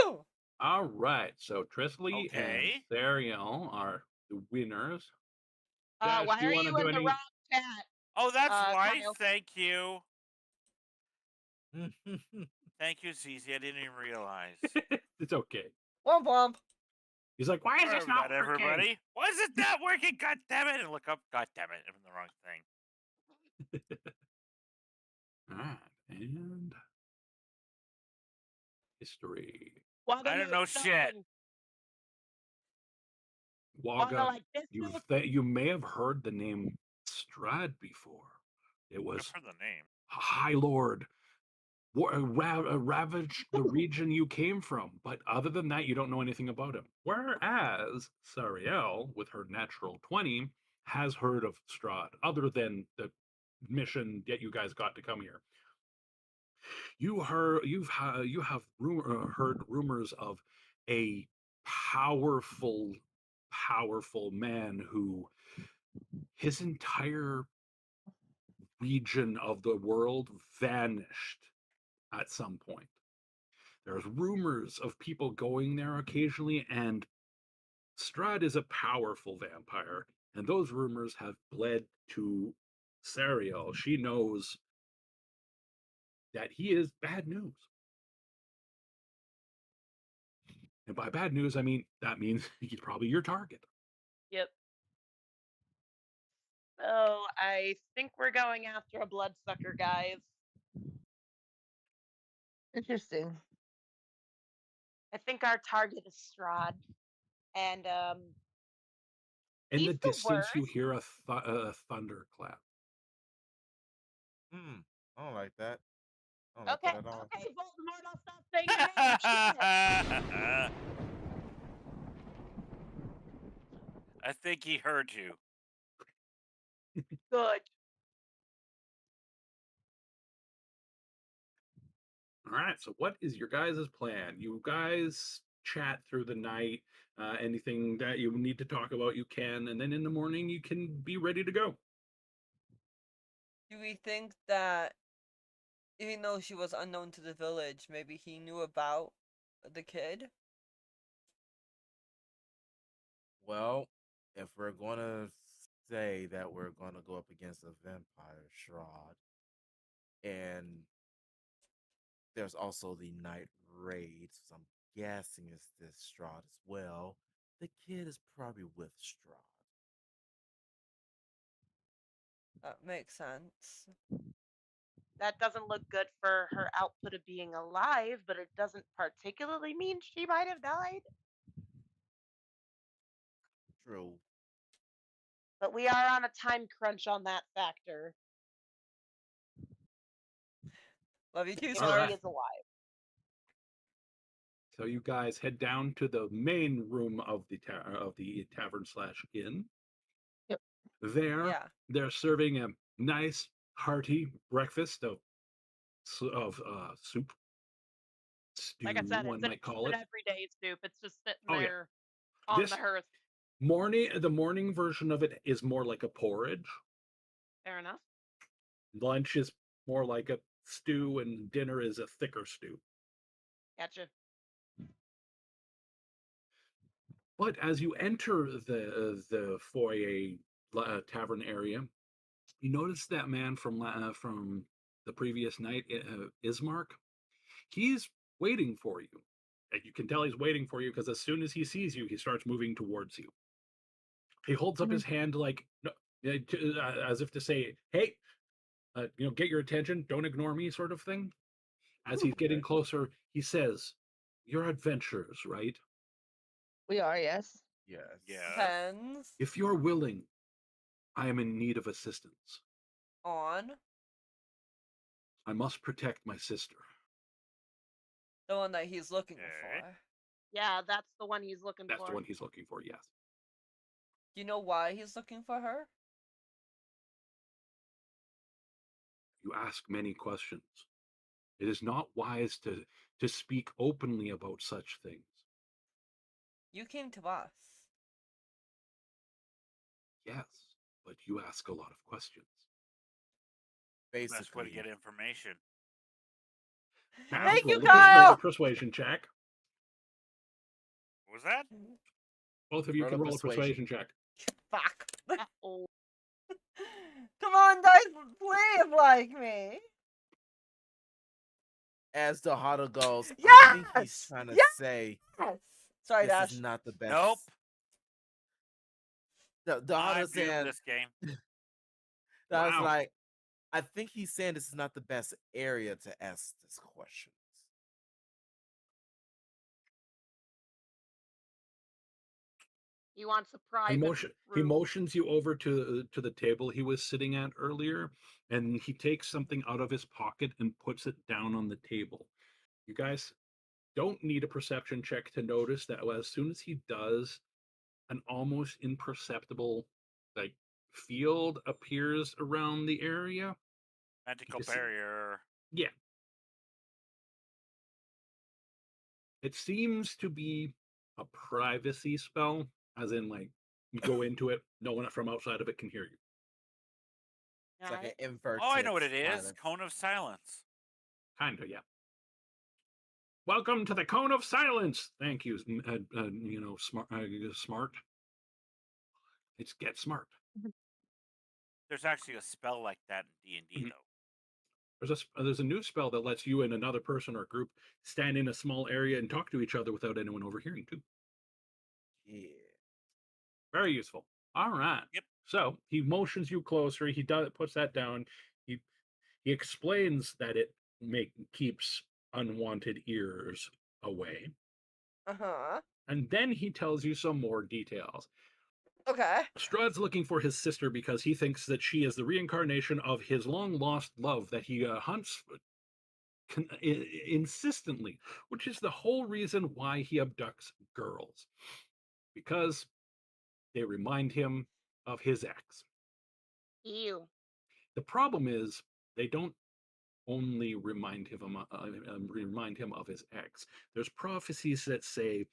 S7: Woo!
S1: All right. So Trisley and
S4: Okay.
S1: Theriel are the winners.
S6: Why
S1: Dash, do you
S6: are
S1: want to
S6: you
S1: do
S6: in the
S1: any?
S6: wrong chat,
S4: Oh, that's why.
S6: Kyle?
S4: Thank you. Thank you, Zizi. I didn't even realize.
S1: It's okay.
S7: Womp womp.
S1: He's like, why is
S4: Sorry
S1: this not
S4: about
S1: working?
S4: everybody. Why is it not working? God damn it. And look up. God damn it. I'm in the wrong thing.
S1: All right. And history.
S6: Wanda
S4: I don't know
S6: knows
S4: shit.
S6: something. Wanda
S1: Waga,
S6: like this.
S1: you may have heard the name Strahd before. It was
S4: Just for the name.
S1: High Lord, ravaged the region you came from, but other than that, you don't know anything about him. Whereas Sariel, with her natural 20, has heard of Strahd, other than the mission that you guys got to come here. You have heard rumors of a powerful, powerful man who his entire region of the world vanished at some point. There's rumors of people going there occasionally, and Strahd is a powerful vampire, and those rumors have bled to Sariel. She knows that he is bad news. And by bad news, I mean that means he's probably your target.
S6: Yep. So I think we're going after a bloodsucker, guys.
S2: Interesting.
S6: I think our target is Strahd, and
S1: In the
S6: he's the
S1: distance, you
S6: worst.
S1: hear a thunderclap.
S5: I don't like that. I don't like
S6: Okay,
S5: that at all.
S6: okay, Voldemort, I'll stop saying your name. Shit.
S4: I think he heard you.
S6: Good.
S1: All right. So, what is your guys' plan? You guys chat through the night. Anything that you need to talk about, you can, and then in the morning, you can be ready to go.
S7: Do we think that even though she was unknown to the village, maybe he knew about the kid?
S5: Well, if we're gonna say that we're gonna go up against a vampire Strahd, and there's also the Night raid, so I'm guessing it's this Strahd as well. The kid is probably with Strahd.
S7: That makes sense.
S3: That doesn't look good for her output of being alive, but it doesn't particularly mean she might have died.
S5: True.
S3: But we are on a time crunch on that factor.
S7: Love you too,
S3: If
S1: All
S7: Sarah.
S3: she
S1: right.
S3: is alive.
S1: So you guys head down to the main room of the tavern slash inn.
S2: Yep.
S1: There,
S7: Yeah.
S1: they're serving a nice hearty breakfast of soup, stew,
S3: Like I said,
S1: one
S3: it's an
S1: might call it.
S3: everyday soup. It's just sitting
S1: Oh yeah,
S3: there on
S1: this
S3: the hearth.
S1: the morning version of it is more like a porridge.
S3: Fair enough.
S1: Lunch is more like a stew, and dinner is a thicker stew.
S3: Gotcha.
S1: But as you enter the foyer tavern area, you notice that man from the previous night, Ismark. He's waiting for you. And you can tell he's waiting for you because as soon as he sees you, he starts moving towards you. He holds up his hand like as if to say, "Hey, get your attention. Don't ignore me," sort of thing. As he's getting
S5: Okay.
S1: closer, he says, "You're adventurers, right?
S2: We are, yes.
S5: Yes.
S4: Yes.
S7: Depends
S1: If you're willing, I am in need of assistance.
S7: on
S1: I must protect my sister."
S7: the one that he's looking
S4: Okay.
S7: for.
S3: Yeah, that's the one he's looking
S1: That's
S3: for.
S1: the one he's looking for, yes.
S7: Do you know why he's looking for her?
S1: You ask many questions. It is not wise to speak openly about such things.
S7: You came to us.
S1: Yes, but you ask a lot of questions.
S4: Best way to
S5: Basically,
S4: get information.
S1: Now,
S7: Thank you,
S1: roll
S7: Kyle!
S1: a persuasion check.
S4: What was that?
S1: Both of you
S5: Roll
S1: can
S5: a
S1: roll a persuasion check.
S7: Fuck.
S3: Oh,
S7: Come on, dice, play like me.
S5: as the huddle goes, I think he's
S7: Yes!
S5: trying to
S7: Yes!
S5: say
S7: Sorry,
S5: this
S7: Dash.
S5: is not the best.
S4: Nope.
S5: The
S4: I'm
S5: huddle's
S4: new to
S5: saying
S4: this game.
S5: I was
S1: Wow.
S5: like, I think he's saying this is not the best area to ask this questions.
S3: he wants a
S1: He,
S3: private
S1: he
S3: room.
S1: motions you over to the table he was sitting at earlier, and he takes something out of his pocket and puts it down on the table. You guys don't need a perception check to notice that as soon as he does, an almost imperceptible like field appears around the area.
S4: Magical
S1: You see-
S4: barrier.
S1: Yeah. It seems to be a privacy spell, as in like you go into it, no one from outside of it can hear you.
S5: It's
S3: Got
S5: like an
S3: it.
S5: inverted.
S4: Oh, I know what it is.
S5: silence.
S4: Cone of silence.
S1: Kinda, yeah. Welcome to the Cone of Silence. Thank you. Smart. It's get smart.
S4: There's actually a spell like that in D&D,
S1: Mhm.
S4: though.
S1: There's a new spell that lets you and another person or group stand in a small area and talk to each other without anyone overhearing too.
S5: Yeah.
S1: Very useful. All right.
S4: Yep.
S1: So he motions you closer. He puts that down. He explains that it keeps unwanted ears away,
S7: Uh-huh.
S1: and then he tells you some more details.
S7: Okay.
S1: Strahd's looking for his sister because he thinks that she is the reincarnation of his long lost love that he hunts insistently, which is the whole reason why he abducts girls, because they remind him of his ex.
S3: Ew.
S1: The problem is they don't only remind him of his ex. There's prophecies that say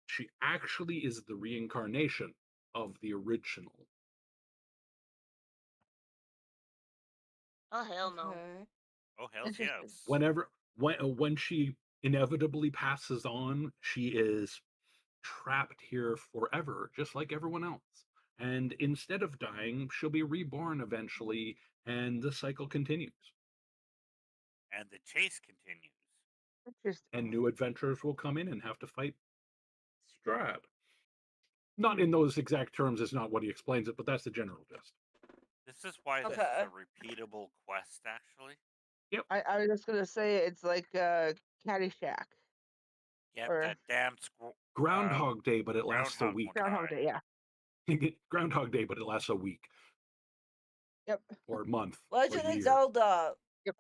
S1: she actually is the reincarnation of the original.
S3: Oh hell no.
S7: Okay.
S4: Oh, hells
S2: Interesting.
S4: yes.
S1: When she inevitably passes on, she is trapped here forever, just like everyone else. And instead of dying, she'll be reborn eventually, and the cycle continues.
S4: And the chase continues.
S2: Just
S1: and new adventurers will come in and have to fight Strahd. Not in those exact terms, is not what he explains it, but that's the general gist.
S4: This is why this is
S7: Okay.
S4: a repeatable quest, actually.
S2: I was just gonna say it's like Caddyshack
S4: Yep,
S2: or
S4: that damn
S1: Groundhog Day, but it lasts a
S4: Groundhog
S1: week.
S2: Groundhog Day. Yeah.
S1: Groundhog Day, but it lasts a week
S2: Yep.
S1: or a month
S7: Legend
S1: or a
S7: of
S1: year.
S7: Zelda.
S2: Yep.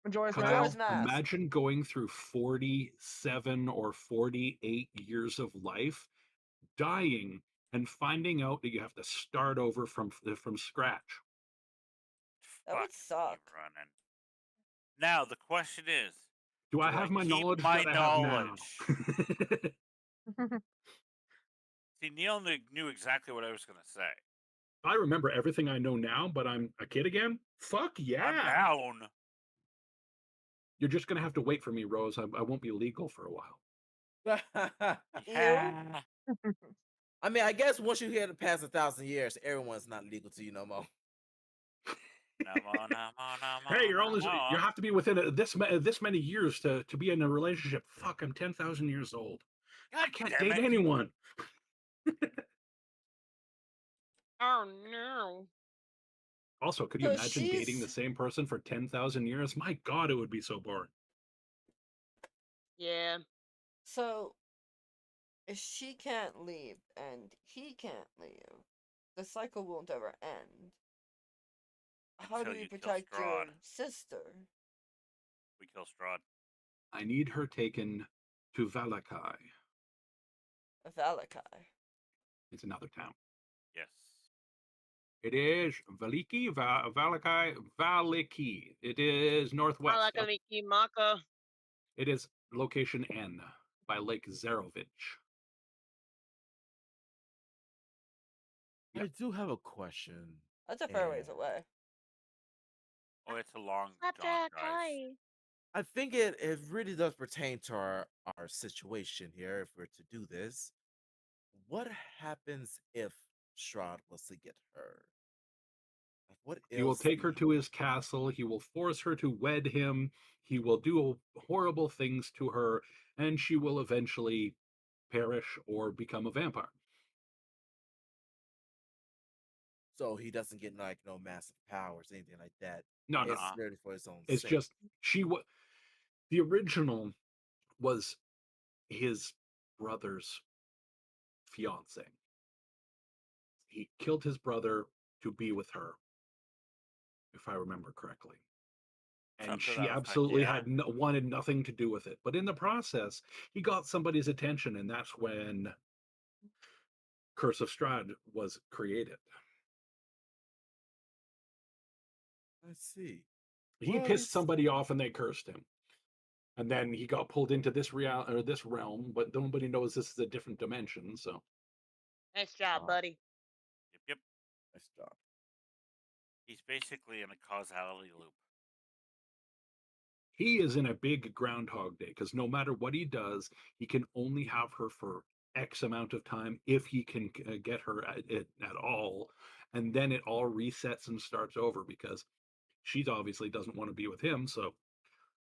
S2: Majora's
S1: Kyle,
S2: Mask.
S7: Mask.
S1: imagine going through 47 or 48 years of life, dying, and finding out that you have to start over from scratch.
S7: That would
S4: Fucking
S7: suck.
S4: keep running. Now the question is,
S1: Do I
S4: do
S1: have my
S4: keep
S1: knowledge
S4: my
S1: that I
S4: knowledge?
S1: have now?
S4: See, Neil knew exactly what I was gonna say.
S1: I remember everything I know now, but I'm a kid again? Fuck yeah.
S4: I'm down.
S1: You're just going to have to wait for me, Rose. I won't be legal for a while.
S4: Yeah.
S5: I mean, I guess once you hit past 1,000 years, everyone's not legal to you no more.
S1: Hey, you have to be within this many years to be in a relationship. Fuck, I'm 10,000 years old.
S4: God
S1: I can't
S4: damn
S1: date
S4: it.
S1: anyone.
S6: Oh no.
S1: Also, could you
S7: So
S1: imagine dating the
S7: she's
S1: same person for 10,000 years? My God, it would be so boring.
S6: Yeah.
S7: so if she can't leave and he can't leave, the cycle won't ever end. How do
S4: Until
S7: you
S4: you kill
S7: protect your
S4: Strahd.
S7: sister?
S4: We kill Strahd.
S1: I need her taken to Valakai.
S7: Valakai.
S1: It's another town.
S4: Yes.
S1: It is Valakai. It is northwest.
S6: Malakaliki Maka.
S1: It is location N by Lake Zarovich.
S5: I do have a question.
S7: That's a fair ways
S5: and
S7: away.
S4: Oh, it's a long jaunt,
S3: Flapjack,
S4: guys.
S3: hi.
S5: I think it really does pertain to our situation here if we're to do this. What happens if Strahd was to get her? Like, what
S1: He will
S5: else
S1: take
S5: do
S1: her
S5: you-
S1: to his castle. He will force her to wed him. He will do horrible things to her, and she will eventually perish or become a vampire.
S5: So he doesn't get like no massive powers, anything like that.
S1: No, no.
S5: It's really for his own
S1: It's
S5: sake.
S1: just the original was his brother's fiance. He killed his brother to be with her, if I remember correctly. And
S4: Something to
S1: she
S4: that effect,
S1: absolutely
S4: yeah.
S1: had wanted nothing to do with it. But in the process, he got somebody's attention, and that's when Curse of Strahd was created.
S5: Let's see.
S1: He
S5: Well, at
S1: pissed
S5: least
S1: somebody off, and they cursed him. And then he got pulled into this realm, but nobody knows this is a different dimension. So
S6: Nice job, buddy.
S4: Yep.
S5: nice job.
S4: He's basically in a causality loop.
S1: he is in a big Groundhog Day because no matter what he does, he can only have her for X amount of time if he can get her at all, and then it all resets and starts over because she obviously doesn't want to be with him. So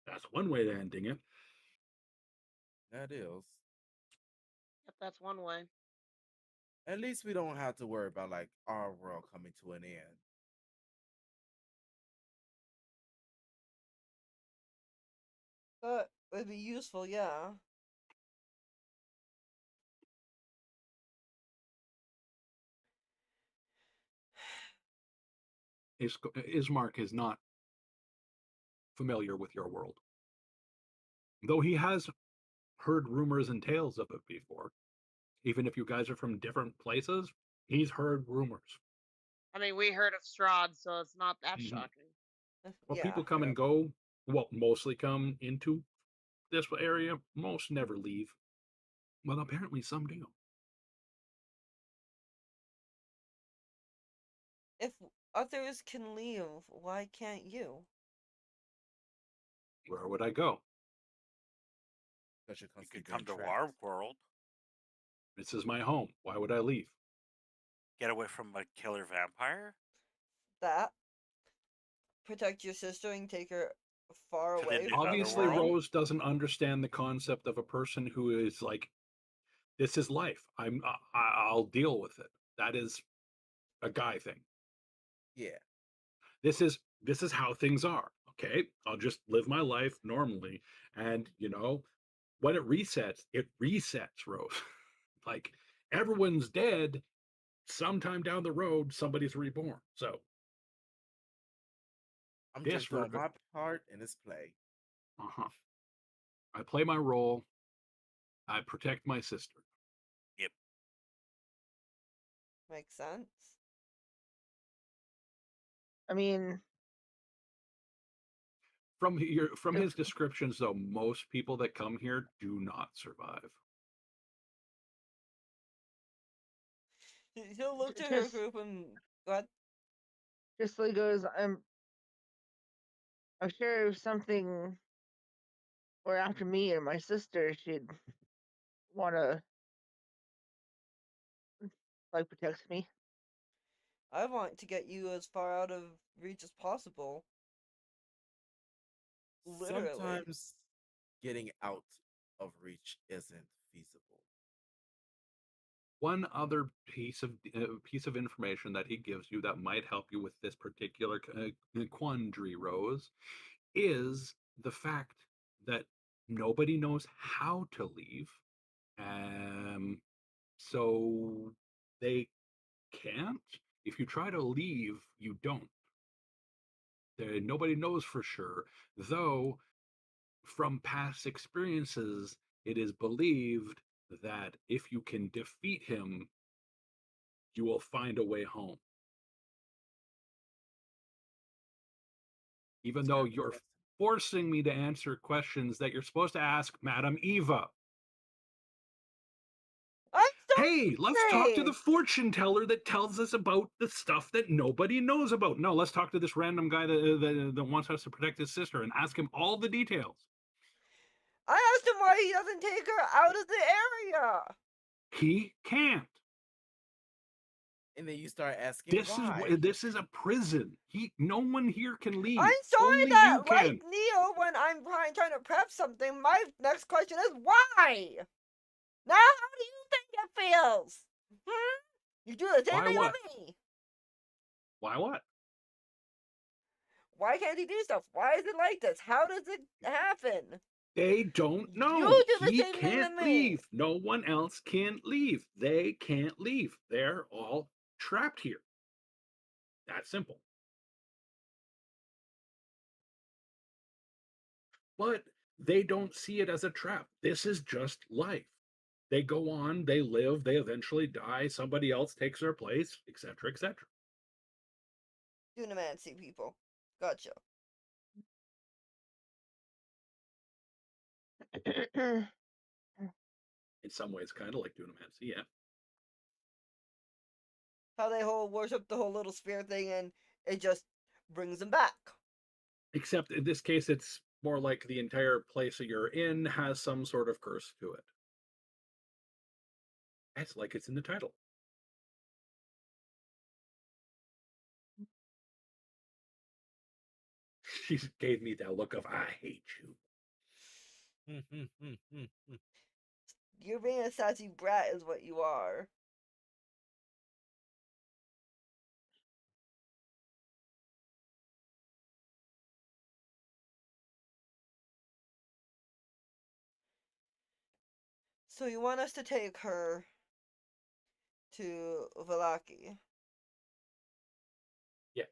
S1: that's one way of ending it.
S5: That is.
S6: Yep, that's one way.
S5: At least we don't have to worry about like our world coming to an end.
S7: That would be useful, yeah.
S1: Ismark is not familiar with your world, though he has heard rumors and tales of it before. Even if you guys are from different places, he's heard rumors.
S6: I mean, we heard of Strahd, so it's not that
S1: Mhm.
S6: shocking.
S1: Well,
S7: Yeah.
S1: people come and go. Well, mostly come into this area. Most never leave. Well, apparently some do.
S7: If others can leave, why can't you?
S1: Where would I go?
S5: Because you're
S4: You
S5: constantly
S4: could come
S5: being
S4: to
S5: tracked.
S4: our world,
S1: This is my home. Why would I leave?
S4: get away from a killer vampire.
S7: That. Protect your sister and take her far
S4: To the
S7: away from the
S1: Obviously,
S4: netherworld?
S7: line.
S1: Rose doesn't understand the concept of a person who is like, this is life. I'll deal with it. That is a guy thing.
S5: Yeah.
S1: This is how things are. Okay, I'll just live my life normally, and when it resets, Rose. Like, everyone's dead. Sometime down the road, somebody's reborn. So
S5: I'm
S1: this
S5: just doing my part in this play.
S1: uh-huh. I play my role. I protect my sister.
S4: Yep.
S7: Makes sense.
S2: I mean,
S1: From
S2: if
S1: his descriptions, though, most people that come here do not survive.
S7: He'll look to her
S2: just
S7: group and go ahead.
S2: just like goes, I'm sure if something were after me or my sister, she'd want to like protect me.
S7: I want to get you as far out of reach as possible. Literally.
S5: Sometimes getting out of reach isn't feasible.
S1: One other piece of information that he gives you that might help you with this particular quandary, Rose, is the fact that nobody knows how to leave. So they can't. If you try to leave, you don't. Nobody knows for sure, though from past experiences, it is believed that if you can defeat him, you will find a way home. Even
S5: It's
S1: though
S5: kind of
S1: you're
S5: destiny.
S1: forcing me to answer questions that you're supposed to ask Madame Eva.
S7: I'm
S1: Hey, let's talk to
S7: sorry.
S1: the fortune teller that tells us about the stuff that nobody knows about. No, let's talk to this random guy that wants us to protect his sister and ask him all the details.
S7: I asked him why he doesn't take her out of the area.
S1: He can't.
S5: And then you start asking why.
S1: This is a prison. No one here can leave.
S7: I'm sorry
S1: Only
S7: that,
S1: you can.
S7: like Neo, when I'm trying to prep something, my next question is why? Now, how do you think it feels? You do the same
S1: Why
S7: thing
S1: what?
S7: to me.
S1: Why what?
S7: Why can't he do stuff? Why is it like this? How does it happen?
S1: They don't know.
S7: You do the
S1: He
S7: same thing
S1: can't
S7: to me.
S1: leave. No one else can leave. They can't leave. They're all trapped here. That simple. But they don't see it as a trap. This is just life. They go on, they live, they eventually die, somebody else takes their place, etc., etc.
S7: Dunamancy people. Gotcha.
S1: In some ways, kind of like Dunamancy, yeah.
S7: How they whole worship the whole little spirit thing and it just brings them back.
S1: Except in this case, it's more like the entire place that you're in has some sort of curse to it. It's like it's in the title. She gave me that look of, I hate you.
S7: You're being a sassy brat is what you are. So you want us to take her to Valaki?
S1: Yes.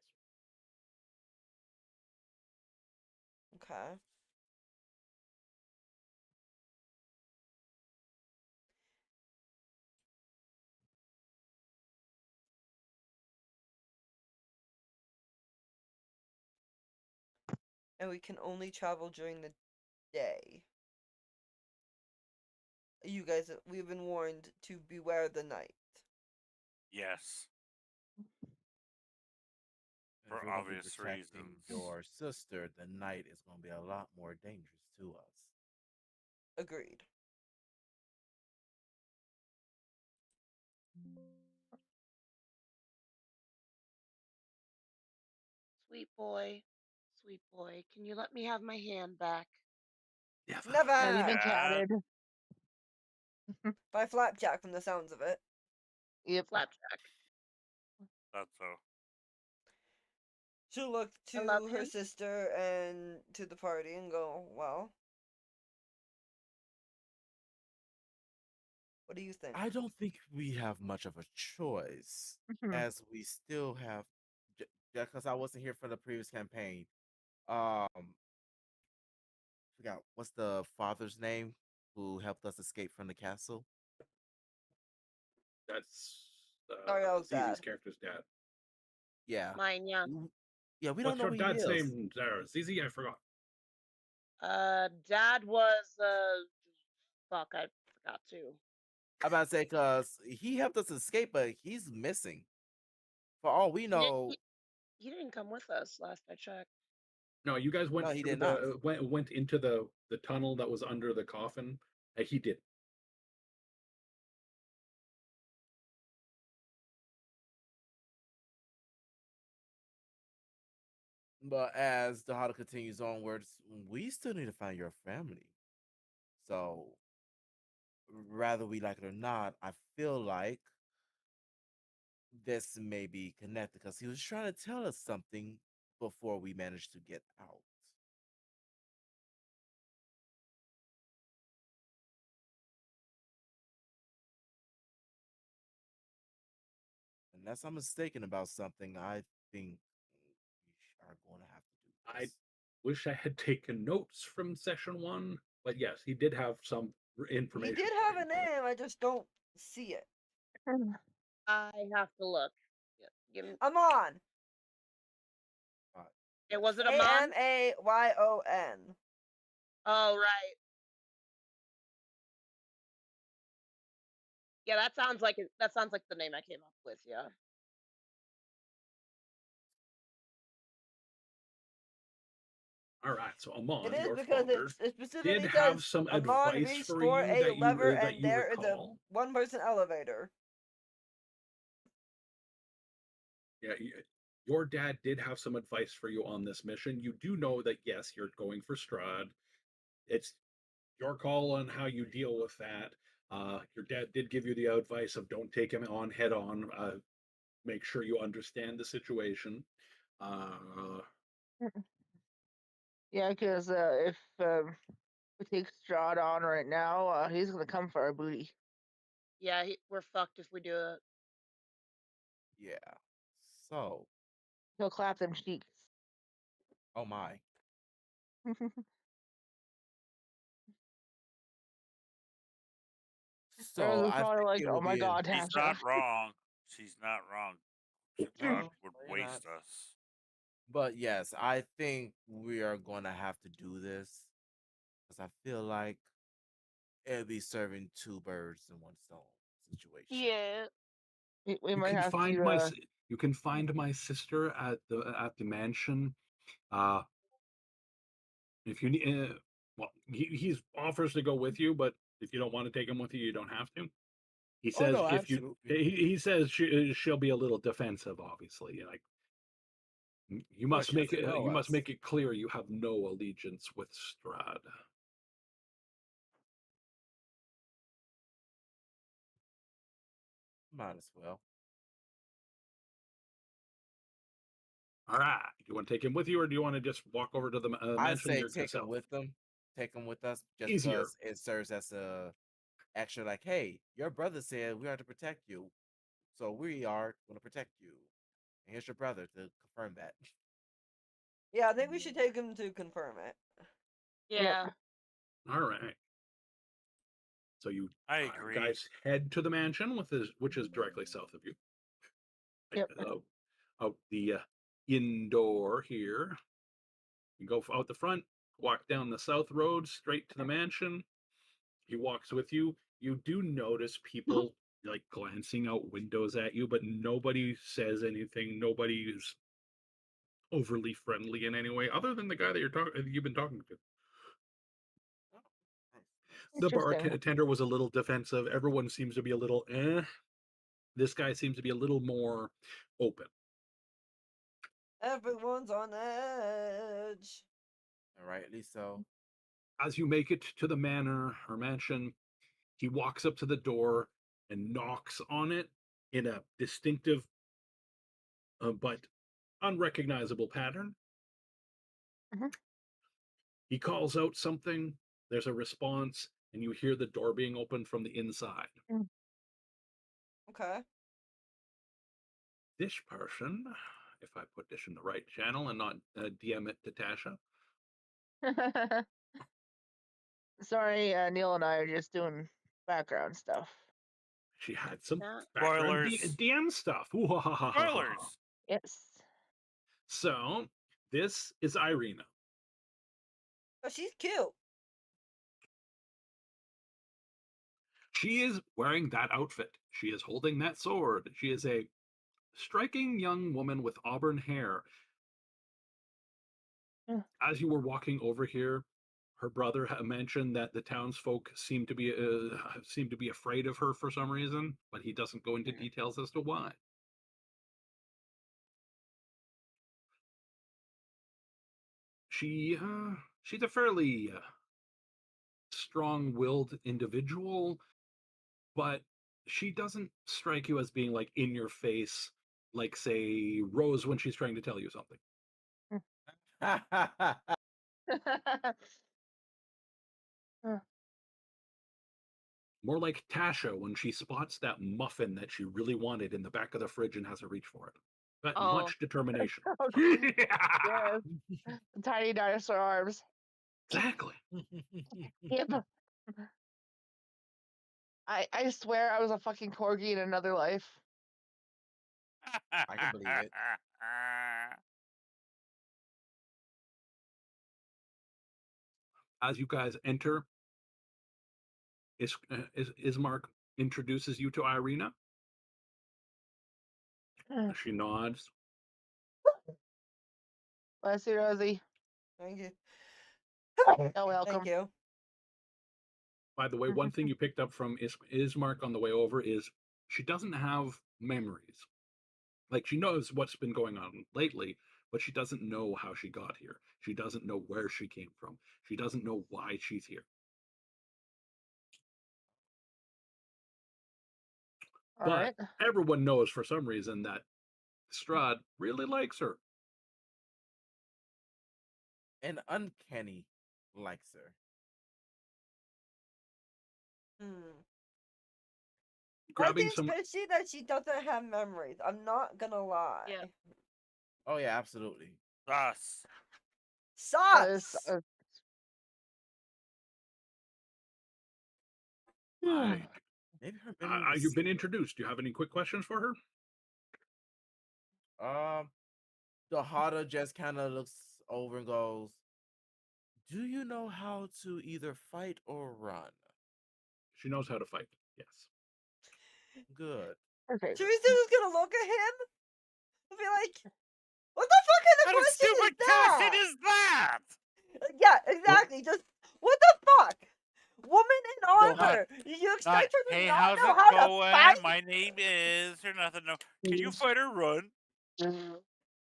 S7: Okay. And we can only travel during the day. You guys, we've been warned to beware the night.
S4: Yes.
S5: If
S4: For
S5: we're going to be
S4: obvious
S5: protecting
S4: reasons.
S5: your sister, the night is going to be a lot more dangerous to us.
S7: Agreed.
S3: Sweet boy. sweet boy. Can you let me have my hand back?
S1: Yeah.
S2: Now
S7: Never!
S2: you've been
S4: Dad.
S2: catted.
S7: By Flapjack from the sounds of it.
S2: Yep.
S3: Flapjack.
S4: That's so.
S7: She'll look
S3: I love
S7: to her
S3: him.
S7: sister and to the party and go, well, what do you think?
S5: I don't think we have much of a choice,
S2: Mhm.
S5: as we still have, because I wasn't here for the previous campaign. Um, forgot what's the father's name who helped us escape from the castle.
S1: That's
S7: Ariel's
S1: Zizi's
S7: dad.
S1: character's dad.
S5: Yeah,
S3: Mine, yeah.
S5: yeah, we don't
S1: What's
S5: know
S1: your
S5: who he
S1: dad's
S5: is.
S1: name, Zizi? I forgot.
S3: Dad was fuck, I forgot too.
S5: I'm about to say because he helped us escape, but he's missing. For all we
S3: He didn't.
S5: know,
S3: He didn't come with us last I checked.
S1: No, you guys went
S5: no, he
S1: through
S5: did not.
S1: went into the tunnel that was under the coffin. He did.
S5: But as the huddle continues onwards, we still need to find your family. So, rather we like it or not, I feel like this may be connected because he was trying to tell us something before we managed to get out. Unless I'm mistaken about something, I think we are going to have to do
S1: I
S5: this.
S1: wish I had taken notes from session one, but yes, he did have some
S7: He
S1: information.
S7: did
S1: for
S7: have
S1: you,
S7: a
S1: but
S7: name, I just don't see it.
S3: I have to look. Yeah, give me.
S7: I'm on.
S5: Uh,
S3: It was it
S7: A
S3: Amon?
S7: M A Y O N.
S3: Oh right. Yeah, that sounds like it. That sounds like the name I came up with. Yeah.
S1: all right. So
S7: It
S1: Amon,
S7: is
S1: your
S7: because
S1: father,
S7: it
S1: did
S7: specifically
S1: have
S7: says
S1: some
S7: Amon
S1: advice
S7: reached
S1: for
S7: for
S1: you
S7: a lever
S1: that
S7: and
S1: you
S7: there is a
S1: recall.
S7: one-person elevator.
S1: Yeah, your dad did have some advice for you on this mission. You do know that yes, you're going for Strahd. It's your call on how you deal with that. Your dad did give you the advice of don't take him on head on. Make sure you understand the situation. Uh,
S2: Yeah, because if we take Strahd on right now, he's gonna come for our booty.
S3: Yeah, we're fucked if we do it.
S5: yeah. So,
S2: He'll clap them cheeks.
S5: oh my. So
S2: Everyone's
S5: I
S2: probably
S5: think
S2: like,
S5: it
S2: "Oh
S5: would
S2: my
S5: be
S2: God,
S4: She's
S2: Tasha."
S4: not wrong. She's not wrong. Strahd
S5: no,
S4: would
S5: no, you're not.
S4: waste us.
S5: But yes, I think we are going to have to do this because I feel like it'll be serving two birds in one stone situation.
S3: Yeah.
S2: We
S1: you
S2: might
S1: can
S2: have
S1: find
S2: to.
S1: my sister at the mansion. Uh, if you need, well, he offers to go with you, but if you don't want to take him with you, you don't have to. He
S5: Oh
S1: says
S5: no,
S1: if you,
S5: absolutely.
S1: he says she'll be a little defensive, obviously. Like
S5: Of course, she doesn't know
S1: you must
S5: us.
S1: make it clear you have no allegiance with Strahd.
S5: Might as well.
S1: All right. Do you want to take him with you, or do you want to just walk over to the
S5: I'd
S1: mansion
S5: say take him
S1: yourself?
S5: with them. Take him with us just
S1: Easier.
S5: because it serves as a extra like, hey, your brother said we are to protect you. So we are going to protect you. And here's your brother to confirm that.
S7: Yeah, I think we should take him to confirm it.
S2: Yep.
S3: Yeah.
S1: All right. So you
S4: I agree.
S1: guys head to the mansion, which is directly south of you.
S2: Yep.
S1: Out the indoor here. You go out the front, walk down the south road straight to the mansion. He walks with you. You do notice people like glancing out windows at you, but nobody says anything. Nobody is overly friendly in any way, other than the guy that you've been talking to.
S5: Oh, nice.
S1: The
S2: Interesting.
S1: bartender was a little defensive. Everyone seems to be a little eh. This guy seems to be a little more open.
S7: Everyone's on edge.
S5: And rightly so.
S1: As you make it to the manor or mansion, he walks up to the door and knocks on it in a distinctive but unrecognizable pattern.
S2: Mhm.
S1: He calls out something, there's a response, and you hear the door being opened from the inside.
S7: Okay.
S1: This person, if I put this in the right channel and not DM it to Tasha,
S2: Sorry, Neil and I are just doing background stuff.
S1: she had some
S3: Yeah.
S1: background
S4: Spoilers.
S1: DM stuff.
S4: Spoilers.
S2: Yes.
S1: So, this is Irina.
S7: Oh, she's cute.
S1: She is wearing that outfit. She is holding that sword. She is a striking young woman with auburn hair. As you were walking over here, her brother mentioned that the townsfolk seem to be afraid of her for some reason, but he doesn't go into details as to why. She's a fairly strong-willed individual, but she doesn't strike you as being like in your face, like say Rose when she's trying to tell you something. More like Tasha when she spots that muffin that she really wanted in the back of the fridge and has to reach for it. But
S6: Oh.
S1: much determination.
S2: Yes. Tiny dinosaur arms.
S1: Exactly.
S2: Yep. I swear I was a fucking corgi in another life.
S5: I can believe it.
S1: As you guys enter, Ismark introduces you to Irina. She nods.
S2: Bless you, Rosie.
S7: Thank you.
S2: You're welcome.
S7: Thank you.
S1: By the way, one thing you picked up from Ismark on the way over is she doesn't have memories. Like she knows what's been going on lately, but she doesn't know how she got here. She doesn't know where she came from. She doesn't know why she's here.
S2: All
S1: But
S2: right.
S1: everyone knows for some reason that Strahd really likes her.
S5: An uncanny likes her.
S7: Hmm. I
S1: Grabbing
S7: think
S1: some
S7: fishy that she doesn't have memories. I'm not gonna lie.
S6: Yeah.
S5: Oh yeah, absolutely.
S4: Sus.
S7: Sus.
S1: I,
S5: Maybe her memory was
S1: you've been introduced. Do you have any quick questions for her?
S5: the Hada just kind of looks over and goes, "Do you know how to either fight or run?"
S1: She knows how to fight. Yes.
S5: Good.
S2: Okay.
S7: Teresa is gonna look at him and be like, "What the fuck kind of
S4: What a
S7: question is
S4: stupid
S7: that?"
S4: question is that?
S7: Yeah, exactly. Just what the fuck? Woman in
S5: So how-
S7: armor. You
S4: Not,
S7: expect her to
S4: hey,
S7: not
S4: how's
S7: know
S4: it
S7: how to
S4: going?
S7: fight?
S4: My name is or nothing. No, can you fight or run?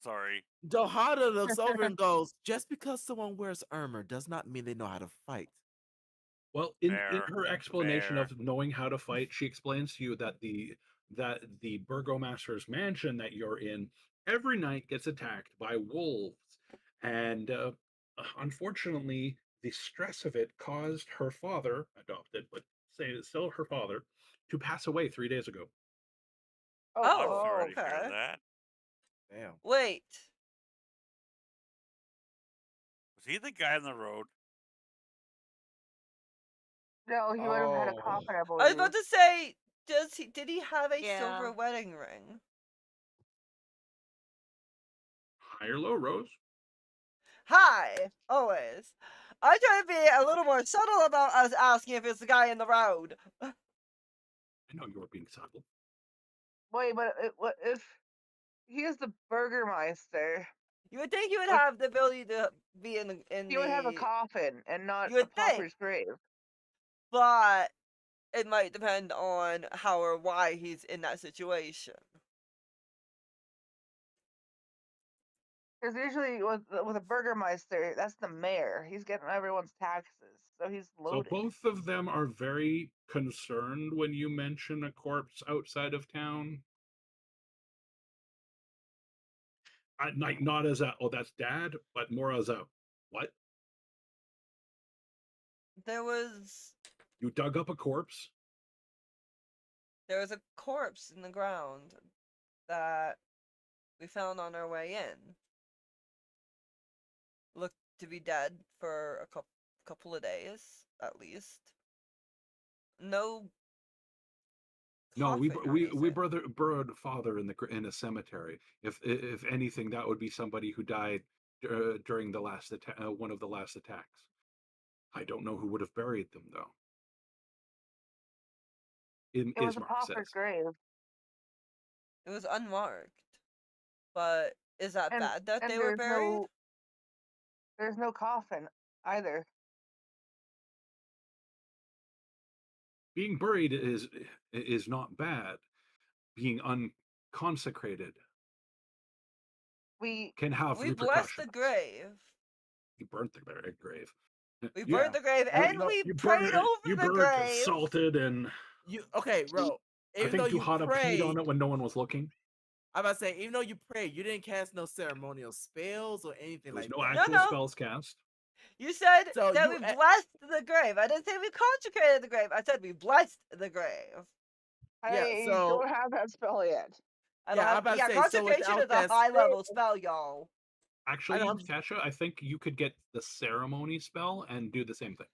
S4: Sorry.
S5: Dohada looks over and goes, "Just because someone wears armor does not mean they know how to fight."
S1: Well, in
S4: Fair.
S1: her explanation
S4: Fair.
S1: of knowing how to fight, she explains to you that the burgomaster's mansion that you're in every night gets attacked by wolves, and unfortunately, the stress of it caused her father, adopted, but say it's still her father, to pass away 3 days ago.
S4: I'm
S7: Oh,
S4: sorry to hear
S7: okay.
S4: that.
S5: Damn.
S7: Wait.
S4: Was he the guy on the road?
S2: No, he would have had a
S5: Oh.
S2: coffin, I
S7: I was
S2: believe.
S7: about to say, did he have a
S3: Yeah.
S7: silver wedding ring?
S1: High or low, Rose?
S7: Hi, always. I try to be a little more subtle about us asking if it's the guy in the road.
S1: I know you were being subtle.
S2: Wait, but what if he is the Burgermeister?
S7: You would think he would
S2: Like-
S7: have the ability to be in
S2: He would have a coffin and not
S7: You
S2: a
S7: would think.
S2: pauper's grave.
S7: but it might depend on how or why he's in that situation.
S2: Because usually with a Burgermeister, that's the mayor. He's getting everyone's taxes, so he's
S1: So
S2: loaded.
S1: both of them are very concerned when you mention a corpse outside of town. Like not as a oh that's dad, but more as a what?
S7: There was
S1: You dug up a corpse?
S7: a corpse in the ground that we found on our way in. Looked to be dead for a couple of days at least. No
S1: No,
S7: coffin or
S1: we
S7: anything.
S1: burrowed father in a cemetery. If anything, that would be somebody who died during the last one of the last attacks. I don't know who would have buried them though.
S2: It was a
S1: Ismark
S2: pauper's
S1: says.
S2: grave,
S7: It was unmarked. But is that
S2: and
S7: bad that
S2: and
S7: they were buried?
S2: there's no coffin either.
S1: Being buried is not bad. Being unconsecrated
S2: We
S1: can have
S7: We blessed the
S1: repercussions.
S7: grave.
S1: You burnt the grave.
S7: We
S1: Yeah.
S7: burnt the grave and
S5: no,
S7: we
S1: You
S7: prayed
S1: burnt it.
S7: over
S1: You
S7: the
S1: burnt it,
S7: grave.
S1: salted, and
S5: You okay, bro?
S1: I
S5: Even though
S1: think
S5: you
S1: Duhada peed on
S5: prayed,
S1: it when no one was looking.
S5: I'm about to say, even though you prayed, you didn't cast no ceremonial spells or anything
S1: There was
S5: like
S1: no
S5: that.
S1: actual
S7: No.
S1: spells cast.
S7: You said
S5: So
S7: that
S5: you
S7: we blessed the grave. I didn't say we consecrated the grave. I said we blessed the grave.
S5: yeah.
S2: I
S5: So
S2: don't have that spell yet.
S7: I don't
S5: yeah, I'm
S7: have.
S5: about to
S7: Yeah,
S5: say. So
S7: consecration
S5: without
S7: is a
S5: that
S7: high level
S5: spell,
S7: spell, y'all.
S5: I
S1: Actually,
S5: know.
S1: Tasha, I think you could get the ceremony spell and do the same thing.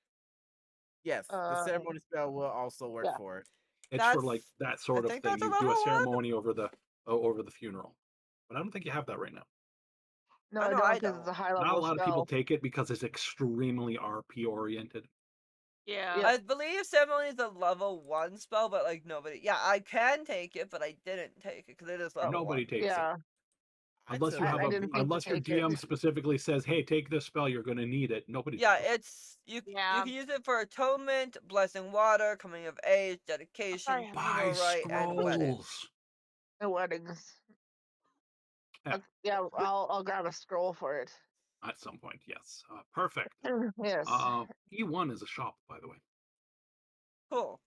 S5: Yes, the ceremony spell will also work
S2: yeah.
S5: for it.
S1: It's for like that sort of
S7: think
S1: thing.
S7: that's a
S1: You do a
S7: level 1.
S1: ceremony over the funeral, but I don't think you have that right now.
S2: No,
S7: I
S2: I
S7: know
S2: don't
S7: I
S2: because it's a
S7: don't.
S2: high
S1: Not a
S2: level
S1: lot of people
S2: spell.
S1: take it because it's extremely RP oriented.
S6: Yeah.
S2: Yep.
S7: I believe ceremony is a level 1 spell, but like nobody. Yeah, I can take it, but I didn't take it because it is level
S1: Nobody
S7: 1.
S1: takes it
S2: Yeah,
S1: unless you
S5: took
S1: have
S2: I
S1: a
S2: didn't think to
S1: unless your
S2: take it.
S1: DM specifically says, "Hey, take this spell. You're going to need it." Nobody
S7: Yeah,
S1: does.
S7: it's you
S6: Yeah.
S7: can use it for atonement, blessing water, coming of age, dedication,
S6: sorry.
S1: Buy
S7: funeral rite, and wedding.
S1: scrolls.
S2: The weddings.
S1: Yeah,
S2: Yeah, I'll grab a scroll for it.
S1: at some point, yes. Perfect.
S2: Yes.
S1: E1 is a shop, by the way.
S7: Cool.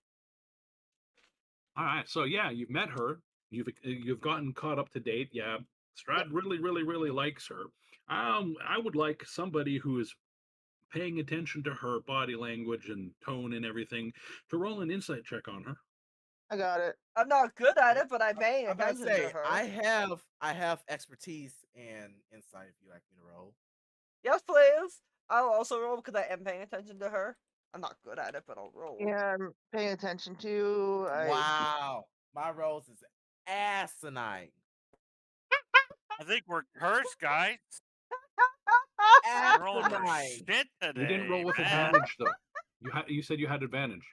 S1: All right, so yeah, you've met her. You've gotten caught up to date. Yeah, Strahd really likes her. I would like somebody who is paying attention to her body language and tone and everything to roll an insight check on her.
S2: I got it.
S7: I'm not good at it, but I'm paying
S5: I'm about to
S7: attention to
S5: say
S7: her.
S5: I have expertise and insight if you like me to roll.
S7: Yes, please. I'll also roll because I am paying attention to her. I'm not good at it, but I'll roll.
S2: Yeah, I'm paying attention to.
S5: Wow, my rolls is asinine.
S4: I think we're cursed, guys. We're rolling for
S5: Asinine.
S4: shit
S1: You didn't roll
S4: today,
S1: with
S4: man.
S1: advantage though. You said you had advantage.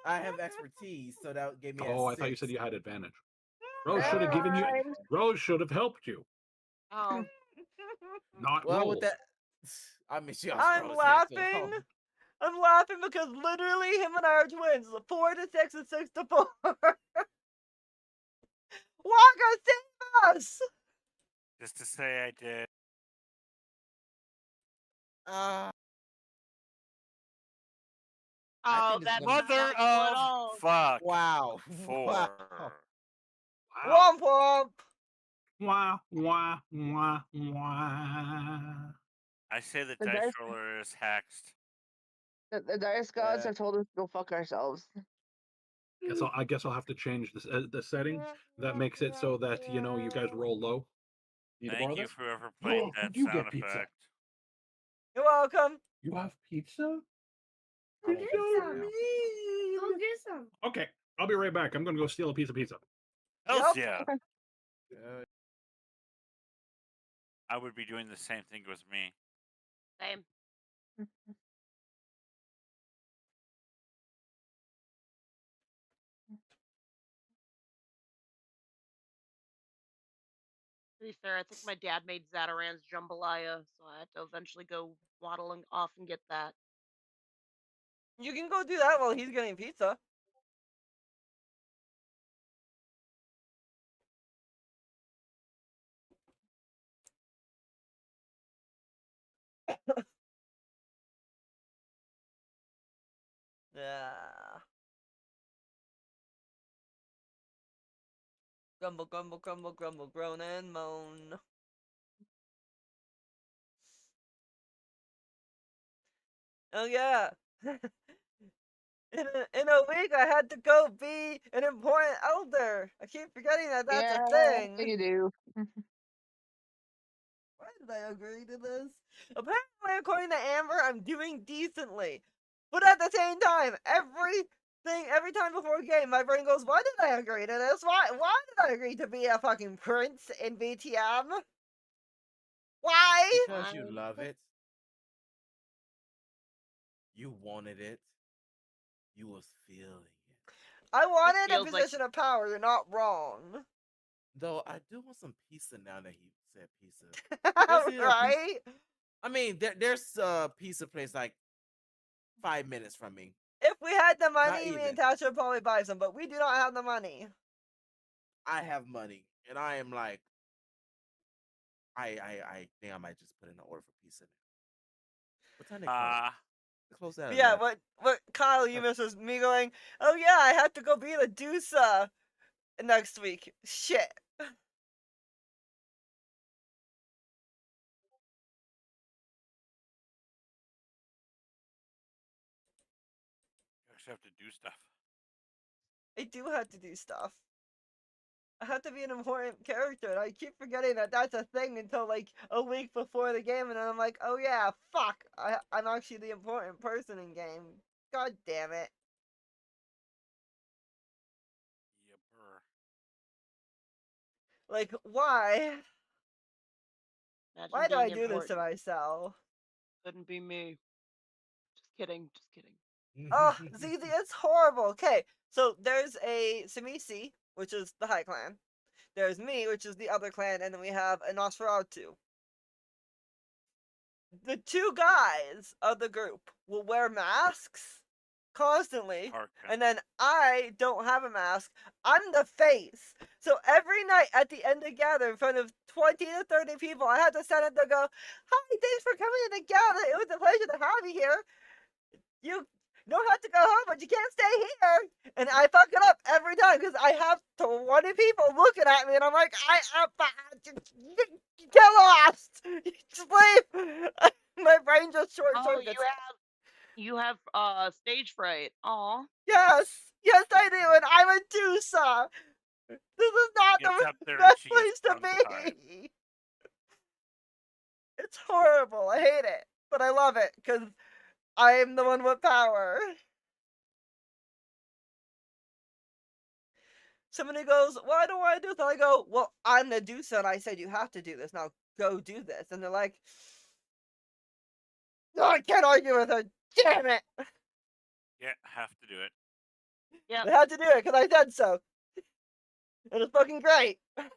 S5: I have expertise, so that gave me.
S1: Oh,
S5: a
S1: I thought you said
S5: 6.
S1: you had advantage. Rose should
S2: Never
S1: have given you.
S2: mind.
S1: Rose should have helped you,
S6: Oh.
S1: not
S5: Well,
S1: roll.
S5: with that, I miss y'all's
S7: I'm
S5: rolls here, so-
S7: laughing. I'm laughing because literally him and I are twins. 4 to 6 and 6 to 4. Walker, save us!
S4: Just to say I did.
S5: I
S6: Oh,
S5: think this is
S6: that's
S5: gonna
S6: not
S5: be-
S4: Mother
S6: helpful at
S4: of
S6: all.
S4: fuck.
S5: Wow.
S4: 4.
S5: Wow.
S1: Wow.
S7: Womp womp.
S1: Wah wah wah wah.
S4: I say the
S2: The
S4: dice
S2: dice,
S4: roller is hacked.
S2: the dice gods
S5: Yeah.
S2: have told us to go fuck ourselves.
S1: I guess I'll have to change the setting that makes it so that you guys roll low. Need to borrow
S4: Thank you,
S1: this?
S4: whoever played
S1: Oh,
S4: that
S1: you
S4: sound
S1: get pizza.
S4: effect.
S7: You're welcome.
S1: You have pizza?
S5: I won't
S1: You're
S5: pizza
S1: so
S5: now.
S1: mean.
S8: Go get some.
S1: Okay, I'll be right back. I'm gonna go steal a piece of pizza.
S4: Hells
S7: Yup.
S4: yeah.
S5: Uh,
S4: I would be doing the same thing with me.
S6: Same. To be fair, I think my dad made Zataran's jambalaya, so I had to eventually go waddling off and get that.
S7: You can go do that while he's getting pizza. Yeah. Grumble, grumble, grumble, grumble, groan and moan. Oh yeah. In a week, I had to go be an important elder. I keep forgetting that that's a
S2: Yeah,
S7: thing.
S2: you do.
S7: Why did I agree to this? Apparently, according to Amber, I'm doing decently. But at the same time, every time before a game, my brain goes, why did I agree to this? Why did I agree to be a fucking prince in BTM? Why?
S5: Because you love it. You wanted it. You was feeling it.
S7: I wanted a
S6: feels like-
S7: position of power, you're not wrong.
S5: Though I do want some pizza now that he said pizza. There's a pizza-
S7: Right?
S5: I mean, there's a pizza place like 5 minutes from me.
S7: If we had the
S5: Not
S7: money, me
S5: even.
S7: and Tasha would probably buy some, but we do not have the money.
S5: I have money, and I am like, I think I might just put in an order for pizza now. What time they close? They close at
S7: Yeah,
S5: 11.
S7: what Kyle you missed was me going, oh yeah, I have to go be the Dusa next week. Shit.
S4: You actually have to do stuff.
S7: I do have to do stuff. I have to be an important character, and I keep forgetting that that's a thing until like a week before the game, and then I'm like, oh yeah, fuck, I'm actually the important person in game. God damn it.
S4: Yepper.
S7: Like, why?
S6: Imagine
S7: Why do
S6: being
S7: I do this to
S6: important.
S7: myself?
S6: Couldn't be me. Just kidding. Just kidding.
S7: Oh, ZZ, it's horrible. Okay, so there's a Samisi, which is the High Clan. There's me, which is the other clan, and then we have a Nosferatu. The two guys of the group will wear masks constantly, and then I don't have a mask. I'm the face. So every night at the end of gather, in front of 20 to 30 people, I have to stand up and go, hi, thanks for coming to the gather. It was a pleasure to have you here. You don't have to go home, but you can't stay here. And I fuck it up every time because I have 20 people looking at me, and I'm like, get lost. Sleep. My brain just short circuits.
S6: You have stage fright. Aw.
S7: Yes, I do, and I'm a Dusa. This is not
S4: Gets up
S7: the
S4: there and
S7: best
S4: she gets
S7: place to
S4: tongue-tied.
S7: be. It's horrible. I hate it, but I love it because I am the one with power. Somebody goes, well, I don't want to do this. And I go, well, I'm the Dusa, and I said you have to do this. Now go do this. And they're like, no, I can't argue with her. Damn it.
S4: Yeah, have to do it.
S6: Yeah.
S7: I had to do it because I said so. And it's fucking great.
S4: But you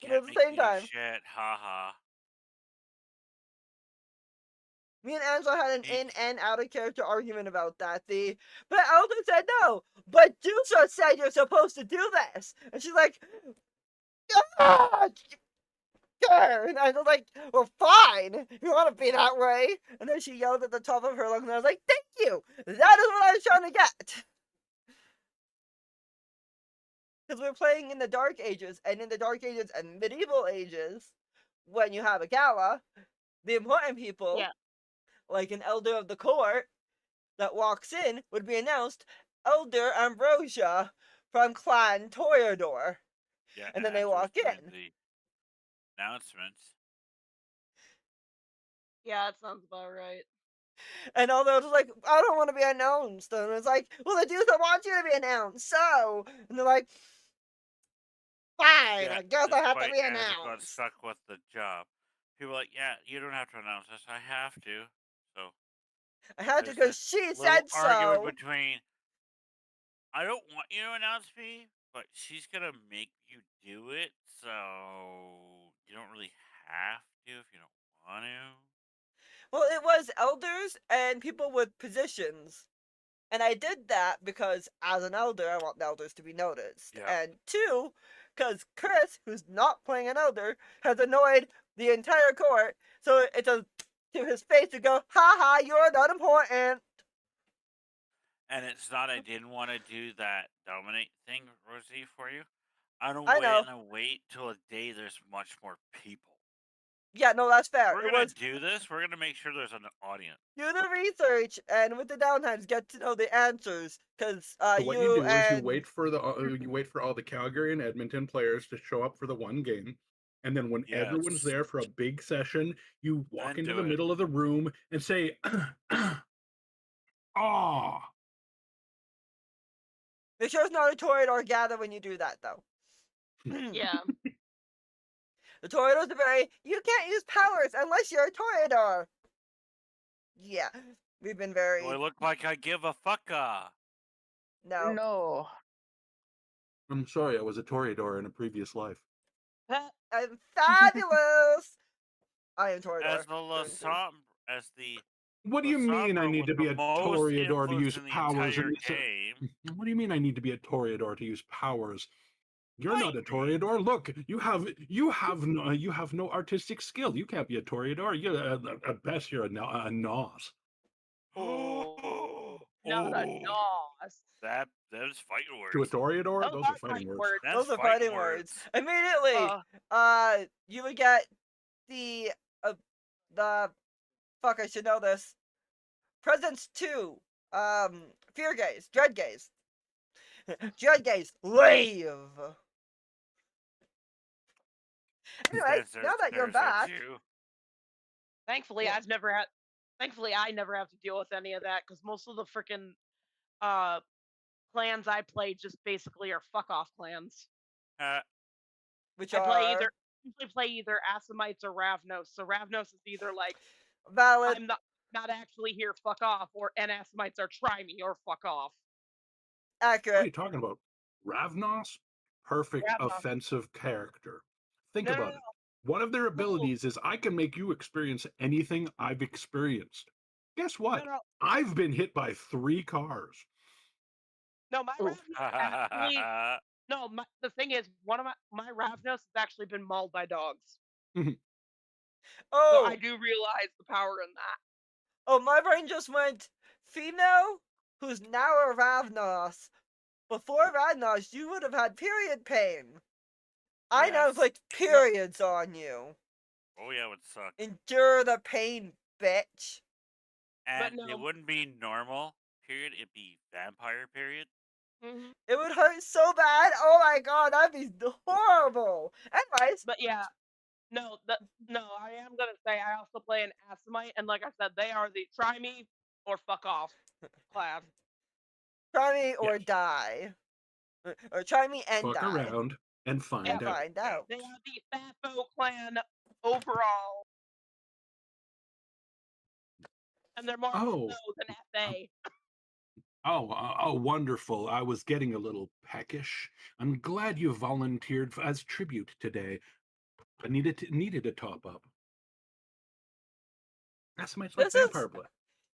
S7: But
S4: can't
S7: at the
S4: make
S7: same
S4: me do
S7: time,
S4: shit. Ha ha.
S7: me and Angela had an in and out of character argument about that. But Elder said no. But Dusa said you're supposed to do this. And she's like, ah! And I was like, well, fine. If you want to be that way. And then she yelled at the top of her lungs, and I was like, thank you. That is what I was trying to get. Because we're playing in the Dark Ages, and in the Dark Ages and Medieval Ages, when you have a gala, the important people,
S6: Yeah.
S7: like an elder of the court that walks in, would be announced Elder Ambrosia from Clan Toreador.
S4: Yeah,
S7: And then they walk in.
S4: The announcements.
S6: Yeah, that sounds about right.
S7: And although it's like, I don't want to be announced. And it's like, well, the dudes that want you to be announced, so. And they're like, fine,
S4: Yeah,
S7: I guess I have to
S4: despite
S7: be
S4: Angela got
S7: announced.
S4: stuck with the job. People are like, yeah, you don't have to announce this. I have to. So
S7: I had to
S4: there's
S7: because
S4: this
S7: she
S4: little
S7: said
S4: argument
S7: so.
S4: between I don't want you to announce me, but she's gonna make you do it, so you don't really have to if you don't want to.
S7: Well, it was elders and people with positions. And I did that because, as an elder, I want the elders to be noticed.
S4: Yeah.
S7: And two, because Chris, who's not playing an elder, has annoyed the entire court. So it's a to his face and go, "Ha ha, you're not important."
S4: And it's not I didn't want to do that dominate thing, Rosie, for you. I don't
S7: I
S4: wait
S7: know.
S4: and I wait till a day there's much more people.
S7: Yeah, no, that's fair.
S4: We're gonna do this. We're gonna make sure there's an audience.
S7: Do the research, and with the downtimes, get to know the answers. Because
S1: So what you do is you wait for all the Calgary and Edmonton players to show up for the one game, and then when everyone's there for a big session, you walk into the middle of the room and say, "Ah."
S7: Make sure it's not a Toreador gather when you do that, though.
S6: Yeah.
S7: The Toreadors are very. You can't use powers unless you're a Toreador. Yeah, we've been very.
S4: Do I look like I give a fucka?
S7: No.
S2: No.
S1: I'm sorry, I was a Toreador in a previous life.
S7: I'm fabulous. I am Toreador.
S4: As the
S1: What do you mean I need to be a
S4: most
S1: Toreador to use
S4: influence in the
S1: powers in
S4: entire
S1: this?
S4: game.
S1: What do you mean I need to be a Toreador to use powers? You're not a
S4: Fight me.
S1: Toreador. Look, you have no artistic skill. You can't be a Toreador. You're at best you're a nos.
S7: Oh.
S6: Not a nos.
S4: Those fighting words.
S1: To a Toreador,
S6: Those
S1: those are fighting words.
S7: Those are fighting words. Immediately, you would get the fuck, I should know this. Presence 2, Fear Gaze, Dread Gaze. Dread Gaze, leave! Anyway, now that you're back...
S6: Thankfully, I never have to deal with any of that, because most of the freaking clans I play just basically are fuck off clans.
S7: Which
S6: I usually play either Assamites or Ravnos. So Ravnos is either like
S7: valid.
S6: I'm not actually here, fuck off, and Assamites are try me or fuck off.
S7: Accurate.
S1: What are you talking about? Ravnos? Perfect offensive character. Think about it. One of their abilities is I can make you experience anything I've experienced. Guess what? I've been hit by 3 cars.
S6: No, my Ravnos actually... No, the thing is, one of my Ravnos has actually been mauled by dogs.
S7: Oh!
S6: So I do realize the power in that.
S7: Oh, my brain just went, female who's now a Ravnos. Before Ravnos, you would have had period pain. I now inflict periods on you.
S4: Oh yeah, it would suck.
S7: Endure the pain, bitch.
S4: And it wouldn't be normal period, it'd be vampire period.
S6: Mm-hmm.
S7: It would hurt so bad. Oh my god, that'd be horrible. Anyways.
S6: But yeah, no, I am gonna say I also play an Assamite, and like I said, they are the try me or fuck off class.
S7: Try me or die. Or try me and
S1: fuck
S7: die.
S1: Around and find out.
S7: Find out.
S6: They are the Fafo clan overall. And they're more FO than FA.
S1: Oh, wonderful. I was getting a little peckish. I'm glad you volunteered as tribute today. I needed a top up. That's my vampire blood.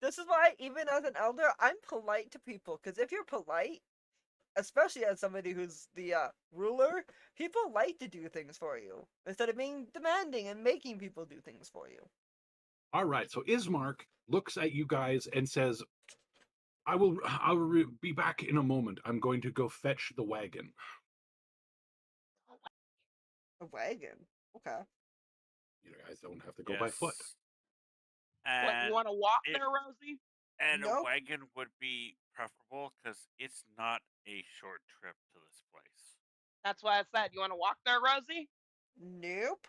S7: This is why, even as an elder, I'm polite to people. Because if you're polite, especially as somebody who's the ruler, people like to do things for you instead of being demanding and making people do things for you.
S1: All right, so Ismark looks at you guys and says, I'll be back in a moment. I'm going to go fetch the wagon.
S7: A wagon? Okay.
S1: You guys don't have to go by foot.
S6: And you want to walk there, Rosie?
S4: And a wagon would be preferable because it's not a short trip to this place.
S6: That's why I said, you want to walk there, Rosie?
S7: Nope.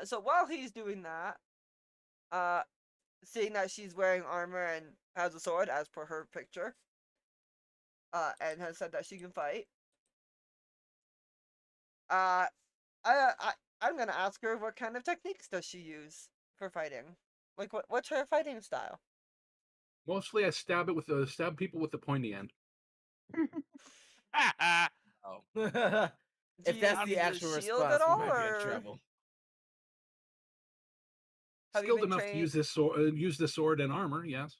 S7: So while he's doing that, seeing that she's wearing armor and has a sword as per her picture, and has said that she can fight, I'm gonna ask her what kind of techniques does she use for fighting. Like, what's her fighting style?
S1: Mostly, I stab people with the pointy end.
S5: If that's the actual response, we might be in trouble.
S1: Skilled enough to use the sword and armor, yes.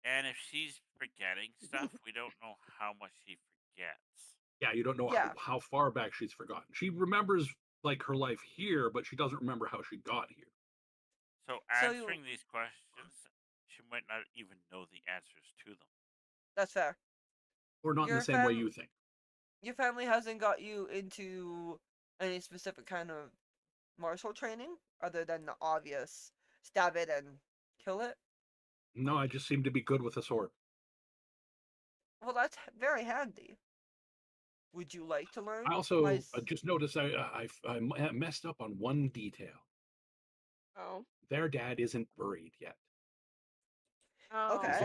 S4: And if she's forgetting stuff, we don't know how much she forgets.
S1: Yeah, you don't know how far back she's forgotten. She remembers like her life here, but she doesn't remember how she got here.
S4: So
S7: So
S4: answering these questions, she might not even know the answers to them.
S7: That's fair.
S1: Or not in the same way you think.
S7: Your family hasn't got you into any specific kind of martial training other than the obvious stab it and kill it?
S1: No, I just seem to be good with a sword.
S7: Well, that's very handy. Would you like to learn?
S1: I also just noticed I messed up on one detail.
S6: Oh.
S1: Their dad isn't buried yet.
S6: Oh.
S1: He's
S7: Okay.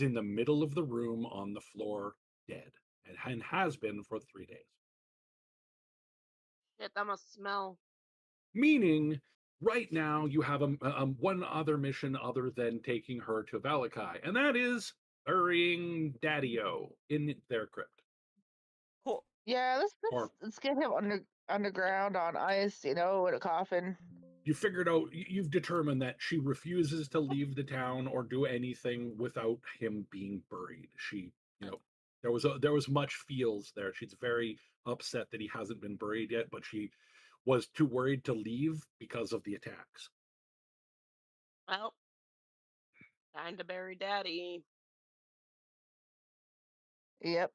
S1: in the middle of the room on the floor, dead, and has been for 3 days.
S6: Shit, that must smell.
S1: Meaning, right now you have one other mission other than taking her to Valakai, and that is burying Daddy-O in their crypt.
S7: Cool.
S2: Yeah, let's get him underground on ice, in a coffin.
S1: You figured out, you've determined that she refuses to leave the town or do anything without him being buried. She, there was much feels there. She's very upset that he hasn't been buried yet, but she was too worried to leave because of the attacks.
S6: Well, time to bury Daddy.
S2: Yep.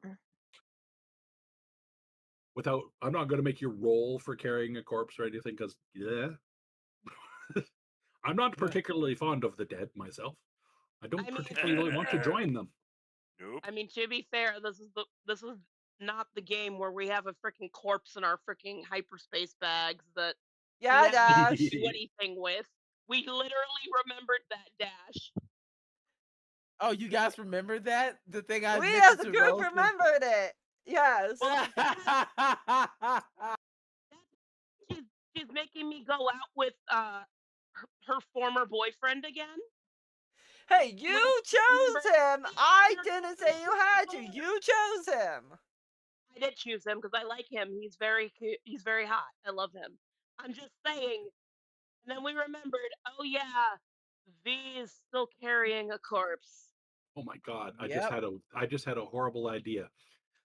S1: I'm not going to make you roll for carrying a corpse or anything, because I'm not particularly fond of the dead myself. I don't particularly want to join them.
S4: Nope.
S6: I mean, to be fair, this is not the game where we have a freaking corpse in our freaking hyperspace bags that
S7: Yeah, Dash.
S6: do anything with. We literally remembered that, Dash.
S5: Oh, you guys remember that? The thing I
S7: We as a group remembered it. Yes.
S6: She's making me go out with her former boyfriend again.
S7: Hey, you chose him. I didn't say you had to. You chose him.
S6: I did choose him because I like him. He's very cute. He's very hot. I love him. I'm just saying. And then we remembered, oh yeah, V is still carrying a corpse.
S1: Oh my god!
S5: Yep.
S1: I just had a horrible idea.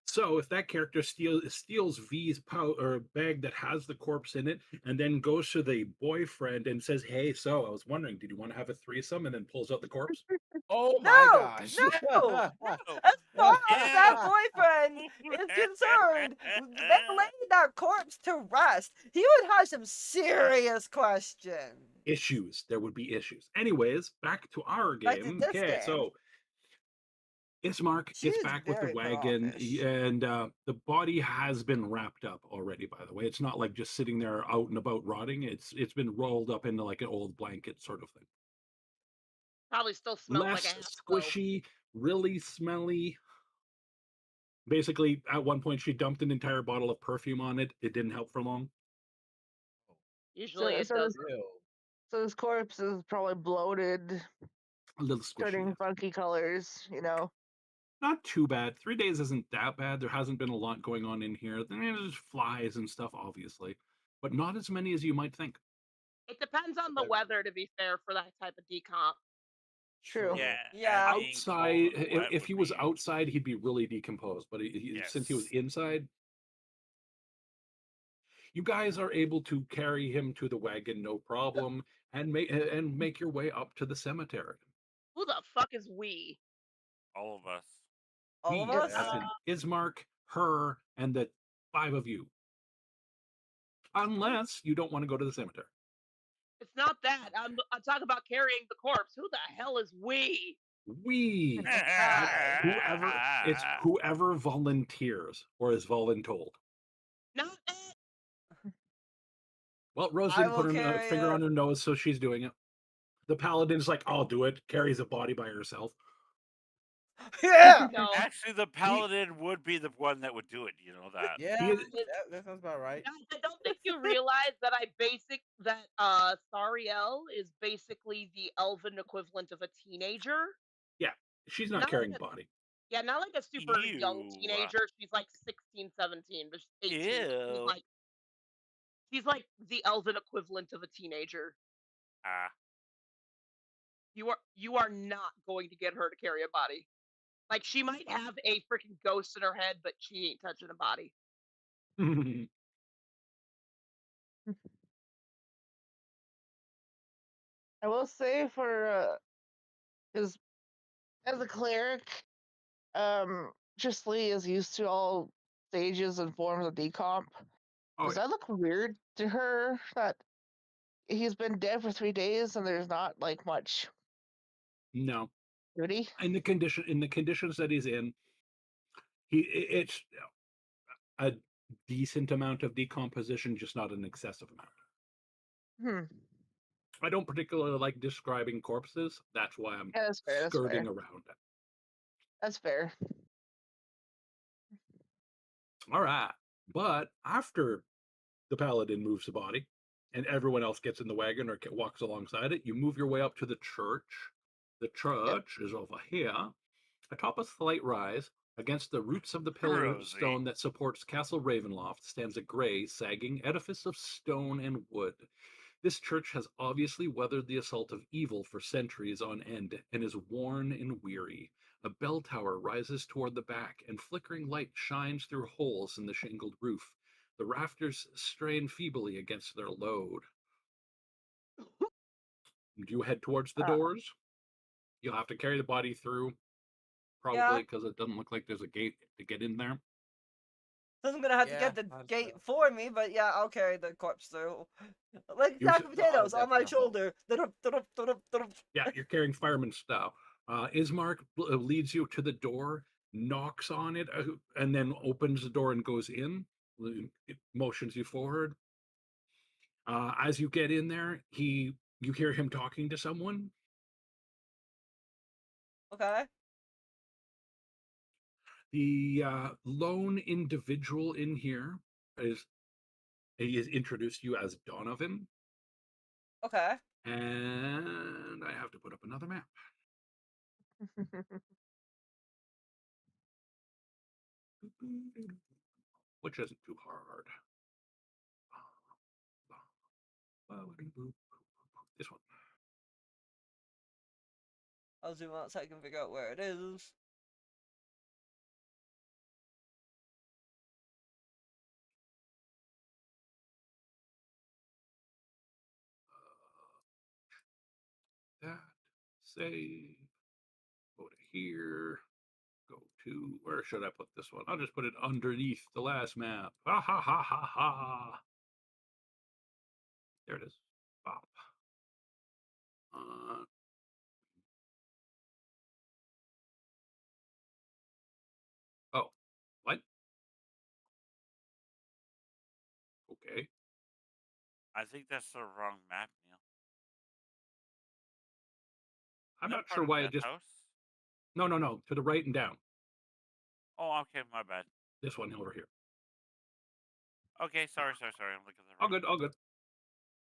S1: So if that character steals V's bag that has the corpse in it, and then goes to the boyfriend and says, "Hey, so I was wondering, did you want to have a threesome?" And then pulls out the corpse.
S5: Oh my gosh!
S7: No. As far as that boyfriend is concerned, they laid that corpse to rest. He would have some serious questions.
S1: Issues. There would be issues. Anyways, back to our game. Okay, so Ismark gets back with the wagon, and the body has been wrapped up already, by the way. It's not like just sitting there out and about rotting. It's been rolled up into like an old blanket sort of thing.
S6: Probably still smells
S1: Less
S6: like ass,
S1: squishy, really smelly. Basically, at one point she dumped an entire bottle of perfume on it. It didn't help for long.
S6: Usually it does.
S2: So this corpse is probably bloated,
S1: a little squishy,
S2: turning funky colors,
S1: Not too bad. 3 days isn't that bad. There hasn't been a lot going on in here. There's flies and stuff, obviously, but not as many as you might think.
S6: It depends on the weather, to be fair, for that type of decomp.
S2: True.
S7: Yeah.
S1: Outside, if he was outside, he'd be really decomposed. But since he was inside, you guys are able to carry him to the wagon, no problem, and make your way up to the cemetery.
S6: Who the fuck is we?
S4: All of us.
S7: All of us?
S1: As in Ismark, her, and the 5 of you. Unless you don't want to go to the cemetery.
S6: It's not that. I'm talking about carrying the corpse. Who the hell is we?
S1: We. It's whoever volunteers or is voluntold.
S6: Not it.
S1: Well, Rose didn't put her finger on her nose, so she's doing it. The paladin's like, I'll do it. Carries a body by herself.
S7: Yeah.
S6: No.
S4: Actually, the paladin would be the one that would do it. You know that.
S5: Yeah, that sounds about right.
S6: I don't think you realize that Sariel is basically the elven equivalent of a teenager.
S1: Yeah, she's not carrying a body.
S6: Yeah, not like a super young teenager. She's like 16, 17, but she's 18. She's like the elven equivalent of a teenager. You are not going to get her to carry a body. Like, she might have a freaking ghost in her head, but she ain't touching a body.
S2: I will say because as a cleric, Lee is used to all stages and forms of decomp.
S1: Oh,
S2: Does
S1: yeah.
S2: that look weird to her that he's been dead for 3 days and there's not like much
S1: No.
S2: beauty?
S1: In the conditions that he's in, it's a decent amount of decomposition, just not an excessive amount.
S2: Hmm.
S1: I don't particularly like describing corpses. That's why I'm
S2: Yeah, that's fair. That's
S1: skirting
S2: fair.
S1: around it.
S2: That's fair.
S1: All right. But after the paladin moves the body and everyone else gets in the wagon or walks alongside it, you move your way up to the church. The
S2: Yep.
S1: church is over here, atop a slight rise. Against the roots of the pillar of
S4: Rosie.
S1: stone that supports Castle Ravenloft stands a grey, sagging edifice of stone and wood. This church has obviously weathered the assault of evil for centuries on end and is worn and weary. A bell tower rises toward the back, and flickering light shines through holes in the shingled roof. The rafters strain feebly against their load. Do you head towards the
S7: Uh,
S1: doors? You'll have to carry the body through,
S7: Yeah.
S1: probably, because it doesn't look like there's a gate to get in there.
S7: So I'm gonna have to
S5: Yeah,
S7: get the
S5: I'd
S7: gate
S5: say.
S7: for me, but yeah, I'll carry the corpse through. Like
S1: You
S7: sack
S1: s-
S7: of
S5: No, I'll
S7: potatoes on my
S5: definitely help.
S7: shoulder.
S1: Yeah, you're carrying fireman stuff. Ismark leads you to the door, knocks on it, and then opens the door and goes in. It motions you forward. As you get in there, you hear him talking to someone.
S7: Okay.
S1: The lone individual in here is he has introduced you as Donovan,
S7: Okay.
S1: and I have to put up another map, which isn't too hard. This one.
S7: I'll zoom out so I can figure out where it is.
S1: That save. Go to here. Go to where should I put this one? I'll just put it underneath the last map. Ha ha ha ha ha. There it is. Pop. Uh, oh, what? Okay.
S4: I think that's the wrong map, Neil.
S1: I'm
S4: Isn't that
S1: not
S4: part
S1: sure
S4: of
S1: why it
S4: Death
S1: just.
S4: House?
S1: No. To the right and down.
S4: Oh, okay, my bad.
S1: This one over here.
S4: Okay, sorry. I'm looking at the
S1: All
S4: wrong.
S1: good, all good.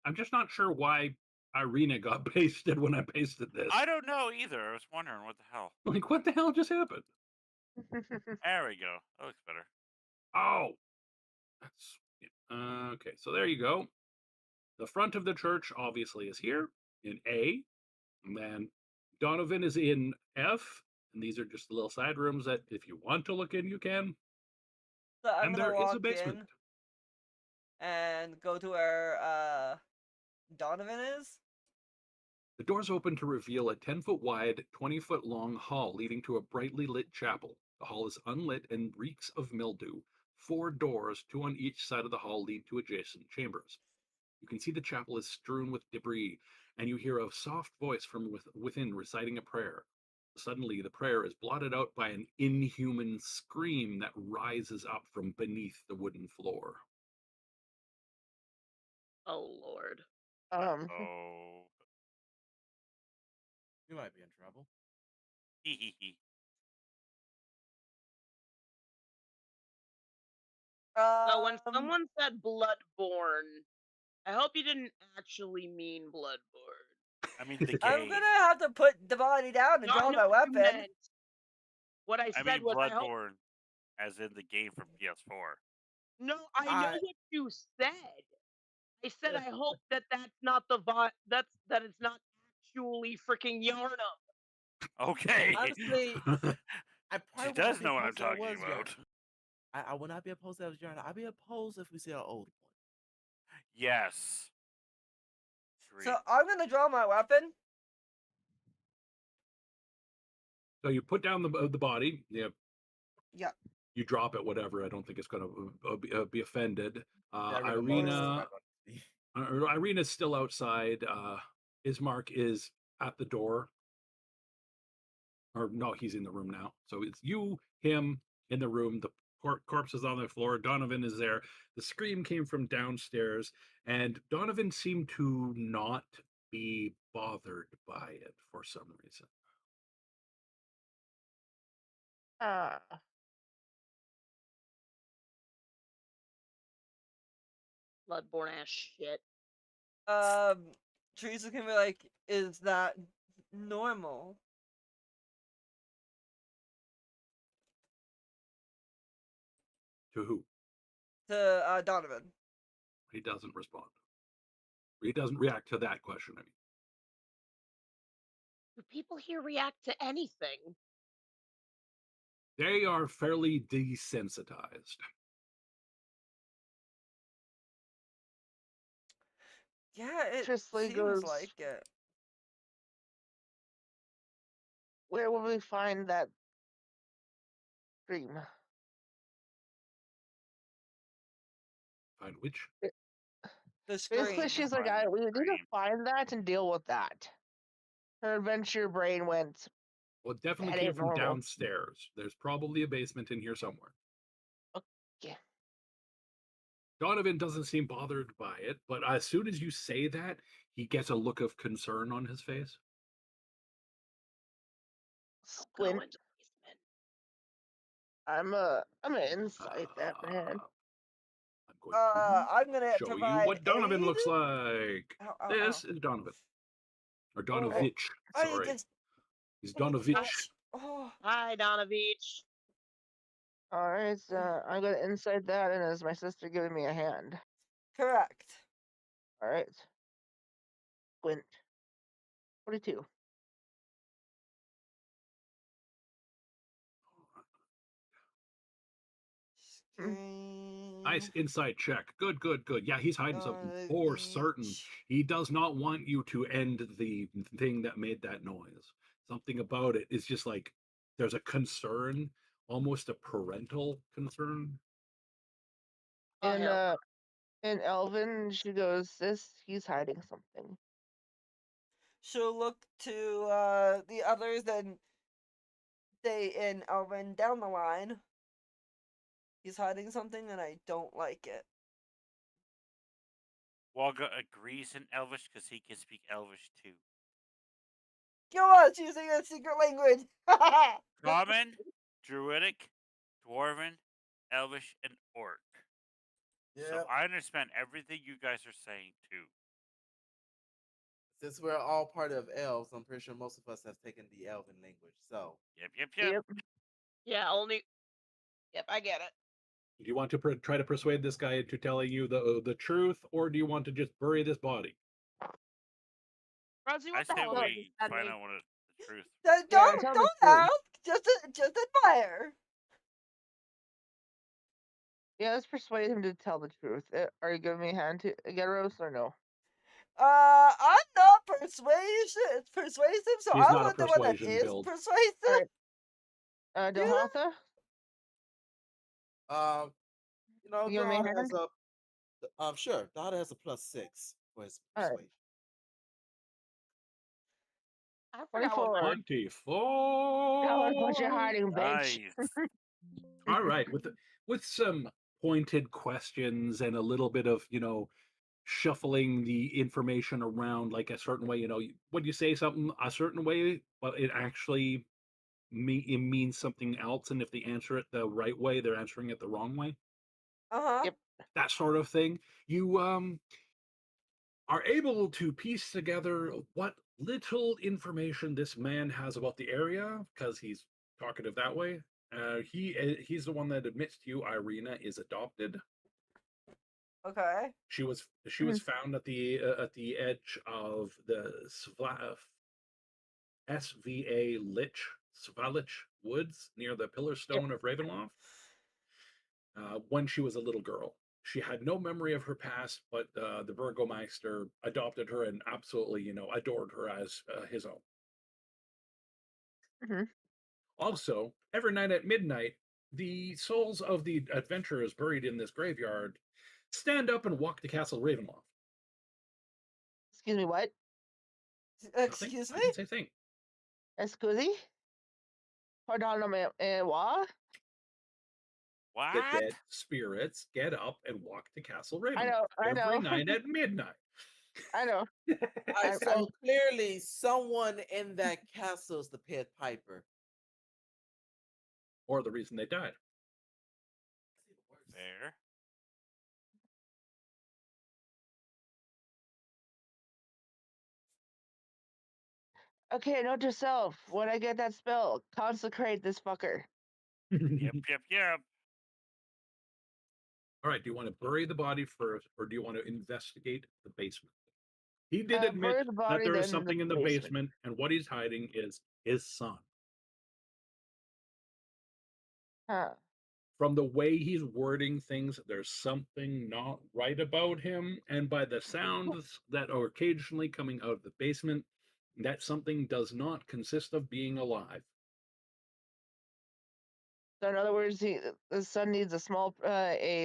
S1: I'm just not sure why Irina got pasted when I pasted this.
S4: I don't know either. I was wondering what the hell.
S1: Like, what the hell just happened?
S4: There we go. That looks better.
S1: Oh, that's okay. So there you go. The front of the church obviously is here in A, and then Donovan is in F, and these are just the little side rooms that if you want to look in, you can.
S7: So I'm
S1: And
S7: gonna
S1: there is a
S7: walk
S1: basement.
S7: in and go to where Donovan is.
S1: The doors open to reveal a 10-foot wide, 20-foot long hall leading to a brightly lit chapel. The hall is unlit and reeks of mildew. 4 doors, 2 on each side of the hall, lead to adjacent chambers. You can see the chapel is strewn with debris, and you hear a soft voice from within reciting a prayer. Suddenly, the prayer is blotted out by an inhuman scream that rises up from beneath the wooden floor.
S6: Oh Lord.
S4: Oh.
S5: You might be in trouble.
S4: Hee.
S6: So when someone said Bloodborne, I hope you didn't actually mean Bloodborne.
S4: I mean the game.
S7: I'm gonna have to put the body down and
S6: No, I
S7: draw
S6: know
S7: my
S6: what you
S7: weapon.
S6: meant. What I
S4: I
S6: said
S4: mean
S6: was I hope.
S4: Bloodborne, as in the game from PS4.
S6: No, I know what you said. I said I hope that that's not the that it's not actually freaking Yarnum.
S4: Okay.
S5: Honestly, I probably
S4: She
S5: would
S4: does
S5: not be
S4: know what I'm
S5: opposed that it
S4: talking
S5: was
S4: about.
S5: Yarn. I would not be opposed that it was Yarn. I'd be opposed if we see an old one.
S4: Yes. agree.
S7: So I'm gonna draw my weapon.
S1: So you put down the body. Yeah.
S7: Yeah.
S1: You drop it, whatever. I don't think it's going to be offended.
S5: Irina.
S1: Irina's still outside. Ismark is at the door. Or no, he's in the room now. So it's you, him in the room. The corpse is on the floor. Donovan is there. The scream came from downstairs, and Donovan seemed to not be bothered by it for some reason.
S6: Bloodborne ass shit.
S7: Teresa can be like, is that normal?
S1: To who?
S7: To Donovan.
S1: He doesn't respond. He doesn't react to that question. I mean,
S6: Do people here react to anything?
S1: they are fairly desensitized.
S7: Yeah, it
S2: Tricely
S7: seems
S2: goes,
S7: like it.
S2: where will we find that dream?
S1: Find which?
S7: The
S2: Basically,
S7: scream.
S2: she's like,
S4: Find the
S2: we need to
S4: scream.
S2: find that and deal with that. Her adventure brain went,
S1: Well, it definitely
S2: that
S1: came
S2: ain't
S1: from
S2: normal.
S1: downstairs. There's probably a basement in here somewhere.
S2: Okay.
S1: Donovan doesn't seem bothered by it, but as soon as you say that, he gets a look of concern on his face.
S6: Go
S2: Squint.
S6: into the basement.
S2: I'm gonna insight that man.
S1: I'm going to
S7: I'm gonna
S1: show you
S7: provide
S1: what Donovan
S7: aid.
S1: looks like.
S7: Ow, ow,
S1: This
S7: ow.
S1: is Donovan. Or
S7: Oh,
S1: Donovich,
S7: I need
S1: sorry.
S7: to.
S1: He's
S7: I need to
S1: Donovich.
S7: touch- Oh,
S6: Hi, Donovich.
S2: All right, so I'm gonna insight that, and is my sister giving me a hand?
S7: correct.
S2: All right. Squint. 42.
S1: Nice insight check. Good, good, good. Yeah, he's hiding something for certain.
S7: Donovich.
S1: He does not want you to end the thing that made that noise. Something about it is just like there's a concern, almost a parental concern.
S6: Oh,
S2: In
S6: hell.
S2: in Elvin, she goes, he's hiding something.
S7: She'll look to the others and say in Elvin down the line. He's hiding something and I don't like it.
S4: Wogga agrees in Elvish because he can speak Elvish too.
S7: Go on, using a secret language.
S4: Common, Druidic, Dwarven, Elvish, and Orc.
S5: Yeah.
S4: So I understand everything you guys are saying too.
S5: Since we're all part of elves, I'm pretty sure most of us have taken the elven language. So.
S4: Yep.
S6: Yeah, only. Yep, I get it.
S1: Do you want to try to persuade this guy into telling you the truth, or do you want to just bury this body?
S6: Rosie,
S4: I
S6: what the
S4: say
S6: hell are you
S4: we
S6: sending
S4: find
S6: me?
S4: out what the truth.
S7: Don't
S2: tell the truth.
S7: ask. Just admire.
S2: Yeah, let's persuade him to tell the truth. Are you giving me a hand to get Rose or no?
S7: I'm not persuasive, so
S1: He's
S7: I
S1: not a
S7: want the one that
S1: persuasion
S7: is
S1: build.
S7: persuasive.
S2: Alright.
S7: Yeah.
S2: Delhatha?
S5: You
S2: You give me a
S5: Dahada has
S2: hand?
S5: a sure. Dahada has a +6 for his
S2: Alright.
S5: persuasion.
S6: I forgot
S2: 24.
S6: what mine.
S1: 24.
S2: Tell us what you're hiding, bitch.
S4: Nice.
S1: All right, with some pointed questions and a little bit of shuffling the information around like a certain way. When you say something a certain way, but it actually it means something else, and if they answer it the right way, they're answering it the wrong way.
S2: Yep.
S1: That sort of thing. You are able to piece together what little information this man has about the area because he's talkative that way. He's the one that admits to you Irina is adopted.
S7: Okay.
S1: She was found at the edge of the SVA Svalich Woods near the Pillar Stone of Ravenloft when she was a little girl. She had no memory of her past, but the Burgomeister adopted her and absolutely, adored her as his own.
S2: Mhm.
S1: Also, every night at midnight, the souls of the adventurers buried in this graveyard stand up and walk to Castle Ravenloft.
S2: Excuse me, what?
S1: Nothing?
S7: Excuse
S1: I
S7: me?
S1: didn't say thing.
S2: Excuse me? Pardon me, what?
S1: The
S4: What?
S1: dead spirits get up and walk to Castle
S2: I
S1: Ravenloft
S2: know, I
S1: every
S2: know,
S1: night at midnight.
S2: I know.
S5: All right,
S2: I'm,
S5: so clearly someone in that castle is the Pied Piper.
S1: Or the reason they died.
S4: There.
S2: okay, note to self. When I get that spell, consecrate this fucker.
S4: Yep.
S1: All right, do you want to bury the body first, or do you want to investigate the basement? He did admit
S2: Bury the
S1: that
S2: body,
S1: there is
S2: then the
S1: something in the basement, and what he's hiding is his son.
S2: Huh.
S1: From the way he's wording things, there's something not right about him, and by the sounds that are occasionally coming out of the basement, that something does not consist of being alive.
S2: So in other words, the son needs a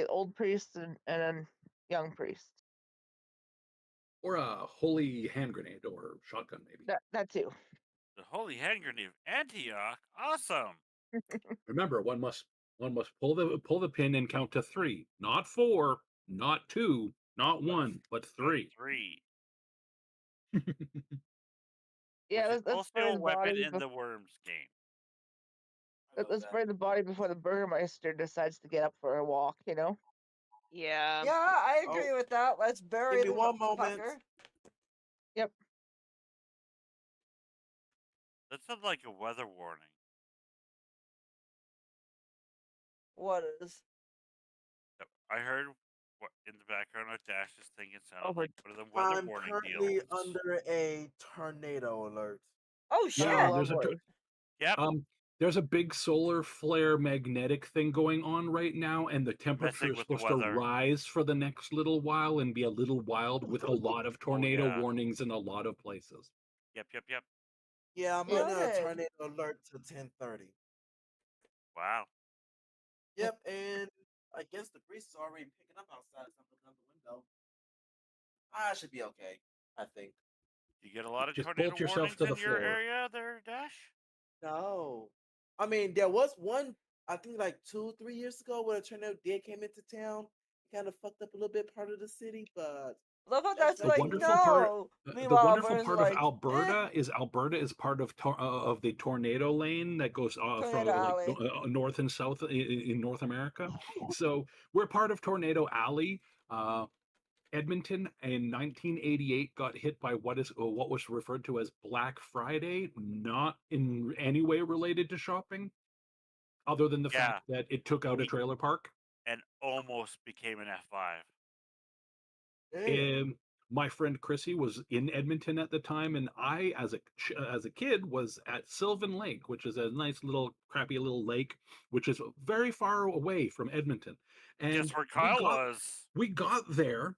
S2: old priest and a young priest.
S1: Or a holy hand grenade or shotgun, maybe.
S2: That too.
S4: The holy hand grenade of Antioch. Awesome.
S1: Remember, one must pull the pin and count to 3, not 4, not 2, not 1, but 3.
S4: 3.
S2: Yeah,
S4: Which is
S2: let's
S4: also
S2: bury
S4: a
S2: the
S4: weapon
S2: body.
S4: in the Worms game.
S2: Let's bury the body before the Burgermeister decides to get up for a walk.
S6: Yeah.
S7: Yeah, I agree with that. Let's bury
S5: Give me
S7: the
S5: one moment.
S7: fucker.
S2: Yep.
S4: That sounds like a weather warning.
S7: What is?
S4: I heard what in the background of Dash's thing. It sounded
S2: Over.
S4: like one of the weather
S5: I'm
S4: warning
S5: currently
S4: deals.
S5: under a tornado alert.
S7: Oh shit!
S1: Yeah,
S2: Oh,
S1: there's
S2: lovely.
S4: Yep.
S1: there's a big solar flare magnetic thing going on right now, and the temperature
S4: Messing
S1: is
S4: with the
S1: supposed to
S4: weather.
S1: rise for the next little while and be a little wild with a lot of tornado
S4: yeah.
S1: warnings in a lot of places.
S4: Yep.
S5: Yeah, I'm
S2: Yeah.
S5: under a
S7: Good.
S5: tornado alert till 10:30.
S4: Wow.
S5: Yep, and I guess the breeze is already picking up outside. So I'm looking out the window. I should be okay, I think.
S4: You get a lot of
S1: Just
S4: tornado
S1: bolt yourself
S4: warnings
S1: to
S4: in
S1: the
S4: your
S1: floor.
S4: area there, Dash?
S5: No. I mean, there was one, I think like 2-3 years ago, where a tornado did came into town. It kind of fucked up a little bit part of the city, but
S7: Love how
S5: that's
S7: that's like
S1: wonderful part
S7: no.
S1: The
S7: Meanwhile,
S1: wonderful
S7: Alberta's
S1: part of
S7: like
S1: Alberta is part of the tornado lane that goes
S7: Tornado
S1: from like
S7: Alley.
S1: north and south in North America. So we're part of Tornado Alley. Edmonton in 1988 got hit by what was referred to as Black Friday, not in any way related to shopping, other than the fact that it took out a trailer park.
S4: And almost became an F5.
S5: damn.
S1: My friend Chrissy was in Edmonton at the time, and I, as a kid, was at Sylvan Lake, which is a nice little crappy little lake, which is very far away from Edmonton. And
S4: guess where Kyle was?
S1: We got there,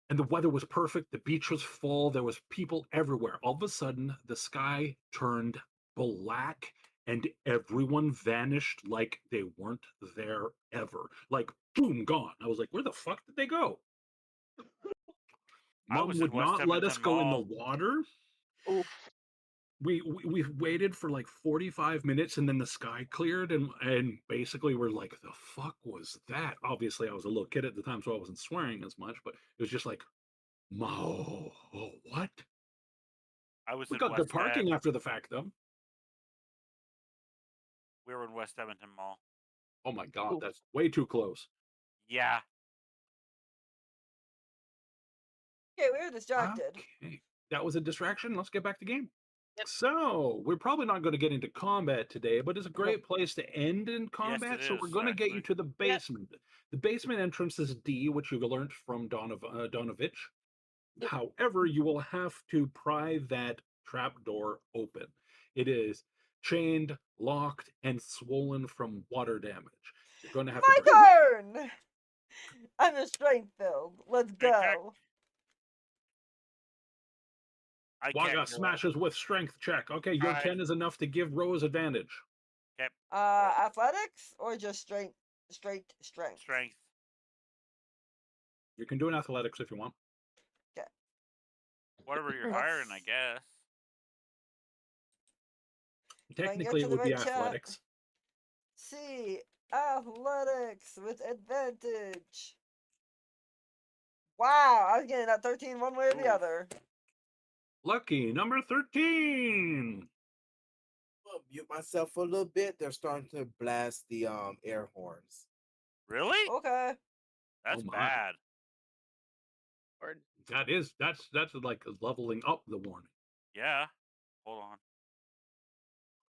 S1: and the weather was perfect. The beach was full. There was people everywhere. All of a sudden, the sky turned black, and everyone vanished like they weren't there ever. Like, boom, gone. I was like, where the fuck did they go? Mom would not let us go in the water.
S2: Oof.
S1: We waited for like 45 minutes, and then the sky cleared, and basically we're like, the fuck was that? Obviously, I was a little kid at the time, so I wasn't swearing as much, but it was just like, oh, what? We got good parking after the fact, though.
S4: We were in West Edmonton Mall.
S1: Oh my god, that's way too close.
S4: Yeah.
S7: Okay, we were distracted.
S1: Okay, that was a distraction. Let's get back to game. Yep. So we're probably not going to get into combat today, but it's a great place to end in combat.
S4: Yes,
S1: so we're going to get you to the basement. Yep. The basement entrance is D, which you've learned from Donovich. Yep. However, you will have to pry that trap door open. It is chained, locked, and swollen from water damage. You're going to have
S7: My turn. I'm a strength build. Let's go.
S4: I
S1: Waga
S4: can't.
S1: smashes with strength check. Okay, your 10 is enough to give Rose advantage.
S4: Okay.
S7: Athletics or just straight strength?
S4: Strength.
S1: You can do an athletics if you want.
S7: Okay.
S4: Whatever you're hiring, I guess.
S1: Technically, it would be athletics.
S7: See, athletics with advantage. Wow, I was getting that 13 one way or the other.
S1: Lucky number 13.
S5: I'll mute myself for a little bit. They're starting to blast the air horns.
S4: Really?
S7: Okay.
S4: That's bad.
S1: That's like leveling up the warning.
S4: Yeah. Hold on.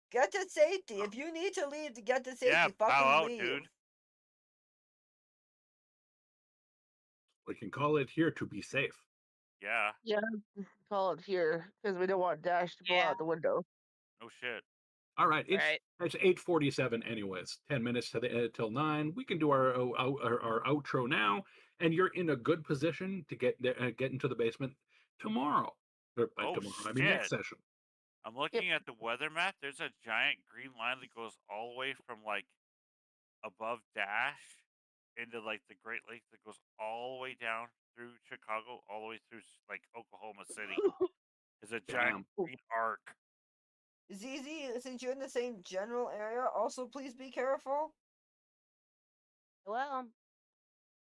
S7: Get to safety. If you need to leave to get to safety,
S4: Yeah,
S7: fucking
S4: bow out,
S7: leave.
S4: dude.
S1: We can call it here to be safe.
S4: Yeah.
S2: Yeah, call it here because we don't want Dash to blow out the window.
S4: No shit.
S1: All right, it's 8:47 anyways. 10 minutes to till 9. We can do our outro now, and you're in a good position to get into the basement tomorrow. Or tomorrow.
S4: Shit.
S1: I mean next session.
S4: I'm looking at the weather map. There's a giant green line that goes all the way from like above Dash into like the Great Lakes that goes all the way down through Chicago, all the way through like Oklahoma City. It's a giant green arc.
S7: ZZ, since you're in the same general area, also please be careful.
S3: Well,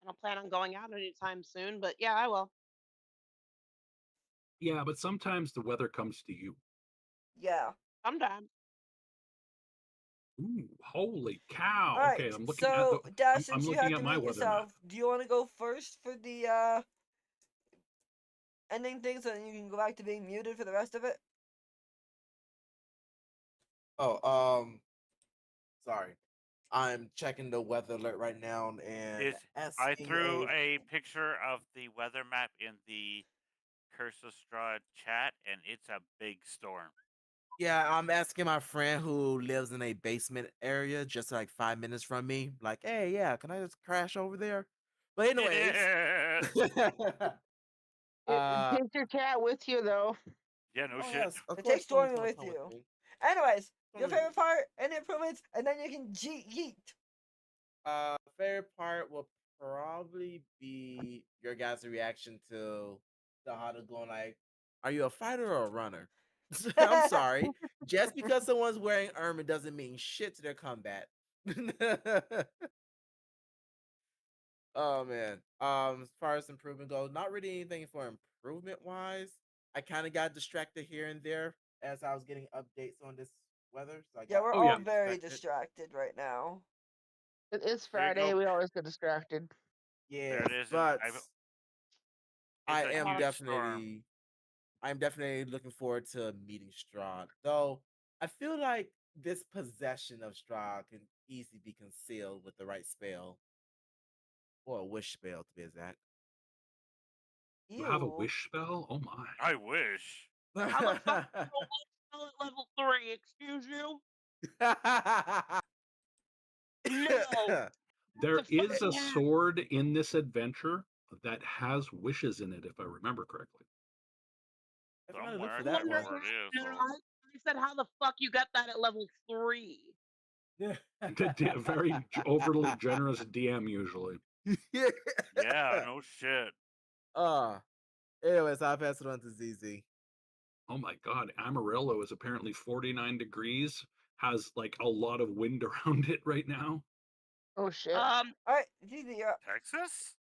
S3: I don't plan on going out anytime soon, but yeah, I will.
S1: Yeah, but sometimes the weather comes to you.
S7: Yeah.
S3: Sometimes.
S1: Ooh, holy cow.
S7: All
S1: Okay,
S7: right,
S1: I'm looking
S7: so,
S1: at
S7: Dash,
S1: I'm
S7: since you
S1: looking
S7: have
S1: at
S7: to
S1: my
S7: mute
S1: weather
S7: yourself,
S1: map.
S7: do you want to go first for the ending thing so then you can go back to being muted for the rest of it?
S5: Oh, sorry. I'm checking the weather alert right now, and
S4: I threw a picture of the weather map in the Curse of Strahd chat, and it's a big storm.
S5: Yeah, I'm asking my friend who lives in a basement area just like 5 minutes from me. Like, hey, yeah, can I just crash over there? But anyways,
S2: Take your cat with you, though.
S4: Yeah, no shit.
S5: Yes, of
S7: It
S5: course
S7: takes Stormy
S5: Stormy's
S7: with
S5: gonna
S7: you.
S5: come with me.
S7: Anyways, your
S5: Stormy.
S7: favorite part and improvements, and then you can yeet.
S5: Favorite part will probably be your guys' reaction to the Hada going like, "Are you a fighter or a runner?" I'm sorry. Just because someone's wearing armor doesn't mean shit to their combat. Oh man. As far as improvement goes, not really anything for improvement wise. I kind of got distracted here and there as I was getting updates on this weather. So I
S7: Yeah,
S5: got
S7: we're all very distracted right now.
S2: It's Friday. We always get distracted.
S5: Yeah,
S4: There it is.
S5: but
S4: I am
S5: definitely looking forward to meeting Strahd. Though I feel like this possession of Strahd can easily be concealed with the right spell. Or a wish spell to be exact.
S1: You have a wish spell? Oh my.
S4: I wish.
S6: How the fuck do you roll a spell at level 3? Excuse you? No.
S1: There is a sword in this adventure that has wishes in it, if I remember correctly.
S4: Somewhere.
S6: I wonder, I said, how the fuck you got that at level 3?
S1: Very overly generous DM usually.
S4: Yeah, no shit.
S5: Anyways, I'll pass it on to ZZ.
S1: Oh my god, Amarillo is apparently 49 degrees, has like a lot of wind around it right now.
S2: Oh shit.
S7: All right, ZZ,
S4: Texas?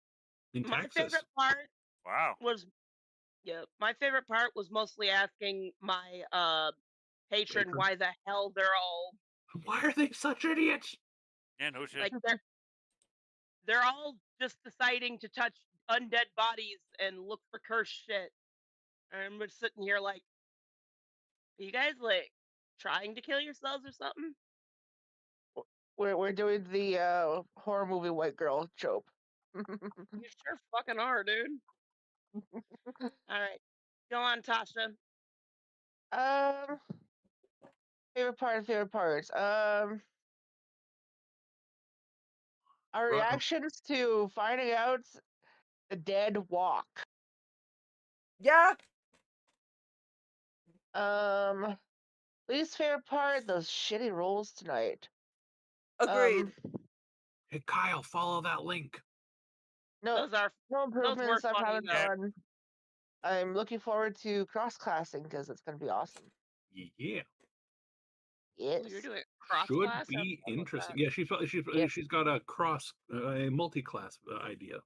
S1: In
S6: my
S1: Texas.
S6: favorite part
S4: Wow.
S6: was my favorite part was mostly asking my patron why the hell they're all
S1: Why are they such idiots?
S4: Yeah, no shit.
S6: like they're all just deciding to touch undead bodies and look for cursed shit. And we're sitting here like, are you guys like trying to kill yourselves or something?
S2: We're doing the horror movie white girl trope.
S6: You sure fucking are, dude. All right, go on, Tasha.
S2: Favorite parts. Our reactions to finding out the dead walk.
S7: Yeah.
S2: Least favorite part, those shitty rolls tonight.
S7: Agreed.
S1: Hey, Kyle, follow that link.
S2: No,
S6: Those
S2: no improvements
S6: were
S2: I
S6: funny
S2: haven't
S6: though.
S2: done. I'm looking forward to cross-classing because it's going to be awesome.
S1: Yeah.
S2: Yes.
S6: Oh, you're doing cross
S1: Should
S6: class?
S1: be interesting. Yeah, she's got a a multi-class idea.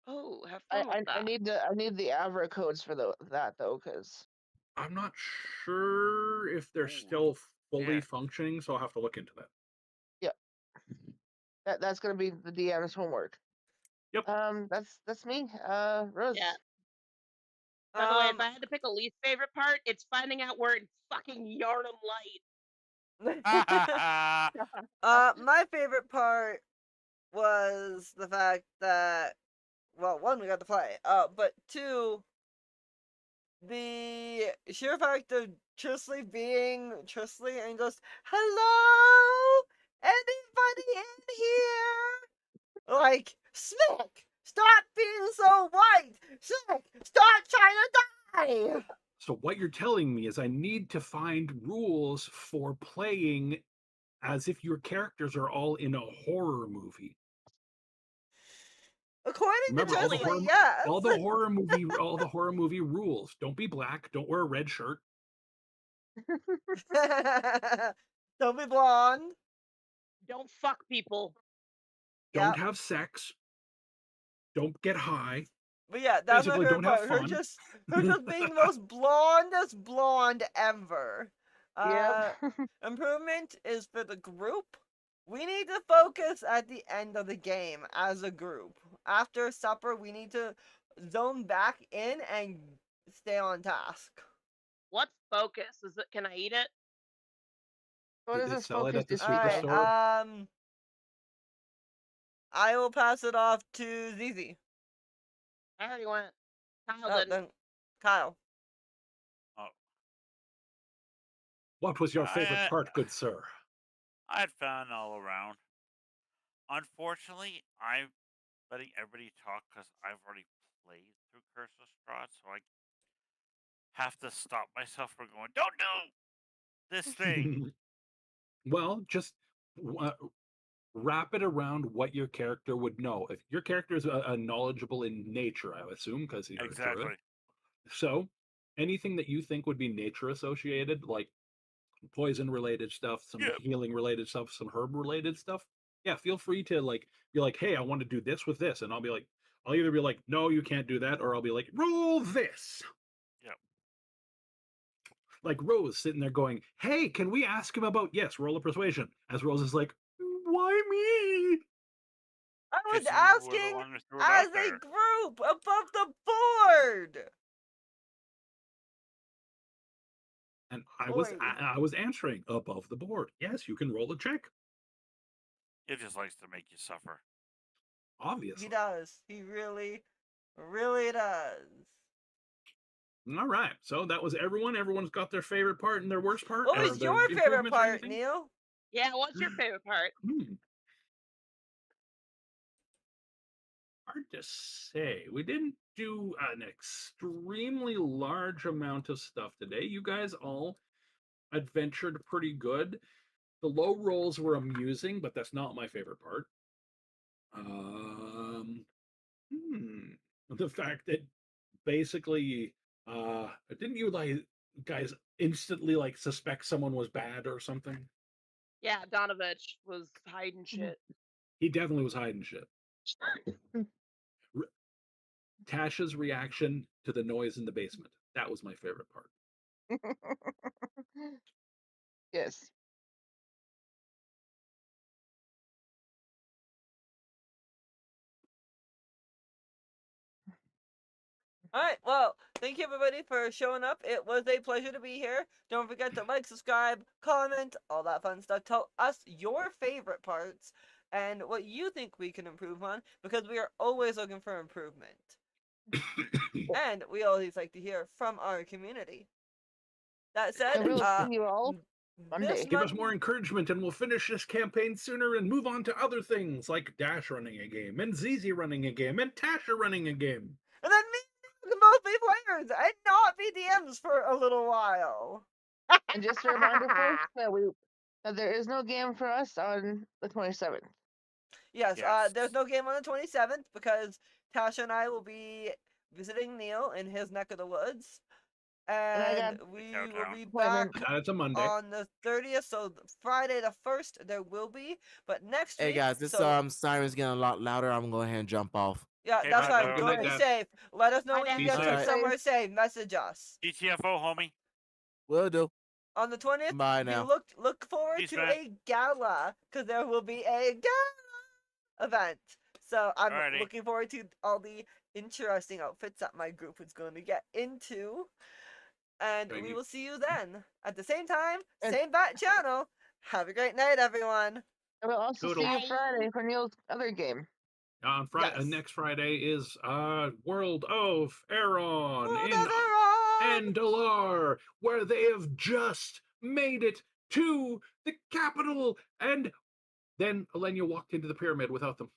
S6: Oh, have fun with
S2: I
S6: that.
S2: need the Avra codes for that though, because
S1: I'm not sure if they're still fully functioning, so I'll have to look into that.
S2: Yep. That's gonna be the DM's homework.
S1: Yep.
S2: That's me. Rose.
S6: Yeah. By the way, if I had to pick a least favorite part, it's finding out we're in fucking Yarnum Light.
S7: My favorite part was the fact that, well, one, we got to play, but two, the sheer fact of Trisley being Trisley and just, hello, anybody in here? Like, Smick, stop being so white! Smick, stop trying to die!
S1: So what you're telling me is I need to find rules for playing as if your characters are all in a horror movie.
S7: According
S1: Remember
S7: to
S1: all the
S7: Trisley,
S1: horror,
S7: yes.
S1: all the horror movie rules. Don't be black. Don't wear a red shirt.
S7: Don't be blonde.
S6: Don't fuck people.
S1: Don't have sex. Don't get high.
S7: But yeah, that's my
S1: Basically,
S7: favorite
S1: don't have
S7: part.
S1: fun.
S7: Her just being the most blondest blonde ever.
S2: Yep.
S7: Improvement is for the group. We need to focus at the end of the game as a group. After supper, we need to zone back in and stay on task.
S6: What's focus? Is it? Can I eat it?
S2: What
S1: Did
S2: is
S1: they
S2: this
S1: sell it
S2: focus
S1: at the
S2: this week, Rob?
S1: superstore?
S7: I will pass it off to Zizi.
S6: I already went. Kyle
S7: Oh,
S6: didn't.
S7: then Kyle.
S4: Oh.
S1: What was your favorite part, good sir?
S4: I had fun all around. Unfortunately, I'm letting everybody talk because I've already played through Curse of Strahd, so I have to stop myself from going, don't do this thing.
S1: Well, just wrap it around what your character would know. If your character is knowledgeable in nature, I assume, because you're a druid. So anything that you think would be nature associated, like poison related stuff, some healing related stuff, some herb related stuff, yeah, feel free to be like, hey, I want to do this with this, and I'll either be like, no, you can't do that, or I'll be like, roll this.
S4: Yep.
S1: Like Rose sitting there going, hey, can we ask him about, yes, roll a persuasion, as Rose is like, why me?
S7: I was asking as a group above the board.
S1: And I was answering above the board. Yes, you can roll a check.
S4: It just likes to make you suffer.
S1: Obviously.
S7: He does. He really, really does.
S1: All right. So that was everyone. Everyone's got their favorite part and their worst part.
S7: What was your favorite part, Neil?
S6: Yeah, what's your favorite part?
S1: Hard to say. We didn't do an extremely large amount of stuff today. You guys all adventured pretty good. The low rolls were amusing, but that's not my favorite part. The fact that basically, didn't you guys instantly suspect someone was bad or something?
S6: Yeah, Donovich was hiding shit.
S1: He definitely was hiding shit. Tasha's reaction to the noise in the basement. That was my favorite part.
S2: Yes.
S7: All right, well, thank you everybody for showing up. It was a pleasure to be here. Don't forget to like, subscribe, comment, all that fun stuff. Tell us your favorite parts and what you think we can improve on, because we are always looking for improvement. And we always like to hear from our community. That said,
S2: I will see you all Monday.
S1: Give us more encouragement and we'll finish this campaign sooner and move on to other things like Dash running a game and Zizi running a game and Tasha running a game.
S7: And then me can both be players and not be DMs for a little while.
S2: And just a reminder, folks, that there is no game for us on the 27th.
S7: Yes, there's no game on the 27th because Tasha and I will be visiting Neil in his neck of the woods. And we will be back
S1: That's a Monday.
S7: On the 30th, so Friday the 1st there will be, but next week.
S5: Hey guys, this siren's getting a lot louder. I'm gonna go ahead and jump off.
S7: Yeah, that's right. Go be safe. Let us know when you get to somewhere safe. Message us.
S4: GTFO, homie.
S5: Will do.
S7: On the 20th,
S5: bye now.
S7: Look forward to a gala because there will be a gala event. So I'm looking forward to all the interesting outfits that my group is going to get into. And we will see you then. At the same time, same bat channel. Have a great night, everyone.
S2: And we'll also see you Friday for Neil's other game.
S1: On Friday, next Friday is World of Aeron in Endalar, where they have just made it to the capital. And then Elenia walked into the pyramid without them.